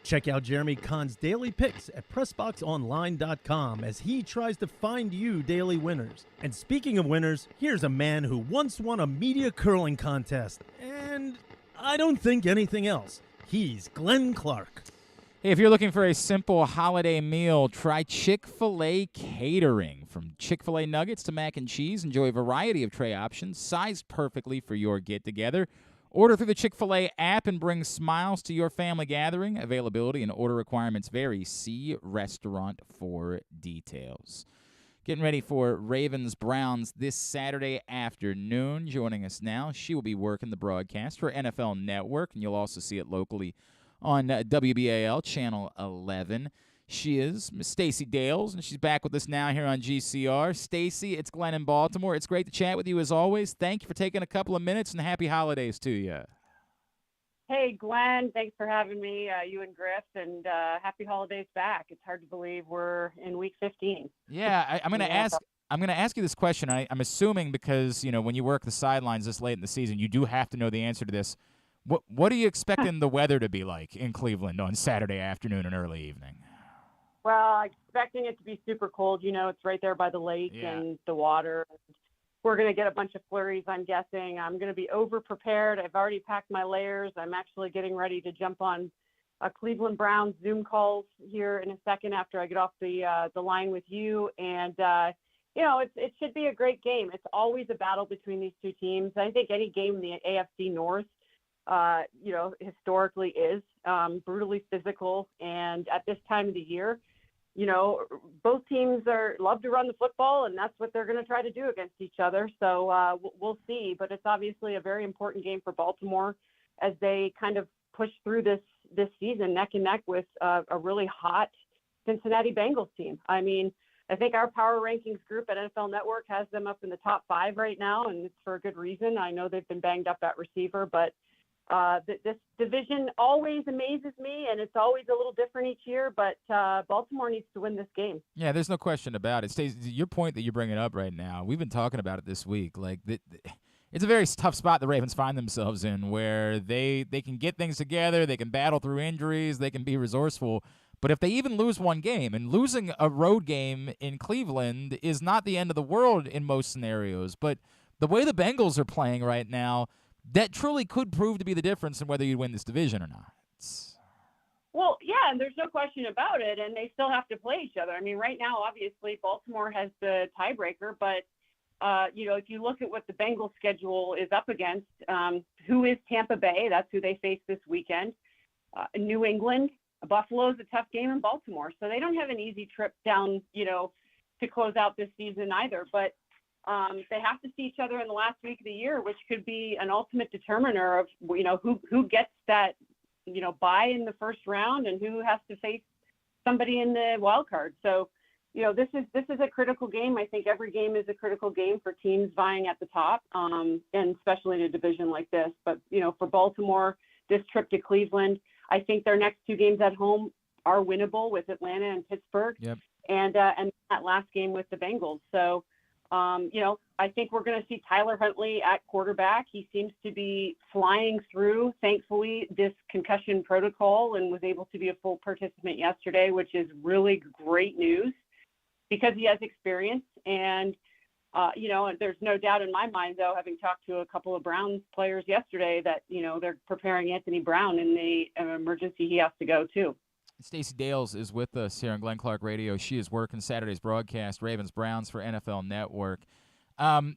Speaker 6: Check out Jeremy Kahn's daily picks at PressBoxOnline.com as he tries to find you daily winners. And speaking of winners, here's a man who once won a media curling contest. And I don't think anything else. He's Glenn Clark.
Speaker 1: Hey, if you're looking for a simple holiday meal, try Chick-fil-A Catering. From Chick-fil-A nuggets to mac and cheese, enjoy a variety of tray options sized perfectly for your get-together. Order through the Chick-fil-A app and bring smiles to your family gathering. Availability and order requirements vary. See restaurant for details. Getting ready for Ravens-Browns this Saturday afternoon. Joining us now, she will be working the broadcast for NFL Network, and you'll also see it locally on WBAL Channel 11. She is Miss Stacey Dales, and she's back with us now here on GCR. Stacey, it's Glenn in Baltimore. It's great to chat with you as always. Thank you for taking a couple of minutes, and happy holidays to you.
Speaker 14: Hey, Glenn. Thanks for having me, you and Griff, and happy holidays back. It's hard to believe we're in Week 15.
Speaker 1: Yeah, I'm going to ask. I'm going to ask you this question. I'm assuming because when you work the sidelines this late in the season, you do have to know the answer to this. What are you expecting the weather to be like in Cleveland on Saturday afternoon and early evening?
Speaker 14: Well, expecting it to be super cold. It's right there by the lake and the water. We're going to get a bunch of flurries, I'm guessing. I'm going to be over-prepared. I've already packed my layers. I'm actually getting ready to jump on a Cleveland Browns Zoom calls here in a second after I get off the line with you. And, it should be a great game. It's always a battle between these two teams. I think any game in the AFC North, historically is brutally physical. And at this time of the year, both teams love to run the football, and that's what they're going to try to do against each other. So we'll see. But it's obviously a very important game for Baltimore as they kind of push through this season neck and neck with a really hot Cincinnati Bengals team. I mean, I think our power rankings group at NFL Network has them up in the top 5 right now, and it's for a good reason. I know they've been banged up at receiver, but this division always amazes me, and it's always a little different each year, but Baltimore needs to win this game.
Speaker 1: Yeah, there's no question about it. Stacey, your point that you're bringing up right now, we've been talking about it this week. Like, it's a very tough spot the Ravens find themselves in where they can get things together, they can battle through injuries, they can be resourceful, But if they even lose one game, and losing a road game in Cleveland is not the end of the world in most scenarios, but the way the Bengals are playing right now, that truly could prove to be the difference in whether you win this division or not.
Speaker 14: Well, yeah, and there's no question about it, and they still have to play each other. I mean, right now, obviously, Baltimore has the tiebreaker, but, if you look at what the Bengals schedule is up against, who is Tampa Bay? That's who they face this weekend. New England. Buffalo's a tough game in Baltimore, so they don't have an easy trip down, to close out this season either. But they have to see each other in the last week of the year, which could be an ultimate determiner of, who gets that, bye in the first round and who has to face somebody in the wild card. So, this is a critical game. I think every game is a critical game for teams vying at the top, and especially in a division like this. But, for Baltimore, this trip to Cleveland, I think their next two games at home are winnable with Atlanta and Pittsburgh, and that last game with the Bengals. So, I think we're going to see Tyler Huntley at quarterback. He seems to be flying through, thankfully, this concussion protocol and was able to be a full participant yesterday, which is really great news because he has experience. And, there's no doubt in my mind, though, having talked to a couple of Browns players yesterday, that, they're preparing Anthony Brown in the emergency he has to go to.
Speaker 1: Stacey Dales is with us here on Glenn Clark Radio. She is working Saturday's broadcast, Ravens-Browns for NFL Network.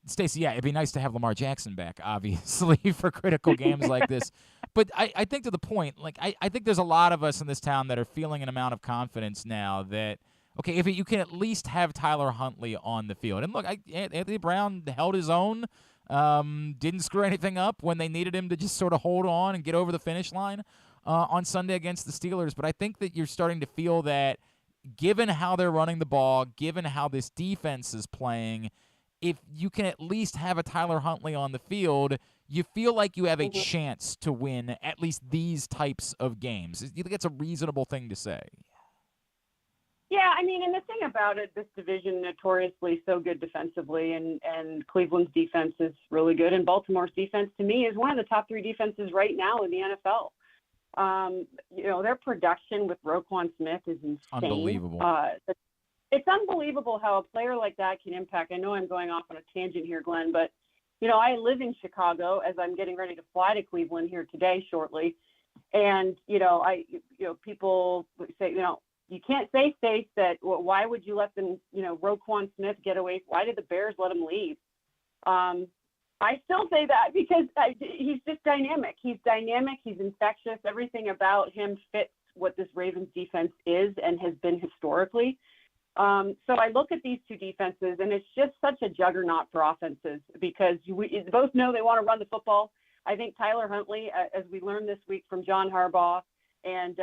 Speaker 1: Stacey, yeah, it'd be nice to have Lamar Jackson back, obviously, for critical games like this. But I think to the point, I think there's a lot of us in this town that are feeling an amount of confidence now that, okay, if you can at least have Tyler Huntley on the field. And look, Anthony Brown held his own, didn't screw anything up when they needed him to just sort of hold on and get over the finish line on Sunday against the Steelers. But I think that you're starting to feel that given how they're running the ball, given how this defense is playing, if you can at least have a Tyler Huntley on the field, you feel like you have a chance to win at least these types of games. You think it's a reasonable thing to say?
Speaker 14: Yeah, I mean, and the thing about it, this division notoriously so good defensively, and Cleveland's defense is really good, and Baltimore's defense, to me, is one of the top three defenses right now in the NFL. Their production with Roquan Smith is insane.
Speaker 1: Unbelievable.
Speaker 14: It's unbelievable how a player like that can impact. I know I'm going off on a tangent here, Glenn, but, I live in Chicago as I'm getting ready to fly to Cleveland here today shortly. And, people say, you can't say, Stace, that why would you let them, Roquan Smith get away? Why did the Bears let him leave? I still say that because he's just dynamic. He's dynamic. He's infectious. Everything about him fits what this Ravens defense is and has been historically. So I look at these two defenses, and it's just such a juggernaut for offenses because we both know they want to run the football. I think Tyler Huntley, as we learned this week from John Harbaugh and,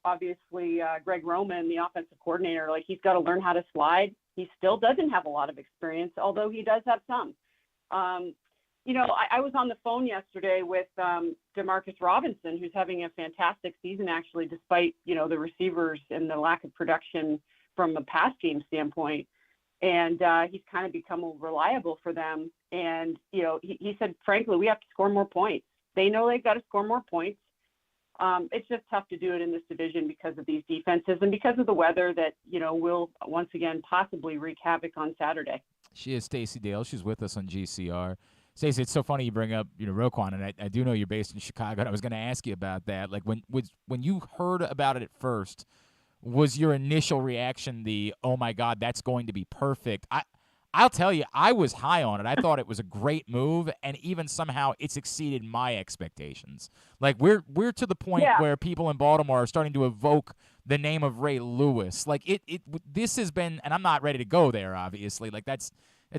Speaker 14: obviously Greg Roman, the offensive coordinator, he's got to learn how to slide. He still doesn't have a lot of experience, although he does have some. I was on the phone yesterday with Demarcus Robinson, who's having a fantastic season, actually, despite, the receivers and the lack of production from a pass game standpoint. And he's kind of become reliable for them. And, he said, frankly, we have to score more points. They know they've got to score more points. It's just tough to do it in this division because of these defenses and because of the weather that, will once again possibly wreak havoc on Saturday.
Speaker 1: She is Stacey Dales. She's with us on GCR. Stacey, it's so funny you bring up, Roquan, and I do know you're based in Chicago, and I was going to ask you about that. When you heard about it at first, was your initial reaction oh my God, that's going to be perfect? I'll tell you, I was high on it. I thought it was a great move, and even somehow it's exceeded my expectations. We're to the point where people in Baltimore are starting to evoke the name of Ray Lewis. This has been, and I'm not ready to go there, obviously. That's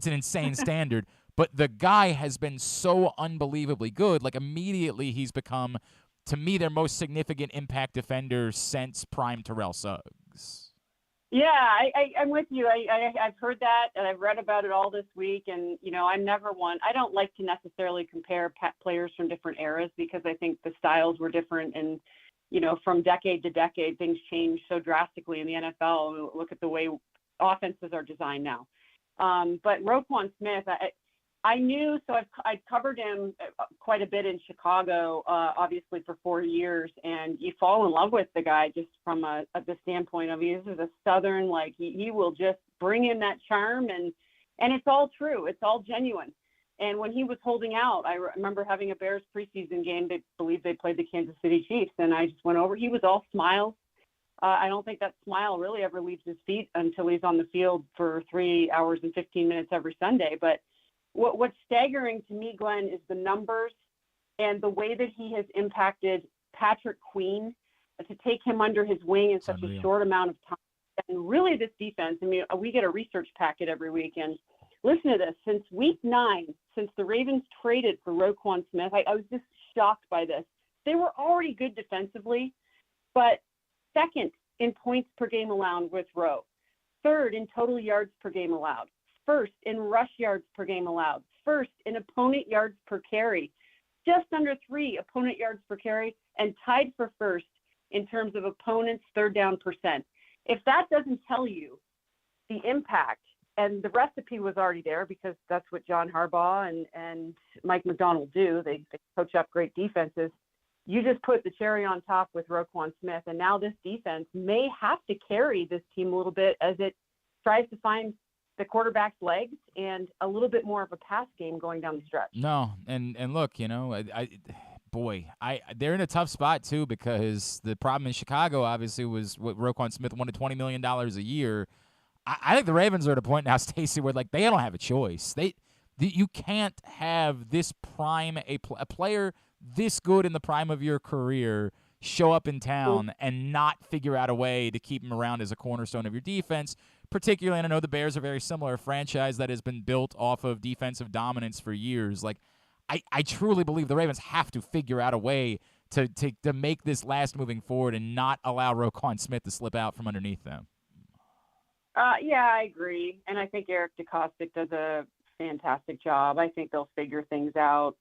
Speaker 1: an insane standard. But the guy has been so unbelievably good. Immediately he's become, to me, their most significant impact defender since prime Terrell Suggs.
Speaker 14: Yeah, I'm with you. I've heard that, and I've read about it all this week. And, I'm never one. I don't like to necessarily compare players from different eras because I think the styles were different. And, from decade to decade, things change so drastically in the NFL. Look at the way offenses are designed now. But Roquan Smith, I knew, so I've covered him quite a bit in Chicago, obviously for 4 years, and you fall in love with the guy just from the standpoint of he's a Southern, like he will just bring in that charm, and it's all true, it's all genuine. And when he was holding out, I remember having a Bears preseason game. They believe they played the Kansas City Chiefs, and I just went over. He was all smiles. I don't think that smile really ever leaves his feet until he's on the field for 3 hours and 15 minutes every Sunday. But what's staggering to me, Glenn, is the numbers and the way that he has impacted Patrick Queen to take him under his wing in such a short amount of time. And really this defense, I mean, we get a research packet every week, and listen to this. Since week 9, since the Ravens traded for Roquan Smith, I was just shocked by this. They were already good defensively, but second in points per game allowed with Rowe, third in total yards per game allowed, first in rush yards per game allowed, first in opponent yards per carry, just under 3 opponent yards per carry, and tied for first in terms of opponents' third down percent. If that doesn't tell you the impact, and the recipe was already there because that's what John Harbaugh and Mike McDonald do. They coach up great defenses. You just put the cherry on top with Roquan Smith, and now this defense may have to carry this team a little bit as it tries to find the quarterback's legs and a little bit more of a pass game going down the stretch.
Speaker 1: No, and look, you know, they're in a tough spot too, because the problem in Chicago obviously was what Roquan Smith wanted $20 million a year. I think the Ravens are at a point now, Stacey, where like they don't have a choice. You can't have this prime a player this good in the prime of your career show up in town and not figure out a way to keep him around as a cornerstone of your defense. Particularly, and I know the Bears are very similar, a franchise that has been built off of defensive dominance for years. Like, I truly believe the Ravens have to figure out a way to make this last moving forward and not allow Roquan Smith to slip out from underneath them.
Speaker 14: Yeah, I agree. And I think Eric DeCostick does a fantastic job. I think they'll figure things out.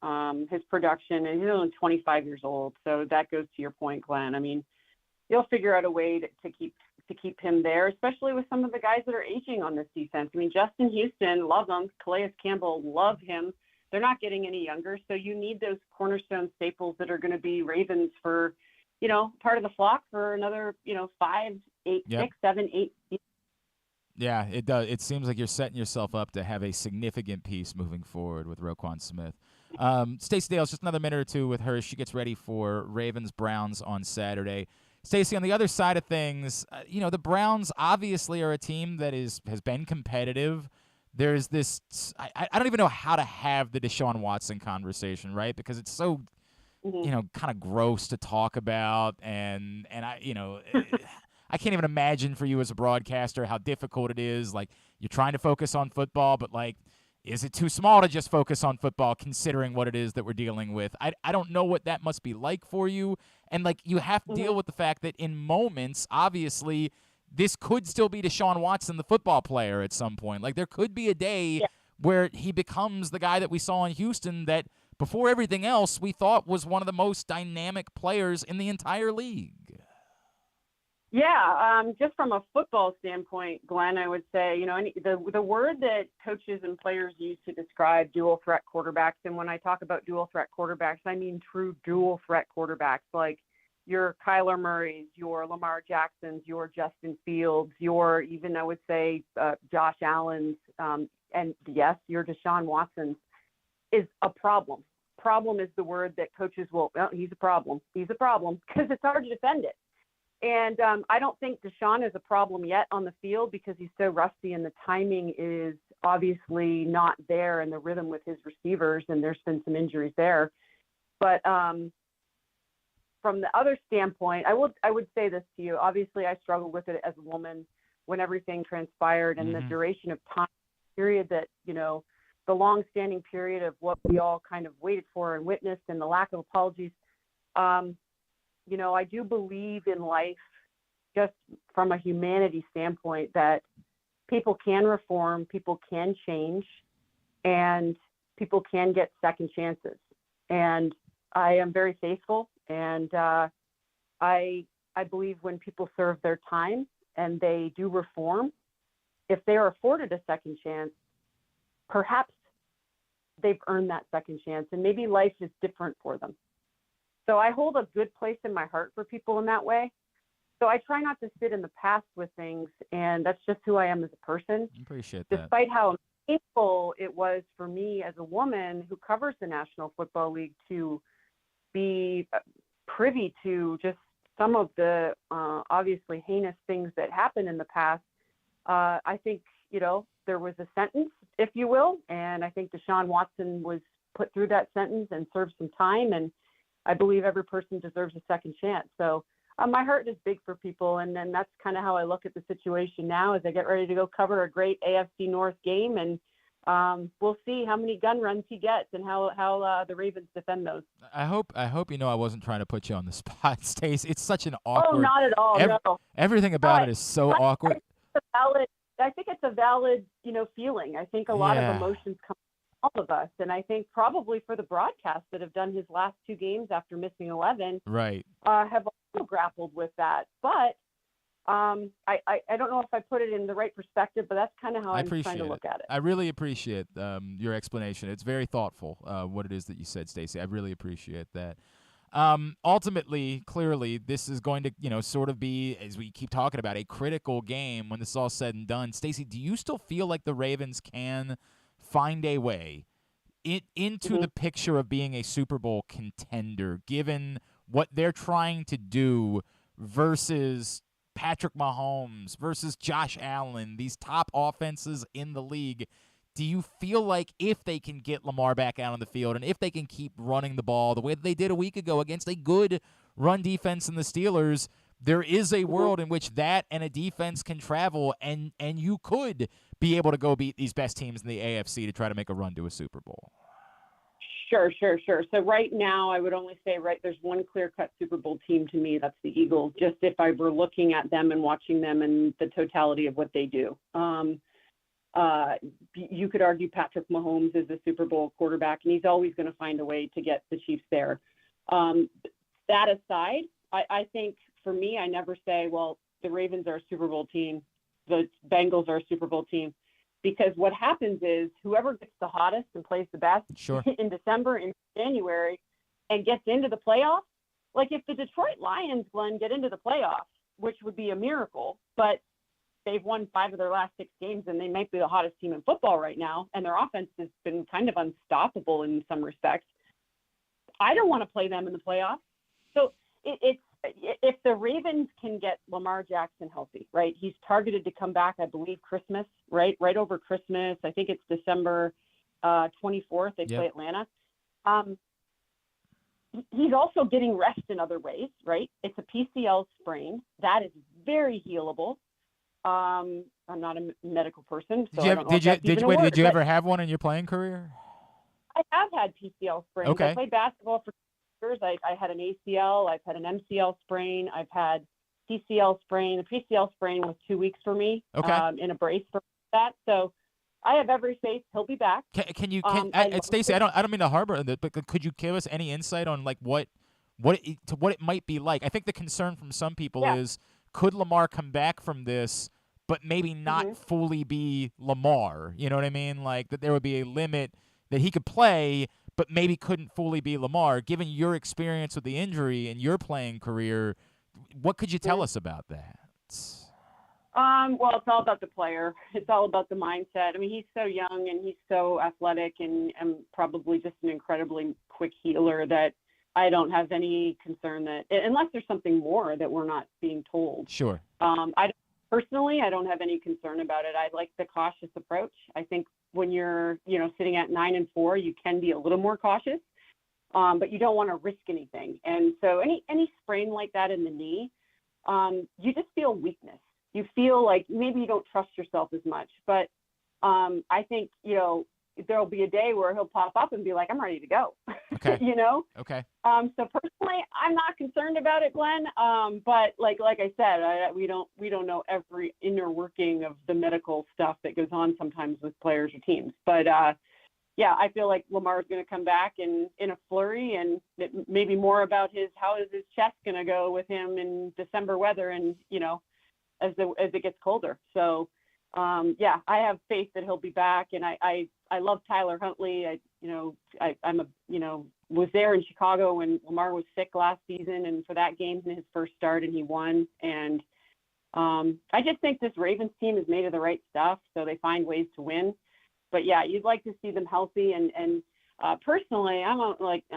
Speaker 14: His production, and he's only 25 years old, so that goes to your point, Glenn. I mean, they'll figure out a way to keep him there, especially with some of the guys that are aging on this defense. I mean, Justin Houston, love him. Calais Campbell, love him. They're not getting any younger, so you need those cornerstone staples that are going to be Ravens for, part of the flock for another, 5, 8, 6, 7, 8 years.
Speaker 1: Yeah, it does. It seems like you're setting yourself up to have a significant piece moving forward with Roquan Smith. Stacey Dales, just another minute or two with her. She gets ready for Ravens-Browns on Saturday. Stacey, on the other side of things, the Browns obviously are a team that has been competitive. There's this I don't even know how to have the Deshaun Watson conversation, right? Because it's so, kind of gross to talk about, and I can't even imagine for you as a broadcaster how difficult it is. Like, you're trying to focus on football, but, like, is it too small to just focus on football considering what it is that we're dealing with? I don't know what that must be like for you. And, like, you have to deal with the fact that in moments, obviously, this could still be Deshaun Watson, the football player, at some point. Like, there could be a day where he becomes the guy that we saw in Houston that, before everything else, we thought was one of the most dynamic players in the entire league.
Speaker 14: Yeah, just from a football standpoint, Glenn, I would say, the word that coaches and players use to describe dual threat quarterbacks, and when I talk about dual threat quarterbacks, I mean true dual threat quarterbacks, like your Kyler Murrays, your Lamar Jacksons, your Justin Fields, your even, I would say, Josh Allen's, and yes, your Deshaun Watson's, is a problem. Problem is the word that coaches will, he's a problem. He's a problem, because it's hard to defend it. And I don't think Deshaun is a problem yet on the field because he's so rusty and the timing is obviously not there in the rhythm with his receivers, and there's been some injuries there. But from the other standpoint, I would say this to you. Obviously, I struggled with it as a woman when everything transpired and the duration of time period that, the long-standing period of what we all kind of waited for and witnessed and the lack of apologies. I do believe in life, just from a humanity standpoint, that people can reform, people can change, and people can get second chances. And I am very faithful, and I believe when people serve their time and they do reform, if they are afforded a second chance, perhaps they've earned that second chance, and maybe life is different for them. So I hold a good place in my heart for people in that way. So I try not to sit in the past with things, and that's just who I am as a person.
Speaker 1: Appreciate that.
Speaker 14: Despite how painful it was for me as a woman who covers the National Football League to be privy to just some of the obviously heinous things that happened in the past, I think, there was a sentence, if you will, and I think Deshaun Watson was put through that sentence and served some time, and I believe every person deserves a second chance. So my heart is big for people, and then that's kind of how I look at the situation now as I get ready to go cover a great AFC North game, and we'll see how many gun runs he gets and how the Ravens defend those.
Speaker 1: I hope I wasn't trying to put you on the spot, Stace. It's such an awkward.
Speaker 14: Oh, not at all. No.
Speaker 1: Everything about it is so awkward.
Speaker 14: I think it's a valid, feeling. I think a lot of emotions come from all of us, and I think probably for the broadcast that have done his last 2 games after missing 11,
Speaker 1: right,
Speaker 14: have also grappled with that. But I don't know if I put it in the right perspective, but that's kind of how I'm trying to look at it.
Speaker 1: I really appreciate your explanation. It's very thoughtful, what it is that you said, Stacey. I really appreciate that. Ultimately, clearly, this is going to, sort of be, as we keep talking about, a critical game when this is all said and done. Stacey, do you still feel like the Ravens can find a way into the picture of being a Super Bowl contender, given what they're trying to do versus Patrick Mahomes versus Josh Allen, these top offenses in the league? Do you feel like if they can get Lamar back out on the field and if they can keep running the ball the way that they did a week ago against a good run defense in the Steelers, there is a world in which that and a defense can travel and you could be able to go beat these best teams in the AFC to try to make a run to a Super Bowl?
Speaker 14: Sure. So right now, I would only say, there's one clear-cut Super Bowl team to me. That's the Eagles, just if I were looking at them and watching them and the totality of what they do. You could argue Patrick Mahomes is a Super Bowl quarterback, and he's always going to find a way to get the Chiefs there. That aside, I think for me, I never say, well, the Ravens are a Super Bowl team, the Bengals are a Super Bowl team, because what happens is whoever gets the hottest and plays the best in December and January and gets into the playoffs, like if the Detroit Lions, Glenn, get into the playoffs, which would be a miracle, but they've won 5 of their last 6 games, and they might be the hottest team in football right now, and their offense has been kind of unstoppable in some respects. I don't want to play them in the playoffs. So it's if the Ravens can get Lamar Jackson healthy, right? He's targeted to come back, I believe, Christmas, right over Christmas. I think it's December 24th. They play Atlanta. He's also getting rest in other ways, right? It's a PCL sprain. That is very healable. I'm not a medical person, so
Speaker 1: did you ever have one in your playing career?
Speaker 14: I have had PCL sprains.
Speaker 1: Okay.
Speaker 14: I played basketball for years. I had an ACL. I've had an MCL sprain. I've had PCL sprain. The PCL sprain was 2 weeks for me. In a brace for that. So I have every faith he'll be back.
Speaker 1: Stacey, I don't mean to harbor that, but could you give us any insight on like what it might be like? I think the concern from some people is, could Lamar come back from this, but maybe not fully be Lamar? You know what I mean? Like that there would be a limit that he could play, but maybe couldn't fully be Lamar. Given your experience with the injury and your playing career, what could you tell us about that?
Speaker 14: Well, it's all about the player. It's all about the mindset. I mean, he's so young and he's so athletic and probably just an incredibly quick healer that I don't have any concern that, unless there's something more that we're not being told.
Speaker 1: Sure.
Speaker 14: Personally, I don't have any concern about it. I like the cautious approach. I think when you're, sitting at 9-4, you can be a little more cautious, but you don't want to risk anything. And so any sprain like that in the knee, you just feel weakness. You feel like maybe you don't trust yourself as much. But I think, there'll be a day where he'll pop up and be like, I'm ready to go.
Speaker 1: Okay.
Speaker 14: Okay. So personally, I'm not concerned about it, Glenn. But like I said, we don't know every inner working of the medical stuff that goes on sometimes with players or teams. But I feel like Lamar's going to come back in a flurry, and maybe more about how is his chest going to go with him in December weather and, as it gets colder. So, I have faith that he'll be back, and I love Tyler Huntley. Was there in Chicago when Lamar was sick last season, and for that game, his first start, and he won. And I just think this Ravens team is made of the right stuff, so they find ways to win. But yeah, you'd like to see them healthy. And personally,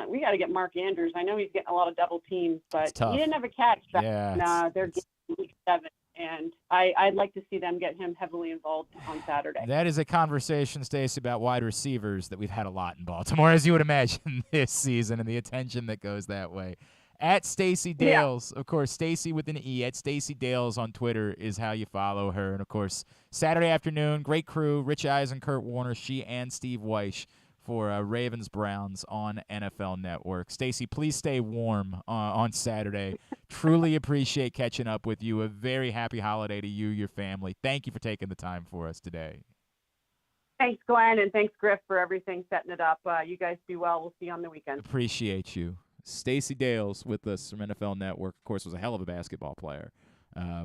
Speaker 14: we got to get Mark Andrews. I know he's getting a lot of double teams, but he didn't have a catch back in their game week 7. And I'd like to see them get him heavily involved on Saturday.
Speaker 1: That is a conversation, Stacey, about wide receivers that we've had a lot in Baltimore, as you would imagine, this season, and the attention that goes that way. At Stacey Dales, of course, Stacey with an E, at Stacey Dales on Twitter is how you follow her. And, of course, Saturday afternoon, great crew, Rich Eisen, Kurt Warner, she and Steve Weish for Ravens-Browns on NFL Network. Stacey, please stay warm on Saturday. Truly appreciate catching up with you. A very happy holiday to you, your family. Thank you for taking the time for us today.
Speaker 14: Thanks, Glenn, and thanks, Griff, for everything, setting it up. You guys be well. We'll see you on the weekend.
Speaker 1: Appreciate you. Stacey Dales with us from NFL Network, of course, was a hell of a basketball player,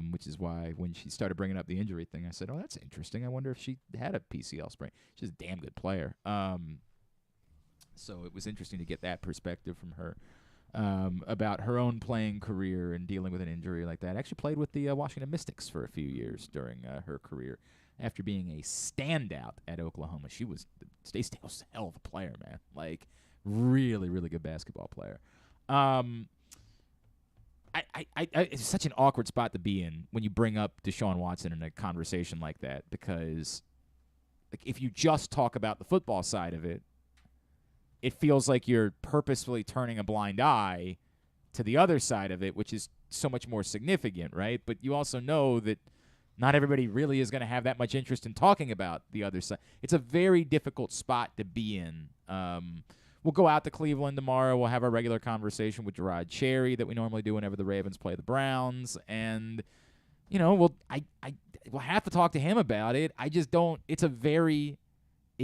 Speaker 1: which is why when she started bringing up the injury thing, I said, oh, that's interesting. I wonder if she had a PCL sprain. She's a damn good player. So it was interesting to get that perspective from her about her own playing career and dealing with an injury like that. Actually played with the Washington Mystics for a few years during her career after being a standout at Oklahoma. Stacey Dales was a hell of a player, man. Like, really, really good basketball player. It's such an awkward spot to be in when you bring up Deshaun Watson in a conversation like that, because like if you just talk about the football side of it, it feels like you're purposefully turning a blind eye to the other side of it, which is so much more significant, right? But you also know that not everybody really is going to have that much interest in talking about the other side. It's a very difficult spot to be in. We'll go out to Cleveland tomorrow. We'll have our regular conversation with Gerard Cherry that we normally do whenever the Ravens play the Browns. And, we'll have to talk to him about it. I just don't – it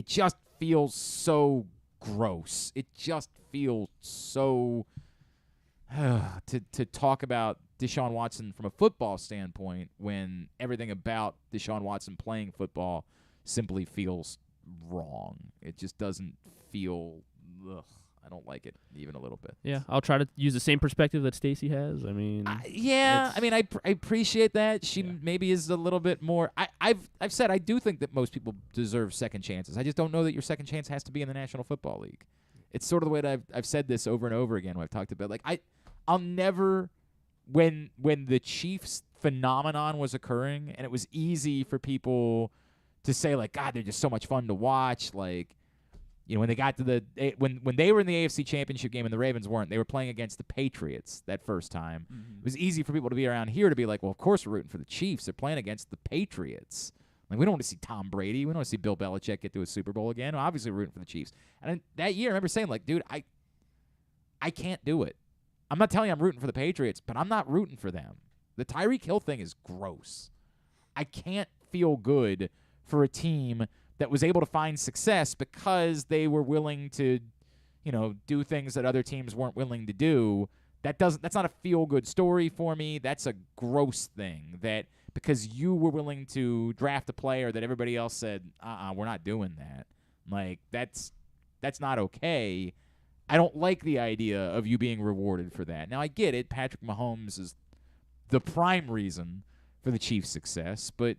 Speaker 1: just feels so gross. It just feels so to talk about Deshaun Watson from a football standpoint when everything about Deshaun Watson playing football simply feels wrong. It just doesn't feel I don't like it even a little bit.
Speaker 2: Yeah, I'll try to use the same perspective that Stacey has.
Speaker 1: I appreciate that. She maybe is a little bit more. I've said I do think that most people deserve second chances. I just don't know that your second chance has to be in the National Football League. It's sort of the way that I've said this over and over again when I've talked about I'll never when the Chiefs phenomenon was occurring and it was easy for people to say like, God, they're just so much fun to watch, like. When they got to when they were in the AFC Championship game and the Ravens weren't, they were playing against the Patriots that first time. Mm-hmm. It was easy for people to be around here to be like, well, of course we're rooting for the Chiefs. They're playing against the Patriots. Like, we don't want to see Tom Brady. We don't want to see Bill Belichick get to a Super Bowl again. Obviously, we're rooting for the Chiefs. And that year, I remember saying, like, dude, I can't do it. I'm not telling you I'm rooting for the Patriots, but I'm not rooting for them. The Tyreek Hill thing is gross. I can't feel good for a team that was able to find success because they were willing to, do things that other teams weren't willing to do. That's not a feel-good story for me. That's a gross thing that because you were willing to draft a player that everybody else said, we're not doing that. Like, that's not okay. I don't like the idea of you being rewarded for that. Now, I get it. Patrick Mahomes is the prime reason for the Chiefs' success, but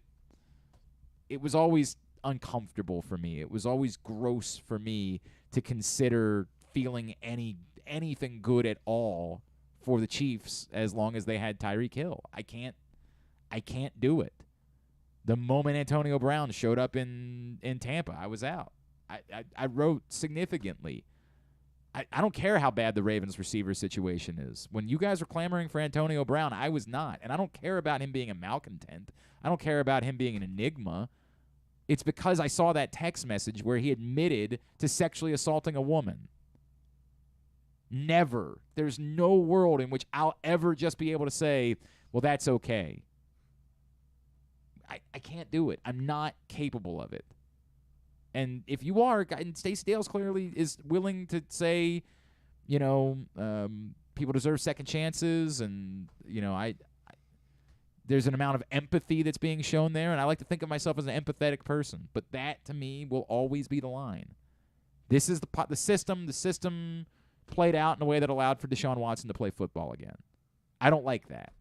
Speaker 1: it was always uncomfortable for me. It was always gross for me to consider feeling anything good at all for the Chiefs as long as they had Tyreek Hill. I can't do it. The moment Antonio Brown showed up in Tampa, I was out. I wrote significantly. I don't care how bad the Ravens receiver situation is. When you guys were clamoring for Antonio Brown, I was not. And I don't care about him being a malcontent. I don't care about him being an enigma. It's because I saw that text message where he admitted to sexually assaulting a woman. Never. There's no world in which I'll ever just be able to say, well, that's okay. I can't do it. I'm not capable of it. And if you are, and Stacey Dales clearly is willing to say, people deserve second chances, and, there's an amount of empathy that's being shown there, and I like to think of myself as an empathetic person. But that, to me, will always be the line. This is the system. The system played out in a way that allowed for Deshaun Watson to play football again. I don't like that.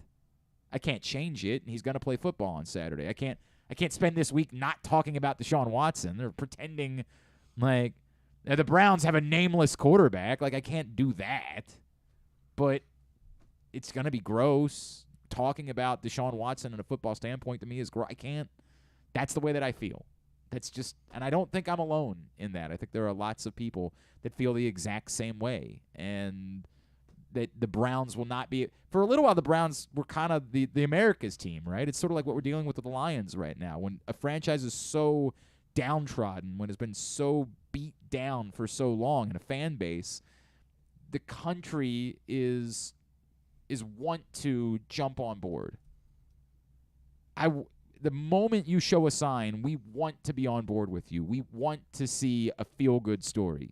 Speaker 1: I can't change it, and he's going to play football on Saturday. I can't spend this week not talking about Deshaun Watson or pretending like the Browns have a nameless quarterback. Like, I can't do that. But it's going to be gross. Talking about Deshaun Watson in a football standpoint to me is gross. I can't. That's the way that I feel. That's just, and I don't think I'm alone in that. I think there are lots of people that feel the exact same way, and that the Browns will not be. For a little while, the Browns were kind of the America's team, right? It's sort of like what we're dealing with the Lions right now. When a franchise is so downtrodden, when it's been so beat down for so long, and a fan base, the country is want to jump on board. The moment you show a sign, we want to be on board with you. We want to see a feel-good story.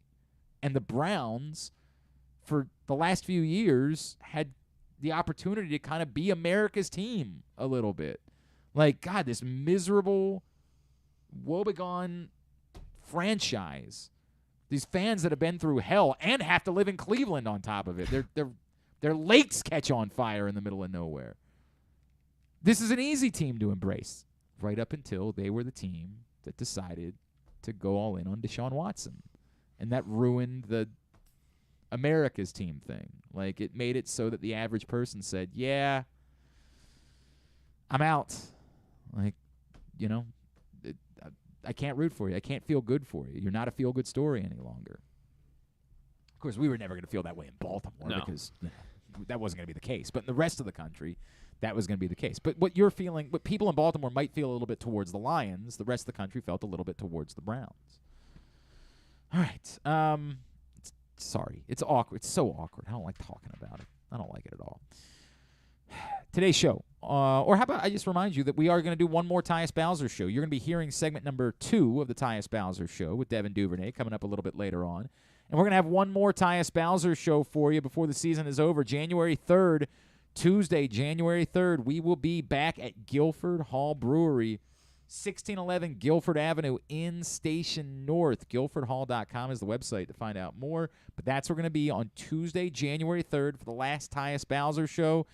Speaker 1: And the Browns, for the last few years, had the opportunity to kind of be America's team a little bit. Like, God, this miserable, woebegone franchise. These fans that have been through hell and have to live in Cleveland on top of it. Their lakes catch on fire in the middle of nowhere. This is an easy team to embrace, right up until they were the team that decided to go all in on Deshaun Watson. And that ruined the America's team thing. Like, it made it so that the average person said, yeah, I'm out. Like, you know, I can't root for you. I can't feel good for you. You're not a feel-good story any longer. Of course, we were never going to feel that way in Baltimore because that wasn't going to be the case. But in the rest of the country, that was going to be the case. But what you're feeling, what people in Baltimore might feel a little bit towards the Lions, the rest of the country felt a little bit towards the Browns. All right. Sorry. It's awkward. It's so awkward. I don't like talking about it. I don't like it at all. Today's show. Or how about I just remind you that we are going to do one more Tyus Bowser Show. You're going to be hearing segment number 2 of the Tyus Bowser Show with Devin Duvernay coming up a little bit later on. And we're going to have one more Tyus Bowser Show for you before the season is over. January 3rd, Tuesday, January 3rd, we will be back at Guilford Hall Brewery, 1611 Guilford Avenue in Station North. GuilfordHall.com is the website to find out more. But that's where we're going to be on Tuesday, January 3rd for the last Tyus Bowser Show.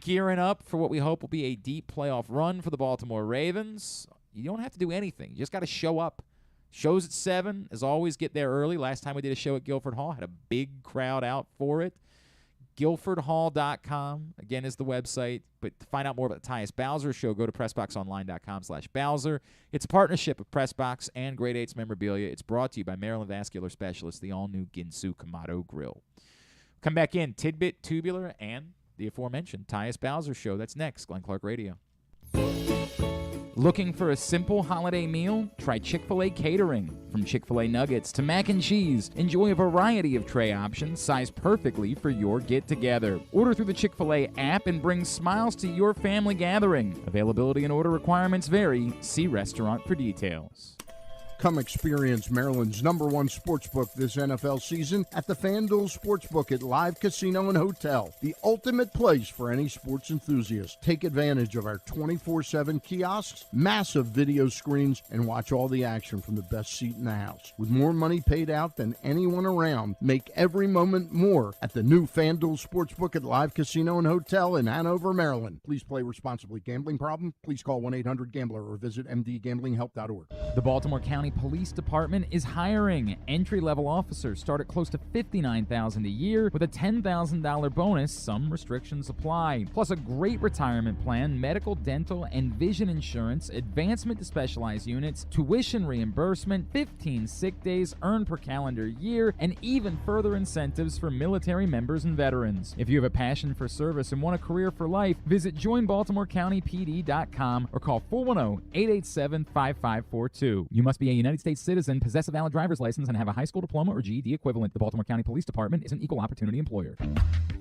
Speaker 1: Gearing up for what we hope will be a deep playoff run for the Baltimore Ravens. You don't have to do anything. You just got to show up. Shows at 7. As always, get there early. Last time we did a show at Guilford Hall, had a big crowd out for it. GuilfordHall.com, again, is the website. But to find out more about the Tyus Bowser Show, go to PressBoxOnline.com/Bowser. It's a partnership of PressBox and Grade 8's Memorabilia. It's brought to you by Maryland Vascular Specialists, the all-new Ginsu Kamado Grill. Come back in, Tidbit, Tubular, and the aforementioned Tyus Bowser Show. That's next, Glenn Clark Radio. Looking for a simple holiday meal? Try Chick-fil-A Catering. From Chick-fil-A nuggets to mac and cheese, enjoy a variety of tray options sized perfectly for your get-together. Order through the Chick-fil-A app and bring smiles to your family gathering. Availability and order requirements vary. See restaurant for details.
Speaker 10: Come experience Maryland's #1 sportsbook this NFL season at the FanDuel Sportsbook at Live Casino and Hotel, the ultimate place for any sports enthusiast. Take advantage of our 24/7 kiosks, massive video screens, and watch all the action from the best seat in the house. With more money paid out than anyone around, make every moment more at the new FanDuel Sportsbook at Live Casino and Hotel in Hanover, Maryland. Please play responsibly. Gambling problem? Please call 1-800-GAMBLER or visit mdgamblinghelp.org.
Speaker 1: The Baltimore County Police Department is hiring. Entry-level officers start at close to $59,000 a year with a $10,000 bonus. Some restrictions apply. Plus a great retirement plan, medical, dental, and vision insurance, advancement to specialized units, tuition reimbursement, 15 sick days earned per calendar year, and even further incentives for military members and veterans. If you have a passion for service and want a career for life, visit joinbaltimorecountypd.com or call 410-887-5542. You must be United States citizen, possess a valid driver's license, and have a high school diploma or GED equivalent. The Baltimore County Police Department is an equal opportunity employer.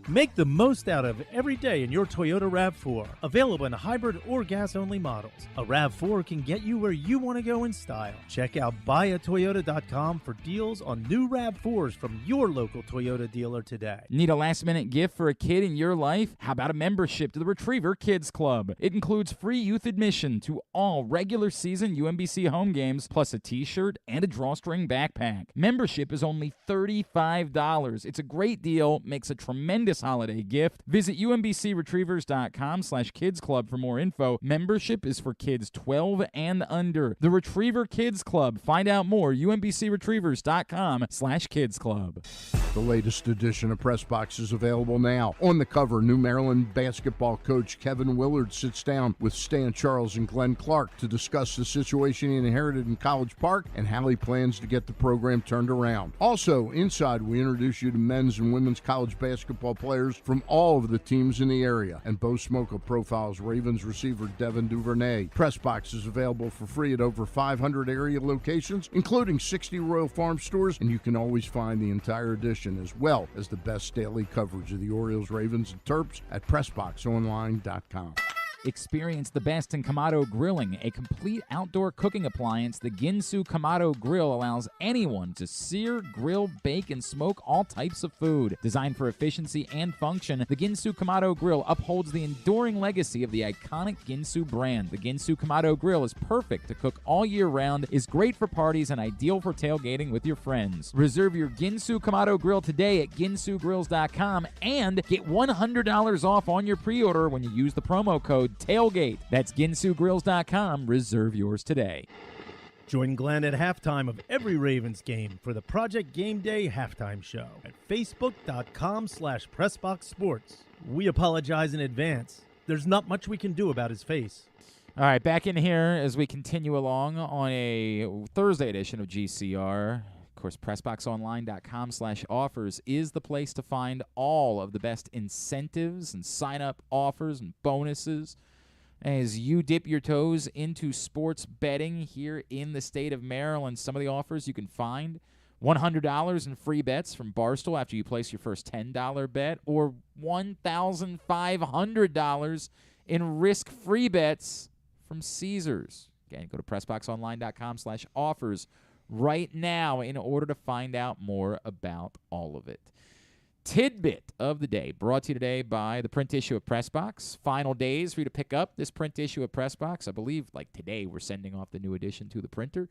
Speaker 6: Make the most out of every day in your Toyota RAV4. Available in hybrid or gas-only models. A RAV4 can get you where you want to go in style. Check out buyatoyota.com for deals on new RAV4s from your local Toyota dealer today.
Speaker 1: Need a last-minute gift for a kid in your life? How about a membership to the Retriever Kids Club? It includes free youth admission to all regular season UMBC home games, plus a t-shirt and a drawstring backpack. Membership is only $35. It's a great deal, makes a tremendous holiday gift. Visit umbcretrievers.com/kids club for more info. Membership is for kids 12 and under. The Retriever Kids Club. Find out more, umbcretrievers.com/kids club.
Speaker 10: The latest edition of Press Box is available now. On the cover, New Maryland basketball coach Kevin Willard sits down with Stan Charles and Glenn Clark to discuss the situation he inherited in College Park and how he plans to get the program turned around. Also, inside, we introduce you to men's and women's college basketball players from all of the teams in the area. And Bo Smoka profiles Ravens receiver Devin Duvernay. Press Box is available for free at over 500 area locations, including 60 Royal Farm stores, and you can always find the entire edition as well as the best daily coverage of the Orioles, Ravens, and Terps at PressBoxOnline.com.
Speaker 1: Experience the best in Kamado Grilling, a complete outdoor cooking appliance. The Ginsu Kamado Grill allows anyone to sear, grill, bake, and smoke all types of food. Designed for efficiency and function, the Ginsu Kamado Grill upholds the enduring legacy of the iconic Ginsu brand. The Ginsu Kamado Grill is perfect to cook all year round, is great for parties, and ideal for tailgating with your friends. Reserve your Ginsu Kamado Grill today at ginsugrills.com and get $100 off on your pre-order when you use the promo code TAILGATE. That's ginsugrills.com. Reserve yours today.
Speaker 6: Join Glenn at halftime of every Ravens game for the Project Game Day halftime show at facebook.com/PressBoxSports. We apologize in advance. There's not much we can do about his face.
Speaker 1: All right, back in here as we continue along on a Thursday edition of GCR. Of course, PressBoxOnline.com/offers is the place to find all of the best incentives and sign-up offers and bonuses as you dip your toes into sports betting here in the state of Maryland. Some of the offers you can find: $100 in free bets from Barstool after you place your first $10 bet, or $1,500 in risk-free bets from Caesars. Again, go to PressBoxOnline.com/offers right now in order to find out more about all of it. Tidbit of the day, brought to you today by the print issue of PressBox. Final days for you to pick up this print issue of PressBox. I believe, like today, we're sending off the new edition to the printer.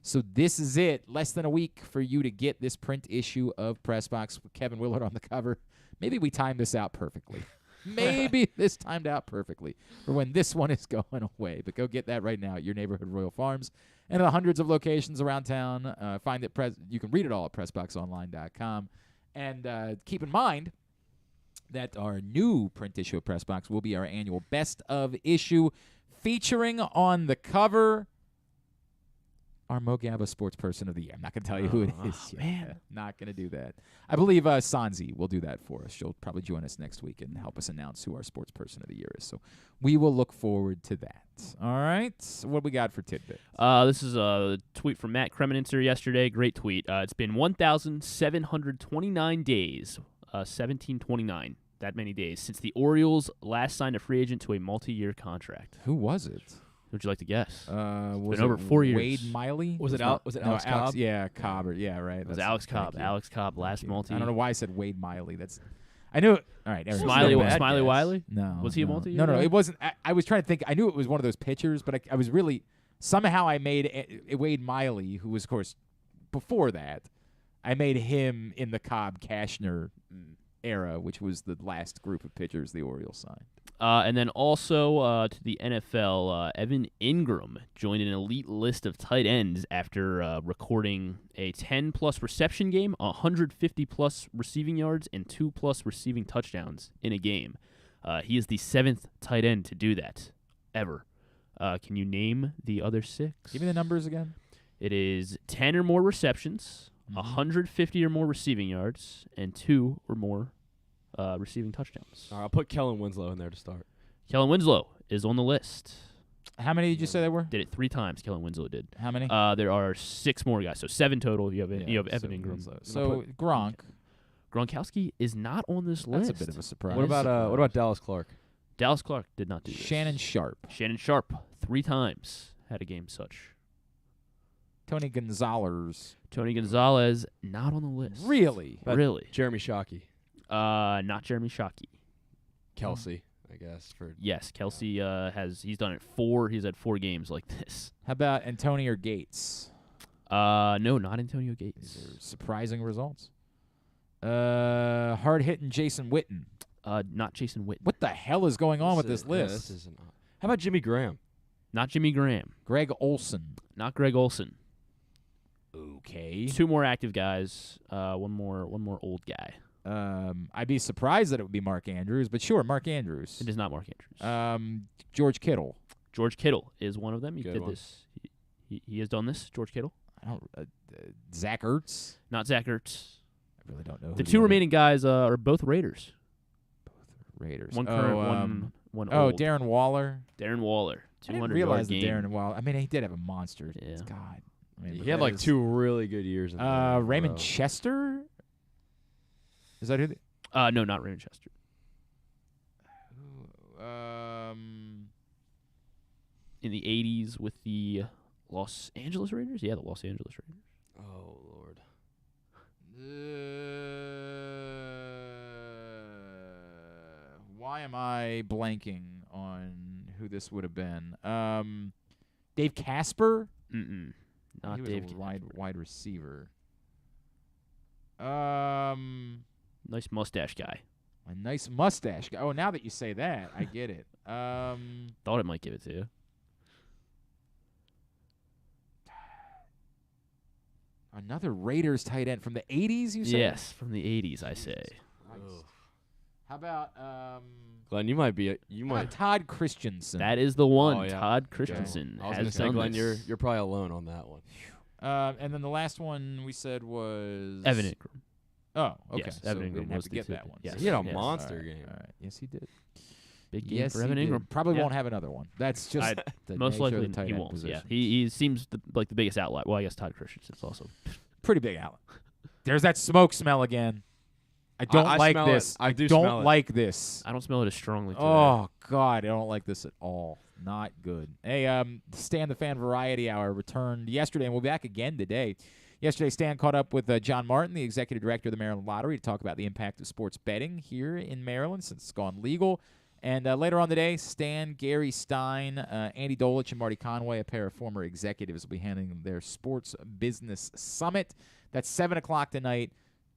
Speaker 1: So this is it. Less than a week for you to get this print issue of PressBox with Kevin Willard on the cover. Maybe we timed this out perfectly. Maybe this timed out perfectly for when this one is going away. But go get that right now at your neighborhood Royal Farms and the hundreds of locations around town. Find it. You can read it all at PressBoxOnline.com. And keep in mind that our new print issue of PressBox will be our annual Best of issue, featuring on the cover our Mo Gabba Sports Person of the Year. I'm not going to tell you who it is yet. Man. Not going to do that. I believe Sanzi will do that for us. She'll probably join us next week and help us announce who our Sports Person of the Year is. So we will look forward to that. All right. So what we got for tidbits?
Speaker 2: This is a tweet from Matt Kremenitzer yesterday. Great tweet. It's been 1,729 days, 1729, that many days, since the Orioles last signed a free agent to a multi-year contract.
Speaker 1: Who was it?
Speaker 2: Would you like to guess?
Speaker 1: Was
Speaker 2: been over 4 years.
Speaker 1: Wade Miley?
Speaker 3: Was it Alex Cobb?
Speaker 1: Yeah, Cobb. Yeah, right.
Speaker 2: It was Alex Cobb. Alex Cobb, last multi.
Speaker 1: I don't know why I said Wade Miley. I knew it. All right.
Speaker 2: Smiley Wiley?
Speaker 1: No.
Speaker 2: Was he a multi?
Speaker 1: No, it wasn't. I was trying to think. I knew it was one of those pitchers, but I was really somehow I made Wade Miley, who was, of course, before that. I made him in the Cobb Cashner era, which was the last group of pitchers the Orioles signed.
Speaker 2: And then also to the NFL, Evan Ingram joined an elite list of tight ends after recording a 10-plus reception game, 150-plus receiving yards, and 2-plus receiving touchdowns in a game. He is the 7th tight end to do that ever. Can you name the other 6?
Speaker 1: Give me the numbers again.
Speaker 2: It is 10 or more receptions, 150 or more receiving yards, and 2 or more receiving touchdowns.
Speaker 3: All right, I'll put Kellen Winslow in there to start.
Speaker 2: Kellen Winslow is on the list.
Speaker 1: How many did you say there were?
Speaker 2: Did it 3 times. Kellen Winslow did.
Speaker 1: How many?
Speaker 2: There are 6 more guys, so 7 total. You have Evan Ingram.
Speaker 1: So Gronk.
Speaker 2: Gronkowski is not on this
Speaker 1: list.
Speaker 2: list.
Speaker 1: That's a bit of a surprise.
Speaker 3: What about Dallas Clark?
Speaker 2: Dallas Clark did not do this.
Speaker 1: Shannon Sharp.
Speaker 2: Shannon Sharp 3 times had a game such.
Speaker 1: Tony Gonzalez.
Speaker 2: Tony Gonzalez not on the list.
Speaker 1: Really?
Speaker 2: Really?
Speaker 3: Jeremy Shockey.
Speaker 2: Not Jeremy Shockey.
Speaker 3: Kelsey, I guess.
Speaker 2: Yes, Kelsey he's done it 4. He's had 4 games like this.
Speaker 1: How about Antonio Gates?
Speaker 2: No, not Antonio Gates.
Speaker 1: These are surprising results. Hard hitting Jason Witten.
Speaker 2: Not Jason Witten.
Speaker 1: What the hell is going on with this list?
Speaker 3: How about Jimmy Graham?
Speaker 2: Not Jimmy Graham.
Speaker 1: Greg Olson.
Speaker 2: Not Greg Olson.
Speaker 1: Okay.
Speaker 2: 2 more active guys. One more old guy.
Speaker 1: I'd be surprised that it would be Mark Andrews, but sure, Mark Andrews.
Speaker 2: It is not Mark Andrews.
Speaker 1: George Kittle.
Speaker 2: George Kittle is one of them. He did this. He has done this. George Kittle.
Speaker 1: I don't. Zach Ertz.
Speaker 2: Not Zach Ertz.
Speaker 1: I really don't know.
Speaker 2: The 2 remaining guys are both Raiders.
Speaker 1: Raiders.
Speaker 2: One current, one
Speaker 1: Oh,
Speaker 2: old.
Speaker 1: Darren Waller.
Speaker 2: Darren Waller.
Speaker 1: I didn't realize that Darren Waller. I mean, he did have a monster.
Speaker 2: Yeah.
Speaker 1: God. I mean,
Speaker 3: He had like 2 really good years. In
Speaker 1: Raymond Chester. Is that who?
Speaker 2: No, not Raymond Chester. In the 80s with the Los Angeles Raiders? Yeah, the Los Angeles Raiders.
Speaker 3: Oh, Lord.
Speaker 1: Why am I blanking on who this would have been? Dave Casper?
Speaker 2: Mm-mm. Not
Speaker 1: he was
Speaker 2: Dave
Speaker 1: a
Speaker 2: Casper.
Speaker 1: wide receiver.
Speaker 2: Nice mustache guy.
Speaker 1: A nice mustache guy. Oh, now that you say that, I get it.
Speaker 2: Thought it might give it to you.
Speaker 1: Another Raiders tight end from the 80s, you said?
Speaker 2: Yes, from the 80s, I say.
Speaker 1: How about
Speaker 3: Glenn, you might
Speaker 1: Todd Christensen.
Speaker 2: That is the one.
Speaker 3: Oh, yeah.
Speaker 2: Todd Christensen
Speaker 3: I was
Speaker 2: has
Speaker 3: gonna say,
Speaker 2: done
Speaker 3: Glenn,
Speaker 2: this.
Speaker 3: you're probably alone on that one.
Speaker 1: And then the last one we said was
Speaker 2: Evan Ingram.
Speaker 1: Oh, okay.
Speaker 2: Yes,
Speaker 1: so
Speaker 2: Evan
Speaker 1: we
Speaker 2: Ingram
Speaker 1: didn't have
Speaker 2: was
Speaker 1: to
Speaker 2: the
Speaker 1: get
Speaker 2: 2.
Speaker 1: that one.
Speaker 2: Yes.
Speaker 3: He had a
Speaker 2: Yes.
Speaker 3: monster
Speaker 1: All right,
Speaker 3: game.
Speaker 1: All right. Yes, he did.
Speaker 2: Big game
Speaker 1: Yes,
Speaker 2: for
Speaker 1: he
Speaker 2: Evan
Speaker 1: did.
Speaker 2: Ingram.
Speaker 1: Probably
Speaker 2: Yeah.
Speaker 1: won't have another one. That's just the
Speaker 2: most
Speaker 1: nature
Speaker 2: likely
Speaker 1: of the tight
Speaker 2: he
Speaker 1: end
Speaker 2: won't.
Speaker 1: position.
Speaker 2: Yeah, he seems like the biggest outlier. Well, I guess Todd Christensen's also
Speaker 1: pretty big outlet. There's that smoke smell again. I don't
Speaker 3: I
Speaker 1: like
Speaker 3: smell
Speaker 1: this.
Speaker 3: it. I do
Speaker 1: don't
Speaker 3: smell it.
Speaker 1: like this.
Speaker 2: I don't smell it as strongly today.
Speaker 1: Oh God, I don't like this at all. Not good. Hey, Stan the Fan Variety Hour returned yesterday, and we'll be back again today. Yesterday, Stan caught up with John Martin, the executive director of the Maryland Lottery, to talk about the impact of sports betting here in Maryland since it's gone legal. And later on today, Stan, Gary Stein, Andy Dolich, and Marty Conway, a pair of former executives, will be handling their Sports Business Summit. That's 7 o'clock tonight.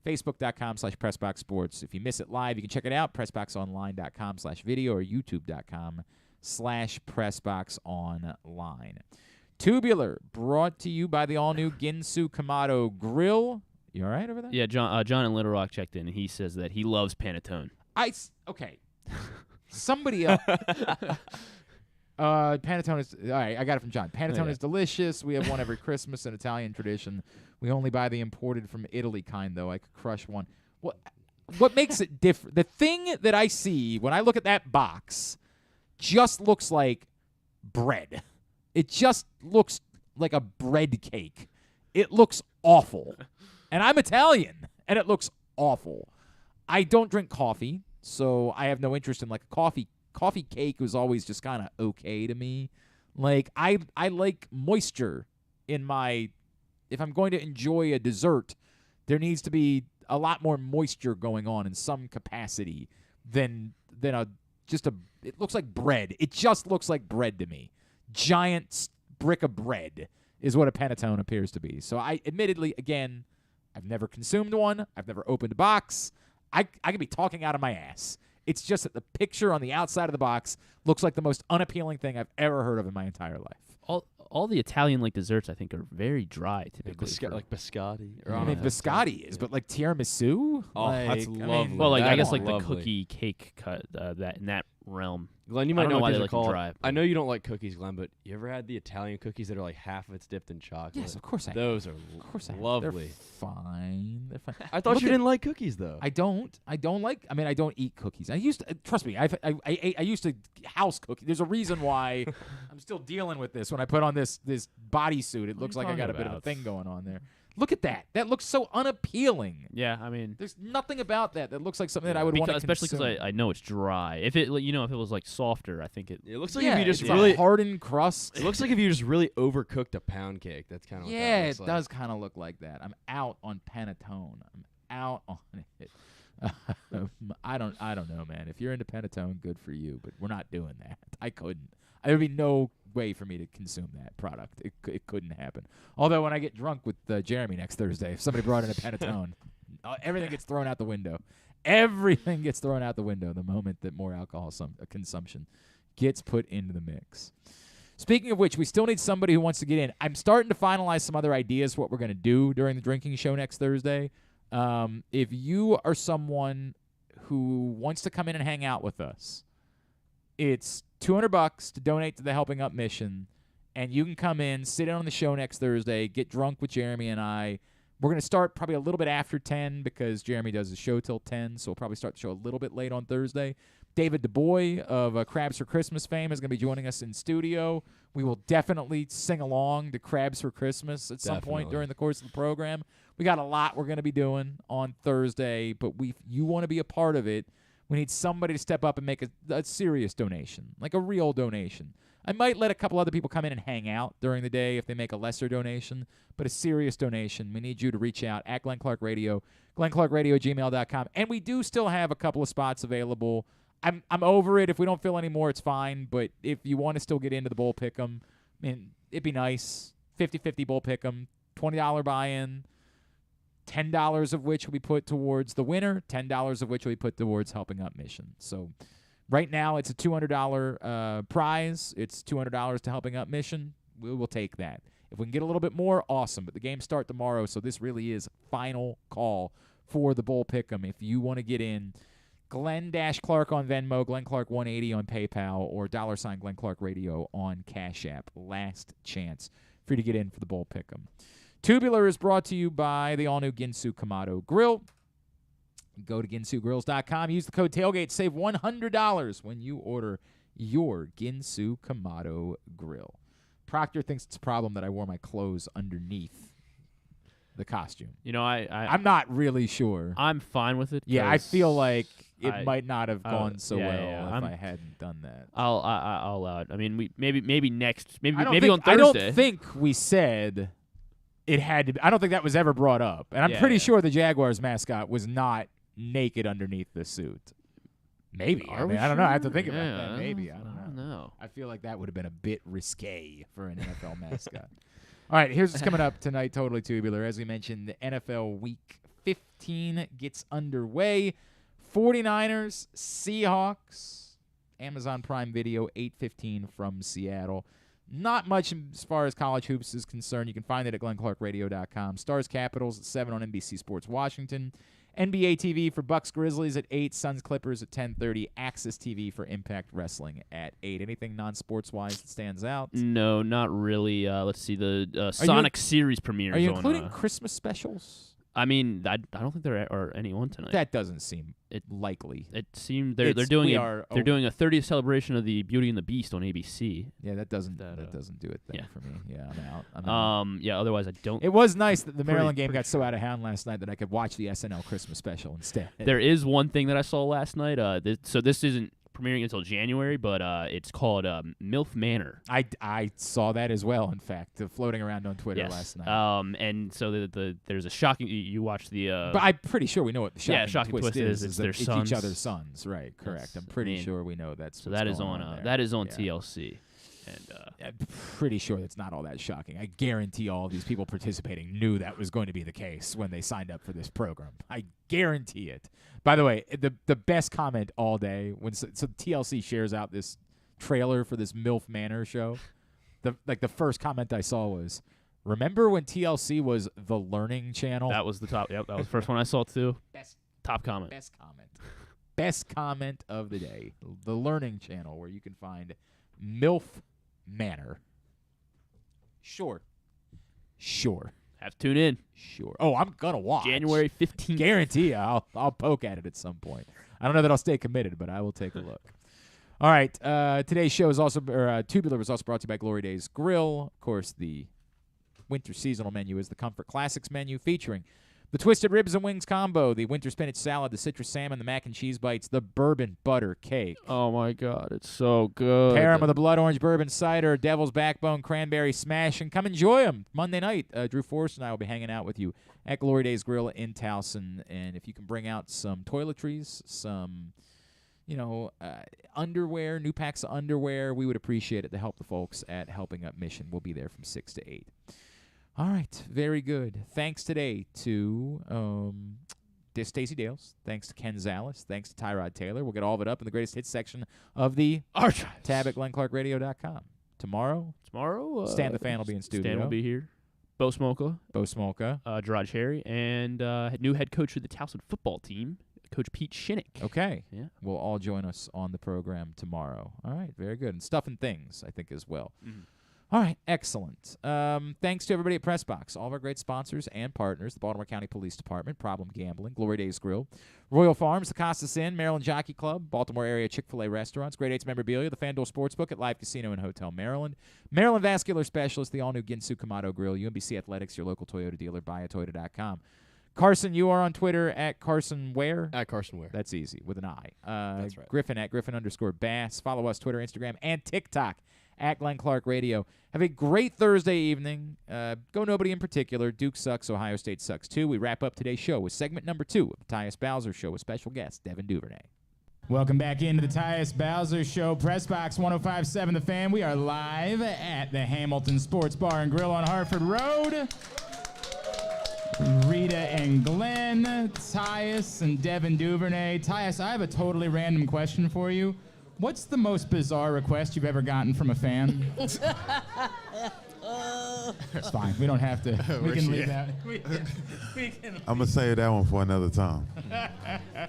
Speaker 1: Facebook.com/PressBoxSports. If you miss it live, you can check it out. PressBoxOnline.com/video or YouTube.com/PressBoxOnline. Tubular, brought to you by the all-new Ginsu Kamado Grill. You all right over there?
Speaker 2: Yeah, John in Little Rock checked in, and he says that he loves Panettone.
Speaker 1: Okay. Somebody else. Panettone is all right. I got it from John. Panettone is delicious. We have one every Christmas, an Italian tradition. We only buy the imported from Italy kind, though. I could crush one. What makes it different? The thing that I see when I look at that box just looks like bread. It just looks like a bread cake. It looks awful. And I'm Italian, and it looks awful. I don't drink coffee, so I have no interest in like a coffee. Coffee cake was always just kind of okay to me. Like I like moisture in my. If I'm going to enjoy a dessert, there needs to be a lot more moisture going on in some capacity than it looks like bread. It just looks like bread to me. Giant brick of bread is what a panettone appears to be. So I admittedly, again, I've never consumed one. I've never opened a box. I could be talking out of my ass. It's just that the picture on the outside of the box looks like the most unappealing thing I've ever heard of in my entire life.
Speaker 2: All the Italian like desserts I think are very dry typically.
Speaker 3: Like biscotti.
Speaker 1: I mean, biscotti is, but like tiramisu.
Speaker 3: Oh, that's lovely.
Speaker 2: Well, like I guess
Speaker 3: That's
Speaker 2: like
Speaker 3: lovely.
Speaker 2: the cookie cake cut that in that realm.
Speaker 3: Glenn, you might
Speaker 2: know why
Speaker 3: what
Speaker 2: they
Speaker 3: these
Speaker 2: like
Speaker 3: are called.
Speaker 2: dry.
Speaker 3: I know you don't like cookies, Glenn, but you ever had the Italian cookies that are like half of it's dipped in chocolate?
Speaker 1: Yes, of course I have.
Speaker 3: Those are lovely.
Speaker 1: They're fine. They're fine.
Speaker 3: I thought you didn't like cookies, though.
Speaker 1: I don't like. I mean, I don't eat cookies. I used to trust me. I used to house cookies. There's a reason why I'm still dealing with this. When I put on this bodysuit, it looks like I got a bit of a thing going on there. Look at that. That looks so unappealing.
Speaker 2: Yeah, I mean,
Speaker 1: there's nothing about that looks like something that I would want to
Speaker 2: especially
Speaker 1: consume.
Speaker 2: because I know it's dry. If it if it was like softer, I think it.
Speaker 3: It looks like if you just
Speaker 1: it's
Speaker 3: really
Speaker 1: a hardened crust.
Speaker 3: It looks like if you just really overcooked a pound cake. That's kind of
Speaker 1: it does kind of look like that. I'm out on panettone. I'm out on it. I don't know, man. If you're into panettone, good for you. But we're not doing that. I couldn't. There would be no way for me to consume that product. It couldn't happen. Although when I get drunk with Jeremy next Thursday, if somebody brought in a panettone, everything gets thrown out the window. Everything gets thrown out the window the moment that more alcohol consumption gets put into the mix. Speaking of which, we still need somebody who wants to get in. I'm starting to finalize some other ideas for what we're going to do during the drinking show next Thursday. If you are someone who wants to come in and hang out with us, it's $200 to donate to the Helping Up mission, and you can come in, sit in on the show next Thursday, get drunk with Jeremy and I. We're going to start probably a little bit after 10 because Jeremy does the show till 10, so we'll probably start the show a little bit late on Thursday. David DuBois of Crabs for Christmas fame is going to be joining us in studio. We will definitely sing along to Crabs for Christmas at some point during the course of the program. We got a lot we're going to be doing on Thursday, but you want to be a part of it. We need somebody to step up and make a serious donation, like a real donation. I might let a couple other people come in and hang out during the day if they make a lesser donation, but a serious donation. We need you to reach out at Glenn Clark Radio, glennclarkradio@gmail.com. And we do still have a couple of spots available. I'm over it. If we don't fill any more, it's fine. But if you want to still get into the Bowl Pick'em, I mean, it'd be nice. 50-50 Bowl Pick'em, $20 buy-in. $10 of which will be put towards the winner, $10 of which will be put towards Helping Up mission. So right now it's a $200 prize. It's $200 to Helping Up mission. We will take that. If we can get a little bit more, awesome. But the games start tomorrow, so this really is final call for the Bowl Pick'em. If you want to get in, Glenn-Clark on Venmo, Glenn Clark 180 on PayPal, or $ Glenn Clark Radio on Cash App. Last chance for you to get in for the Bowl Pick'em. Tubular is brought to you by the all-new Ginsu Kamado Grill. Go to ginsugrills.com. Use the code TAILGATE. Save $100 when you order your Ginsu Kamado Grill. Proctor thinks it's a problem that I wore my clothes underneath the costume.
Speaker 2: I'm
Speaker 1: not really sure.
Speaker 2: I'm fine with it.
Speaker 1: Yeah, I feel like it might not have gone so well if I hadn't done that.
Speaker 2: I'll allow it. I mean, maybe next, maybe on Thursday.
Speaker 1: I don't think we said it had to be. I don't think that was ever brought up. And I'm pretty sure the Jaguars mascot was not naked underneath the suit. Maybe. I don't know. I have to think about that. Maybe. I don't know. I feel like that would have been a bit risque for an NFL mascot. All right, here's what's coming up tonight, Totally Tubular. As we mentioned, the NFL Week 15 gets underway. 49ers, Seahawks, Amazon Prime Video, 8:15 from Seattle. Not much as far as college hoops is concerned. You can find it at glennclarkradio.com. Stars Capitals at 7 on NBC Sports Washington. NBA TV for Bucks Grizzlies at 8. Suns Clippers at 10:30. Access TV for Impact Wrestling at 8. Anything non-sports-wise that stands out?
Speaker 2: No, not really. Let's see. The Sonic series premieres.
Speaker 1: Are you including Christmas specials?
Speaker 2: I mean, I don't think there are any on tonight.
Speaker 1: That doesn't seem likely.
Speaker 2: It seemed they're doing a 30th celebration of the Beauty and the Beast on ABC.
Speaker 1: Yeah, that doesn't do it then for me. Yeah, I'm out.
Speaker 2: Yeah, otherwise I don't.
Speaker 1: It was nice that the Maryland game got so out of hand last night that I could watch the SNL Christmas special instead.
Speaker 2: There is one thing that I saw last night. So this isn't premiering until January, but it's called MILF Manor.
Speaker 1: I saw that as well, in fact, floating around on Twitter last night.
Speaker 2: And so there's a shocking. You watch the.
Speaker 1: But I'm pretty sure we know what the shocking
Speaker 2: twist is. It's their sons.
Speaker 1: Each other's sons, right? Correct. I'm pretty sure we know that's.
Speaker 2: So that is on. That is on TLC. And
Speaker 1: I'm pretty sure that's not all that shocking. I guarantee all of these people participating knew that was going to be the case when they signed up for this program. I guarantee it. By the way, the best comment all day when so TLC shares out this trailer for this MILF Manor show. The first comment I saw was, "Remember when TLC was the Learning Channel?"
Speaker 2: That was the top. Yep, that was the first one I saw too.
Speaker 1: Best
Speaker 2: top comment.
Speaker 1: Best comment. best comment of the day, the Learning Channel, where you can find MILF Manor. Sure.
Speaker 2: Have to tune in.
Speaker 1: Sure. Oh, I'm going to watch.
Speaker 2: January 15th.
Speaker 1: Guarantee I'll poke at it at some point. I don't know that I'll stay committed, but I will take a look. All right. Today's show is also, Tubular was also brought to you by Glory Days Grill. Of course, the winter seasonal menu is the Comfort Classics menu, featuring the Twisted Ribs and Wings combo, the winter spinach salad, the citrus salmon, the mac and cheese bites, the bourbon butter cake.
Speaker 2: Oh, my God. It's so good.
Speaker 1: Pair them with a blood orange bourbon cider, devil's backbone cranberry smash, and come enjoy them Monday night. Drew Forrest and I will be hanging out with you at Glory Days Grill in Towson. And if you can bring out some toiletries, some, underwear, new packs of underwear, we would appreciate it to help the folks at Helping Up Mission. We'll be there from 6 to 8. All right, very good. Thanks today to Stacey Dales. Thanks to Ken Zalis. Thanks to Tyrod Taylor. We'll get all of it up in the greatest hits section of the
Speaker 2: archives.
Speaker 1: Tab at GlennClarkRadio.com. Tomorrow, Stan the Fan will be in studio.
Speaker 2: Stan will be here. Bo Smolka.
Speaker 1: Gerard
Speaker 2: Cherry. And new head coach of the Towson football team, Coach Pete Shinnick.
Speaker 1: Okay.
Speaker 2: Yeah.
Speaker 1: We'll all join us on the program tomorrow. All right, very good. And Stuff and Things, I think, as well.
Speaker 2: Mm-hmm.
Speaker 1: All right, excellent. Thanks to everybody at PressBox, all of our great sponsors and partners, the Baltimore County Police Department, Problem Gambling, Glory Days Grill, Royal Farms, the Costas Inn, Maryland Jockey Club, Baltimore area Chick-fil-A restaurants, Grade 8's memorabilia, the FanDuel Sportsbook at Live Casino and Hotel Maryland, Maryland Vascular Specialist, the all-new Ginsu Kamado Grill, UMBC Athletics, your local Toyota dealer, buyatoyota.com. Carson, you are on Twitter at Carson Ware?
Speaker 3: At Carson Ware.
Speaker 1: That's easy, with an I.
Speaker 3: That's right.
Speaker 1: Griffin at Griffin_Bass. Follow us, Twitter, Instagram, and TikTok at Glenn Clark Radio. Have a great Thursday evening. Go nobody in particular. Duke sucks. Ohio State sucks, too. We wrap up today's show with segment number 2 of the Tyus Bowser Show with special guest Devin Duvernay. Welcome back into the Tyus Bowser Show. Pressbox 105.7 The Fan. We are live at the Hamilton Sports Bar and Grill on Hartford Road. Rita and Glenn, Tyus and Devin Duvernay. Tyus, I have a totally random question for you. What's the most bizarre request you've ever gotten from a fan? It's fine. We don't have to. We can leave that.
Speaker 15: I'm going to save that one for another time.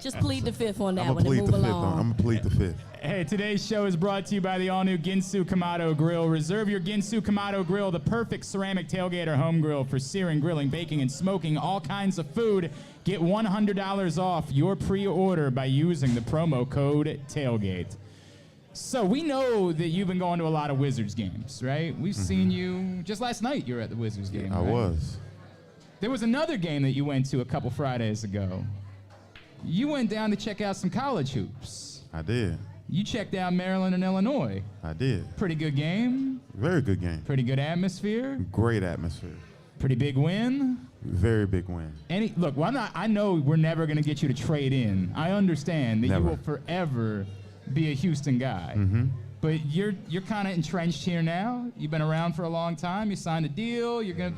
Speaker 16: Just plead the fifth on that
Speaker 15: one and move
Speaker 16: along.
Speaker 15: I'm going to plead the fifth.
Speaker 1: Hey, today's show is brought to you by the all-new Ginsu Kamado Grill. Reserve your Ginsu Kamado Grill, the perfect ceramic tailgate or home grill for searing, grilling, baking, and smoking all kinds of food. Get $100 off your pre-order by using the promo code TAILGATE. So we know that you've been going to a lot of Wizards games, right? We've seen you just last night. You were at the Wizards game.
Speaker 15: I was.
Speaker 1: There was another game that you went to a couple Fridays ago. You went down to check out some college hoops.
Speaker 15: I did.
Speaker 1: You checked out Maryland and Illinois.
Speaker 15: I did.
Speaker 1: Pretty good game.
Speaker 15: Very good game.
Speaker 1: Pretty good atmosphere.
Speaker 15: Great atmosphere.
Speaker 1: Pretty big win.
Speaker 15: Very big win.
Speaker 1: Look, I know we're never going to get you to trade in. I understand that
Speaker 15: Never.
Speaker 1: you will forever be a Houston guy.
Speaker 15: Mm-hmm.
Speaker 1: But you're kind of entrenched here now. You've been around for a long time. You signed a deal. You're gonna.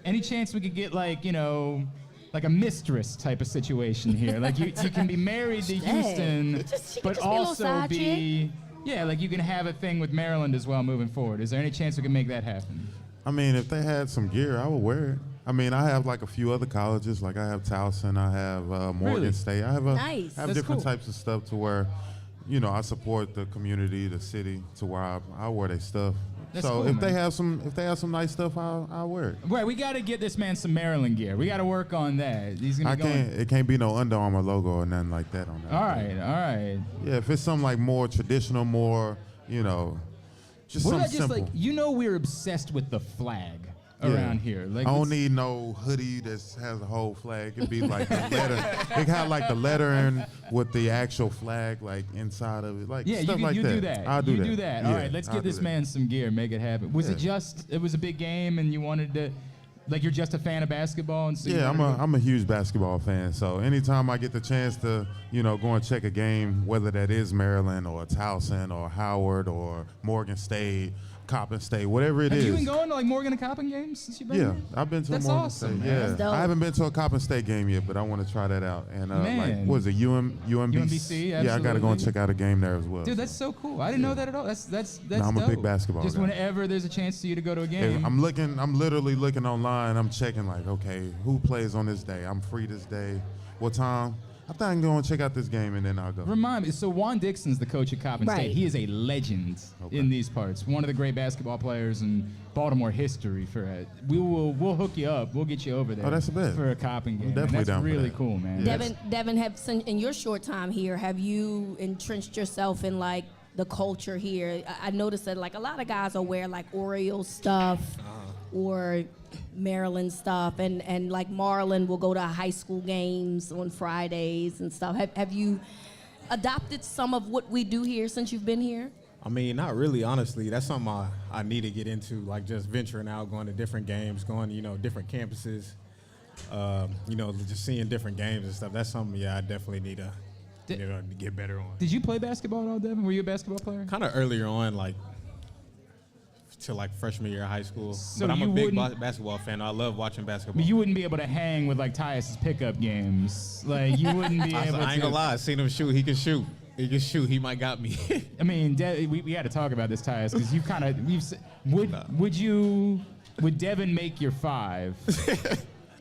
Speaker 1: Any chance we could get like a mistress type of situation here? Like you can be married to Houston, but also be like you can have a thing with Maryland as well moving forward. Is there any chance we can make that happen?
Speaker 15: I mean, if they had some gear, I would wear it. I mean, I have like a few other colleges. Like I have Towson, I have Morgan State. I have different types of stuff to where, I support the community, the city, to where I wear their stuff.
Speaker 1: That's
Speaker 15: so
Speaker 1: cool,
Speaker 15: if
Speaker 1: man.
Speaker 15: they have some nice stuff, I'll wear it.
Speaker 1: Right, we got to get this man some Maryland gear. We got to work on that. He's gonna be going.
Speaker 15: It can't be no Under Armour logo or nothing like that on that.
Speaker 1: All right.
Speaker 15: Yeah, if it's something like more traditional, more, just
Speaker 1: What
Speaker 15: something
Speaker 1: about just
Speaker 15: simple.
Speaker 1: we're obsessed with the flag around here. Like
Speaker 15: I don't need no hoodie that has a whole flag. It'd be like the letter. It had like the lettering with the actual flag like inside of it. Like stuff like
Speaker 1: you
Speaker 15: that.
Speaker 1: do that.
Speaker 15: I'll do
Speaker 1: you
Speaker 15: that.
Speaker 1: do that. All right, let's get this man some gear, make it happen. Was it was a big game and you wanted to, you're just a fan of basketball? And so
Speaker 15: I'm a huge basketball fan. So anytime I get the chance to, go and check a game, whether that is Maryland or Towson or Howard or Morgan State, Coppin State, whatever it is.
Speaker 1: Have you been going to Morgan and Coppin games since you've been here?
Speaker 15: I've been to
Speaker 1: That's
Speaker 15: Morgan
Speaker 1: awesome,
Speaker 15: State.
Speaker 1: man.
Speaker 15: Yeah,
Speaker 1: That's dope.
Speaker 15: I haven't been to a Coppin State game yet, but I want to try that out. And what is it, UMBC?
Speaker 1: UMBC,
Speaker 15: Yeah, I got to go and check out a game there as well.
Speaker 1: Dude, that's so cool. I didn't know that at all. That's
Speaker 15: I'm
Speaker 1: dope.
Speaker 15: a big basketball
Speaker 1: Just
Speaker 15: guy.
Speaker 1: whenever there's a chance for you to go to a game.
Speaker 15: I'm literally looking online. I'm checking okay, who plays on this day? I'm free this day. What time? I thought I can go and check out this game, and then I'll go.
Speaker 1: Remind me, so Juan Dixon's the coach at Coppin
Speaker 16: Right.
Speaker 1: State. He is a legend in these parts. One of the great basketball players in Baltimore history. We'll hook you up. We'll get you over there.
Speaker 15: Oh, that's a bet.
Speaker 1: For a Coppin game.
Speaker 15: Definitely
Speaker 1: that's
Speaker 15: down for
Speaker 1: really
Speaker 15: that.
Speaker 1: cool, man.
Speaker 15: Yeah.
Speaker 16: Devin, in your short time here, have you entrenched yourself in like the culture here? I noticed that like a lot of guys will wear like Orioles stuff or Maryland stuff, and like Marlon will go to high school games on Fridays and stuff. Have you adopted some of what we do here since you've been here?
Speaker 17: I mean, not really, honestly. That's something I need to get into, like just venturing out, going to different games, going to, different campuses, just seeing different games and stuff. That's something, I definitely need to get better on.
Speaker 1: Did you play basketball at all, Devin? Were you a basketball player?
Speaker 17: Kind of earlier on, like, to like freshman year of high school.
Speaker 1: So
Speaker 17: but I'm
Speaker 1: you
Speaker 17: a big
Speaker 1: wouldn't-
Speaker 17: basketball fan. I love watching basketball.
Speaker 1: But you wouldn't be able to hang with like Tyus' pickup games. Like you wouldn't be able to.
Speaker 17: I ain't gonna lie. I seen him shoot. He can shoot. He might got me.
Speaker 1: I mean, we had to talk about this, Tyus, because you kind of would Devin make your five?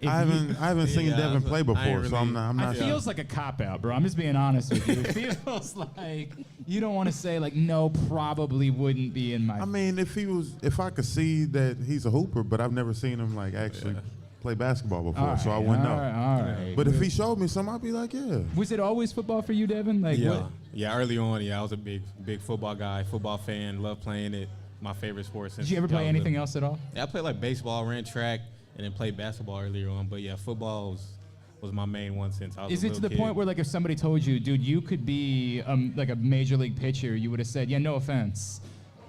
Speaker 15: I haven't seen Devin play before, so I'm not.
Speaker 1: It feels like a cop out, bro. I'm just being honest with you. It feels like you don't want to say like no, probably wouldn't be in my.
Speaker 15: I mean, if I could see that he's a hooper, but I've never seen him like actually play basketball before, so I wouldn't know.
Speaker 1: All right.
Speaker 15: But if he showed me some, I'd be like, yeah.
Speaker 1: Was it always football for you, Devin? Like what?
Speaker 17: Yeah. Early on, I was a big football guy, football fan. Loved playing it. My favorite sport since.
Speaker 1: Did you ever play anything else at all?
Speaker 17: Yeah, I played like baseball, ran track, and then played basketball earlier on. But yeah, football was my main one since I was.
Speaker 1: Is it to the point where like if somebody told you, dude, you could be like a major league pitcher, you would have said, yeah, no offense,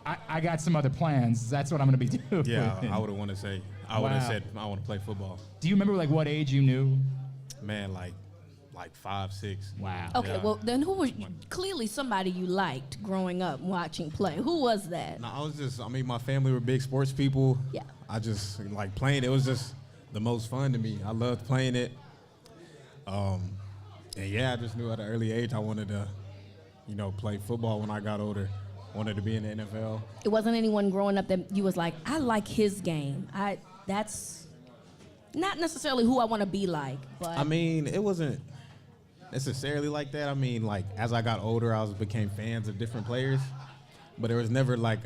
Speaker 1: I got some other plans. That's what I'm gonna be doing.
Speaker 17: Yeah, I would have wanted to say. I would have said I want to play football.
Speaker 1: Do you remember like what age you knew?
Speaker 17: Man, like 5, 6.
Speaker 1: Wow.
Speaker 16: Okay, well then who was clearly somebody you liked growing up watching play? Who was that?
Speaker 17: No, my family were big sports people.
Speaker 16: Yeah.
Speaker 17: I just like playing. It was just the most fun to me. I loved playing it. And I just knew at an early age I wanted to, play football when I got older. Wanted to be in the NFL.
Speaker 16: It wasn't anyone growing up that you was like, I like his game. That's not necessarily who I want to be like, but
Speaker 17: I mean, it wasn't necessarily like that. I mean, like as I got older, I became fans of different players, but it was never like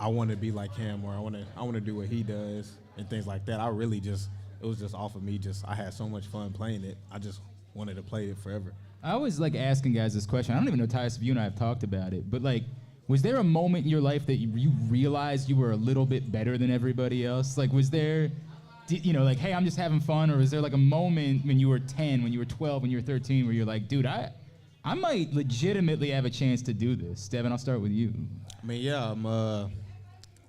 Speaker 17: I want to be like him or I want to do what he does and things like that. It was just off of me. I had so much fun playing it. I just wanted to play it forever.
Speaker 1: I always like asking guys this question. I don't even know, Tyus, if you and I have talked about it, but like, was there a moment in your life that you realized you were a little bit better than everybody else? Like, was there, like, hey, I'm just having fun, or is there like a moment when you were 10, when you were 12, when you were 13, where you're like, dude, I might legitimately have a chance to do this? Devin, I'll start with you.
Speaker 17: I mean, yeah,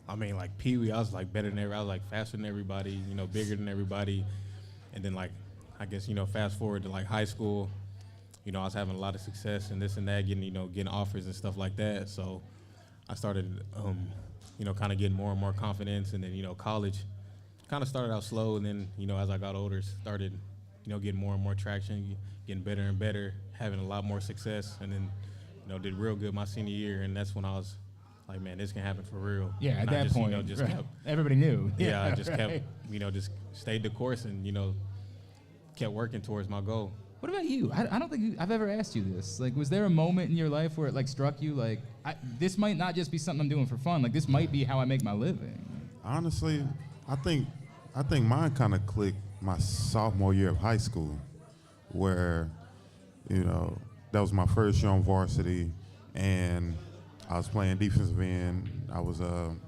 Speaker 17: like Pee Wee, I was like better than everybody. I was like faster than everybody, bigger than everybody. And then like, I guess, fast forward to like high school, I was having a lot of success and this and that, getting offers and stuff like that. So I started, kind of getting more and more confidence. And then, college kind of started out slow. And then, as I got older, started, getting more and more traction, getting better and better, having a lot more success. And then, did real good my senior year. And that's when I was like, man, this can happen for real.
Speaker 1: Yeah,
Speaker 17: and
Speaker 1: at that point,
Speaker 17: kept,
Speaker 1: everybody knew.
Speaker 17: Yeah, I just kept, just stayed the course and, kept working towards my goal.
Speaker 1: What about you? I don't think I've ever asked you this. Like, was there a moment in your life where it like struck you like, this might not just be something I'm doing for fun. Like, this might be how I make my living.
Speaker 15: Honestly, I think mine kind of clicked my sophomore year of high school, where, that was my first year on varsity, and I was playing defensive end. I was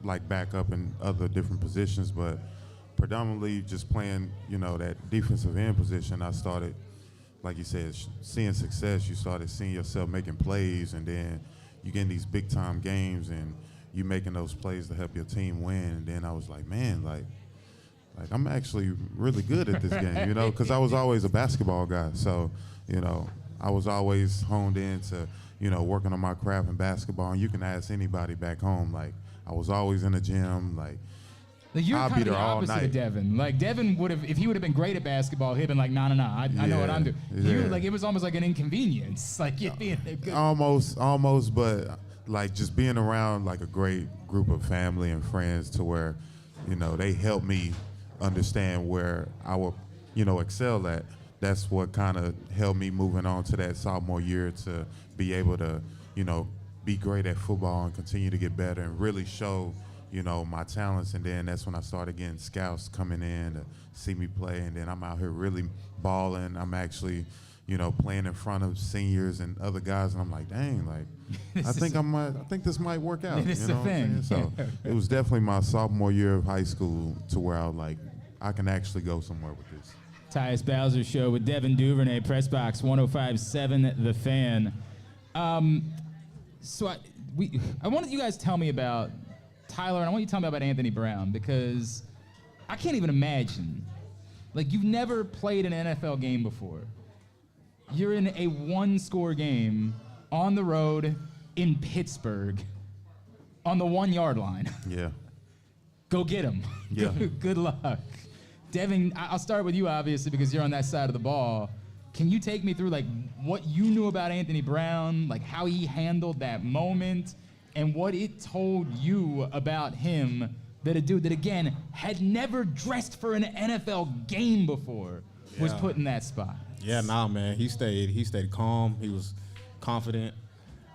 Speaker 15: like backup in other different positions, but predominantly just playing, that defensive end position. I started, like you said, seeing success. You started seeing yourself making plays, and then you get in these big time games and you making those plays to help your team win. And then I was like, man, like I'm actually really good at this game, because I was always a basketball guy. So, I was always honed in to, working on my craft in basketball. And you can ask anybody back home, like I was always in the gym, like
Speaker 1: you're
Speaker 15: I'll
Speaker 1: kind
Speaker 15: be
Speaker 1: of
Speaker 15: there
Speaker 1: the
Speaker 15: all
Speaker 1: opposite
Speaker 15: night.
Speaker 1: of Devin. Like Devin would have, if he would have been great at basketball, he'd been like, no, I know what I'm doing. You like, it was almost like an inconvenience, like you being a good.
Speaker 15: Almost, but like just being around like a great group of family and friends to where, they help me understand where I will, excel at. that's what kind of held me moving on to that sophomore year to be able to, be great at football and continue to get better and really show, my talents. And then that's when I started getting scouts coming in to see me play. And then I'm out here really balling. I'm actually, playing in front of seniors and other guys. And I'm like, dang, like, I think this might work out.
Speaker 1: It's the thing.
Speaker 15: So it was definitely my sophomore year of high school to where I was like, I can actually go somewhere with this.
Speaker 1: Tyus Bowser Show with Devin Duvernay, Press Box 105.7 The Fan. So I want you guys to tell me about Tyler, and I want you to tell me about Anthony Brown, because I can't even imagine. Like, you've never played an NFL game before. You're in a one-score game on the road in Pittsburgh on the 1-yard line.
Speaker 15: Yeah.
Speaker 1: Go get him.
Speaker 15: Yeah.
Speaker 1: Good luck. Devin, I'll start with you, obviously, because you're on that side of the ball. Can you take me through, like, what you knew about Anthony Brown, like how he handled that moment, and what it told you about him, that a dude that, again, had never dressed for an NFL game before was put in that spot?
Speaker 17: Yeah, nah, man. He stayed calm. He was confident.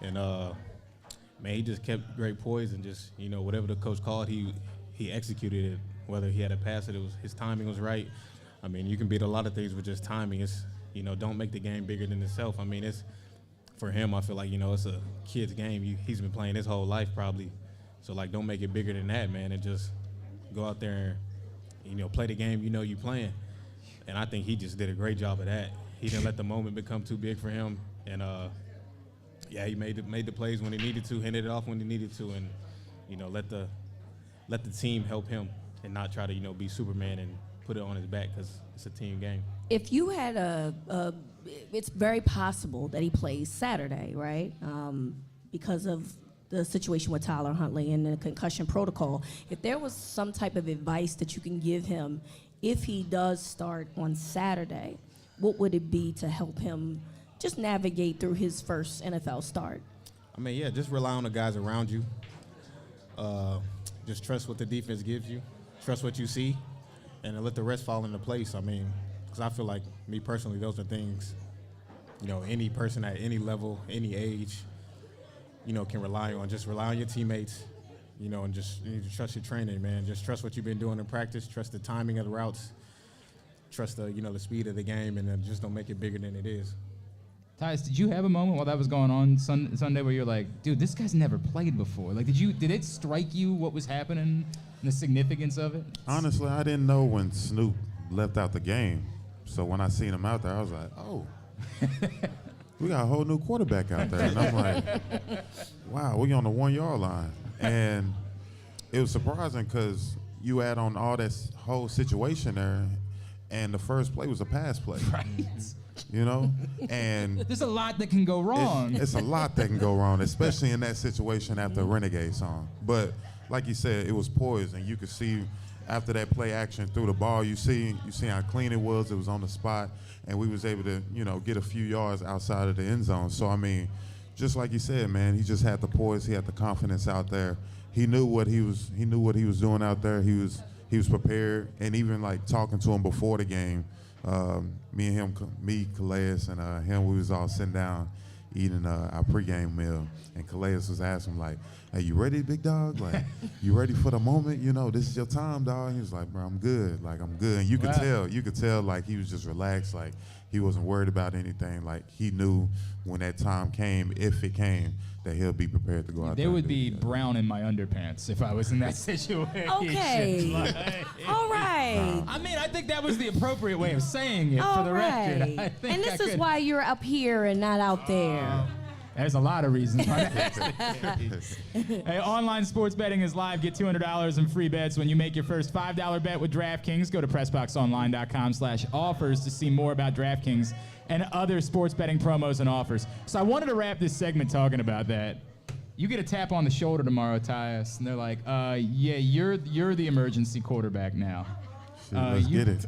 Speaker 17: And, man, he just kept great poise and just, whatever the coach called, he executed it. Whether he had to pass it, his timing was right. I mean, you can beat a lot of things with just timing. It's, don't make the game bigger than itself. I mean, it's, for him, I feel like, it's a kid's game. He's been playing his whole life probably. So, like, don't make it bigger than that, man, and just go out there and, play the game you playing. And I think he just did a great job of that. He didn't let the moment become too big for him. And, he made the plays when he needed to, handed it off when he needed to, and, let the team help him and not try to, be Superman and put it on his back, because it's a team game.
Speaker 16: If you had it's very possible that he plays Saturday, right? Because of the situation with Tyler Huntley and the concussion protocol. If there was some type of advice that you can give him if he does start on Saturday, what would it be to help him just navigate through his first NFL start?
Speaker 17: I mean, yeah, just rely on the guys around you. Just trust what the defense gives you. Trust what you see, and let the rest fall into place. I mean, because I feel like, me personally, those are things, any person at any level, any age, can rely on. Just rely on your teammates, and just trust your training, man. Just trust what you've been doing in practice. Trust the timing of the routes. Trust the, the speed of the game, and just don't make it bigger than it is.
Speaker 1: Tyus, did you have a moment while that was going on Sunday where you're like, dude, this guy's never played before? Like, did it strike you what was happening and the significance of it?
Speaker 15: Honestly, I didn't know when Snoop left out the game. So when I seen him out there, I was like, oh, we got a whole new quarterback out there. And I'm like, wow, we on the 1-yard line. And it was surprising because you add on all that whole situation there, and the first play was a pass play.
Speaker 1: Right.
Speaker 15: And
Speaker 1: there's a lot that can go wrong.
Speaker 15: It's a lot that can go wrong, especially in that situation after a Renegade song. But like you said, it was poised, and you could see after that play action through the ball, you see how clean it was. It was on the spot, and we was able to, get a few yards outside of the end zone. So, I mean, just like you said, man, he just had the poise. He had the confidence out there. He knew what he was doing out there. He was prepared, and even like talking to him before the game, me, Calais, and him, we was all sitting down eating our pregame meal, and Calais was asking him, like, hey, you ready, big dog? Like, you ready for the moment? This is your time, dog. He was like, bro, I'm good. Like, I'm good. And you could tell, like, he was just relaxed. Like, he wasn't worried about anything. Like, he knew when that time came, if it came, that he'll be prepared to go out there.
Speaker 1: There would be brown in my underpants if I was in that situation.
Speaker 16: Okay. All right.
Speaker 1: I mean, I think that was the appropriate way of saying it for the record.
Speaker 16: And this is why you're up here and not out there.
Speaker 1: There's a lot of reasons. Hey, online sports betting is live. Get $200 in free bets when you make your first $5 bet with DraftKings. Go to PressBoxOnline.com/offers to see more about DraftKings and other sports betting promos and offers. So I wanted to wrap this segment talking about that. You get a tap on the shoulder tomorrow, Tyus, and they're like, yeah, you're the emergency quarterback now.
Speaker 15: Shit, let's get it.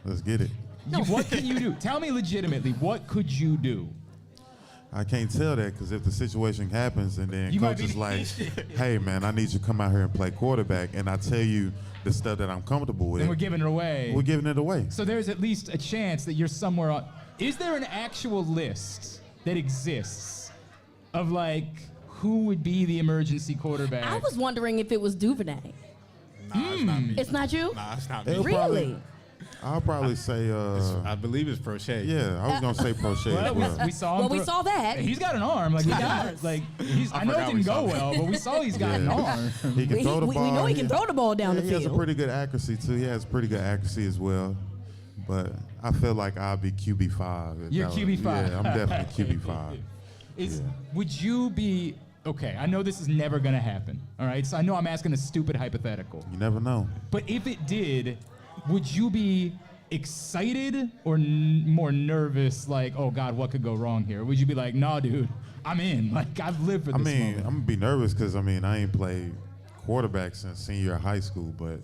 Speaker 15: Let's get it.
Speaker 1: What can you do? Tell me legitimately, what could you do?
Speaker 15: I can't tell that, because if the situation happens and then coach is like, hey, man, I need you to come out here and play quarterback, and I tell you the stuff that I'm comfortable with.
Speaker 1: And we're giving it away.
Speaker 15: We're giving it away.
Speaker 1: So there's at least a chance that you're somewhere on. Is there an actual list that exists of like who would be the emergency quarterback?
Speaker 16: I was wondering if it was Duvernay.
Speaker 17: Nah, it's not me.
Speaker 16: It's not you?
Speaker 17: Nah, it's not me.
Speaker 16: Really?
Speaker 15: I'll probably say.
Speaker 17: I believe it's Prochet.
Speaker 15: Yeah, I was gonna say Prochet.
Speaker 1: We saw him.
Speaker 16: Well, we saw that.
Speaker 1: He's got an arm. Like, I know it didn't go well, but we saw he's got an arm.
Speaker 15: He can throw the ball.
Speaker 16: We know he can throw the ball down the
Speaker 15: He
Speaker 16: field.
Speaker 15: has a pretty good accuracy too. He has pretty good accuracy as well. But I feel like I'll be QB5.
Speaker 1: You're QB5.
Speaker 15: Yeah, I'm definitely QB5.
Speaker 1: Would you be okay? I know this is never gonna happen. All right, so I know I'm asking a stupid hypothetical.
Speaker 15: You never know.
Speaker 1: But if it did, would you be excited or more nervous? Like, oh God, what could go wrong here? Or would you be like, nah, dude, I'm in. Like, I've lived for this moment.
Speaker 15: I'm gonna be nervous because I ain't played quarterback since senior year of high school. But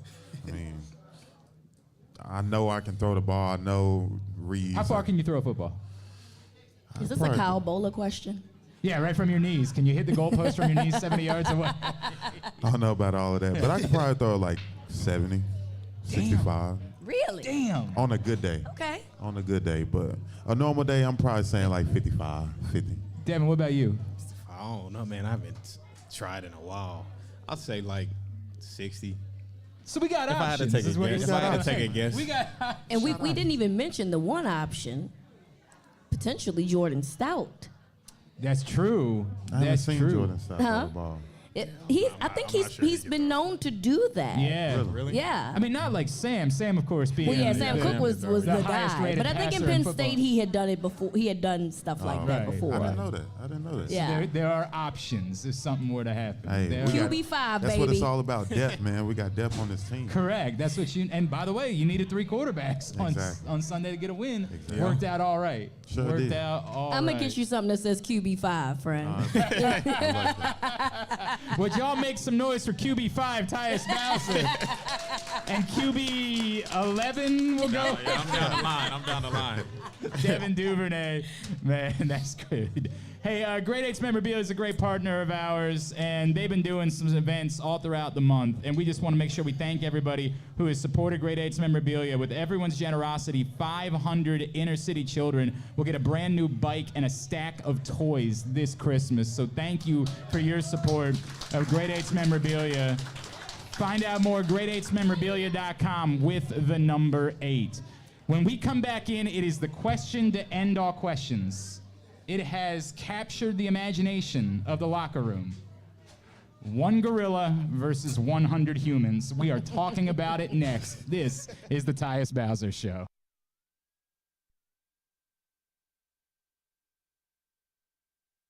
Speaker 15: I know I can throw the ball. I know reads.
Speaker 1: How far can you throw a football?
Speaker 16: Is this a Kyle Bola question?
Speaker 1: Yeah, right from your knees. Can you hit the goalpost from your knees 70 yards or what?
Speaker 15: I don't know about all of that, but I could probably throw like 70, 65.
Speaker 16: Really?
Speaker 1: Damn.
Speaker 15: On a good day.
Speaker 16: Okay.
Speaker 15: On a good day, but a normal day, I'm probably saying like 55, 50.
Speaker 1: Devin, what about you?
Speaker 17: I don't know, man. I haven't tried in a while. I'll say like 60.
Speaker 1: So we got
Speaker 17: options. If I had to take a guess.
Speaker 1: We got
Speaker 16: And we didn't even mention the one option, potentially Jordan Stout.
Speaker 1: That's true.
Speaker 15: I haven't seen Jordan Stout throw
Speaker 16: Huh?
Speaker 15: the ball.
Speaker 16: I think he's been known to do that.
Speaker 1: Yeah.
Speaker 17: Really?
Speaker 16: Yeah.
Speaker 1: I mean, not like Sam. Sam, of course, being
Speaker 16: Well, yeah, Sam Cooke was the
Speaker 1: highest
Speaker 16: guy.
Speaker 1: rated
Speaker 16: But I think in
Speaker 1: passer
Speaker 16: Penn
Speaker 1: football.
Speaker 16: State he had done it before. He had done stuff like that
Speaker 1: right.
Speaker 16: before.
Speaker 15: I didn't know that.
Speaker 16: Yeah.
Speaker 1: There are options if something were to happen.
Speaker 15: Hey,
Speaker 1: There-
Speaker 15: we got-
Speaker 16: QB5,
Speaker 15: That's
Speaker 16: baby.
Speaker 15: what it's all about, depth, man. We got depth on this team.
Speaker 1: Correct. That's what you. And by the way, you needed 3 quarterbacks
Speaker 15: Exactly.
Speaker 1: on Sunday to get a win.
Speaker 15: Exactly.
Speaker 1: Worked out all right.
Speaker 15: Sure
Speaker 1: Worked
Speaker 15: did.
Speaker 1: out all
Speaker 16: I'm
Speaker 1: right.
Speaker 16: gonna get you something that says QB5, friend.
Speaker 1: Would y'all make some noise for QB5, Tyus Bowser? And QB11 will go?
Speaker 17: Yeah, I'm down the line.
Speaker 1: Devin Duvernay. Man, that's good. Hey, Grade 8's Memorabilia is a great partner of ours, and they've been doing some events all throughout the month, and we just want to make sure we thank everybody who has supported Grade 8's Memorabilia. With everyone's generosity, 500 inner-city children will get a brand new bike and a stack of toys this Christmas. So thank you for your support of Grade 8's Memorabilia. Find out more at grade8smemorabilia.com with the number 8. When we come back in, it is the question to end all questions. It has captured the imagination of the locker room. 1 gorilla versus 100 humans. We are talking about it next. This is the Tyus Bowser Show.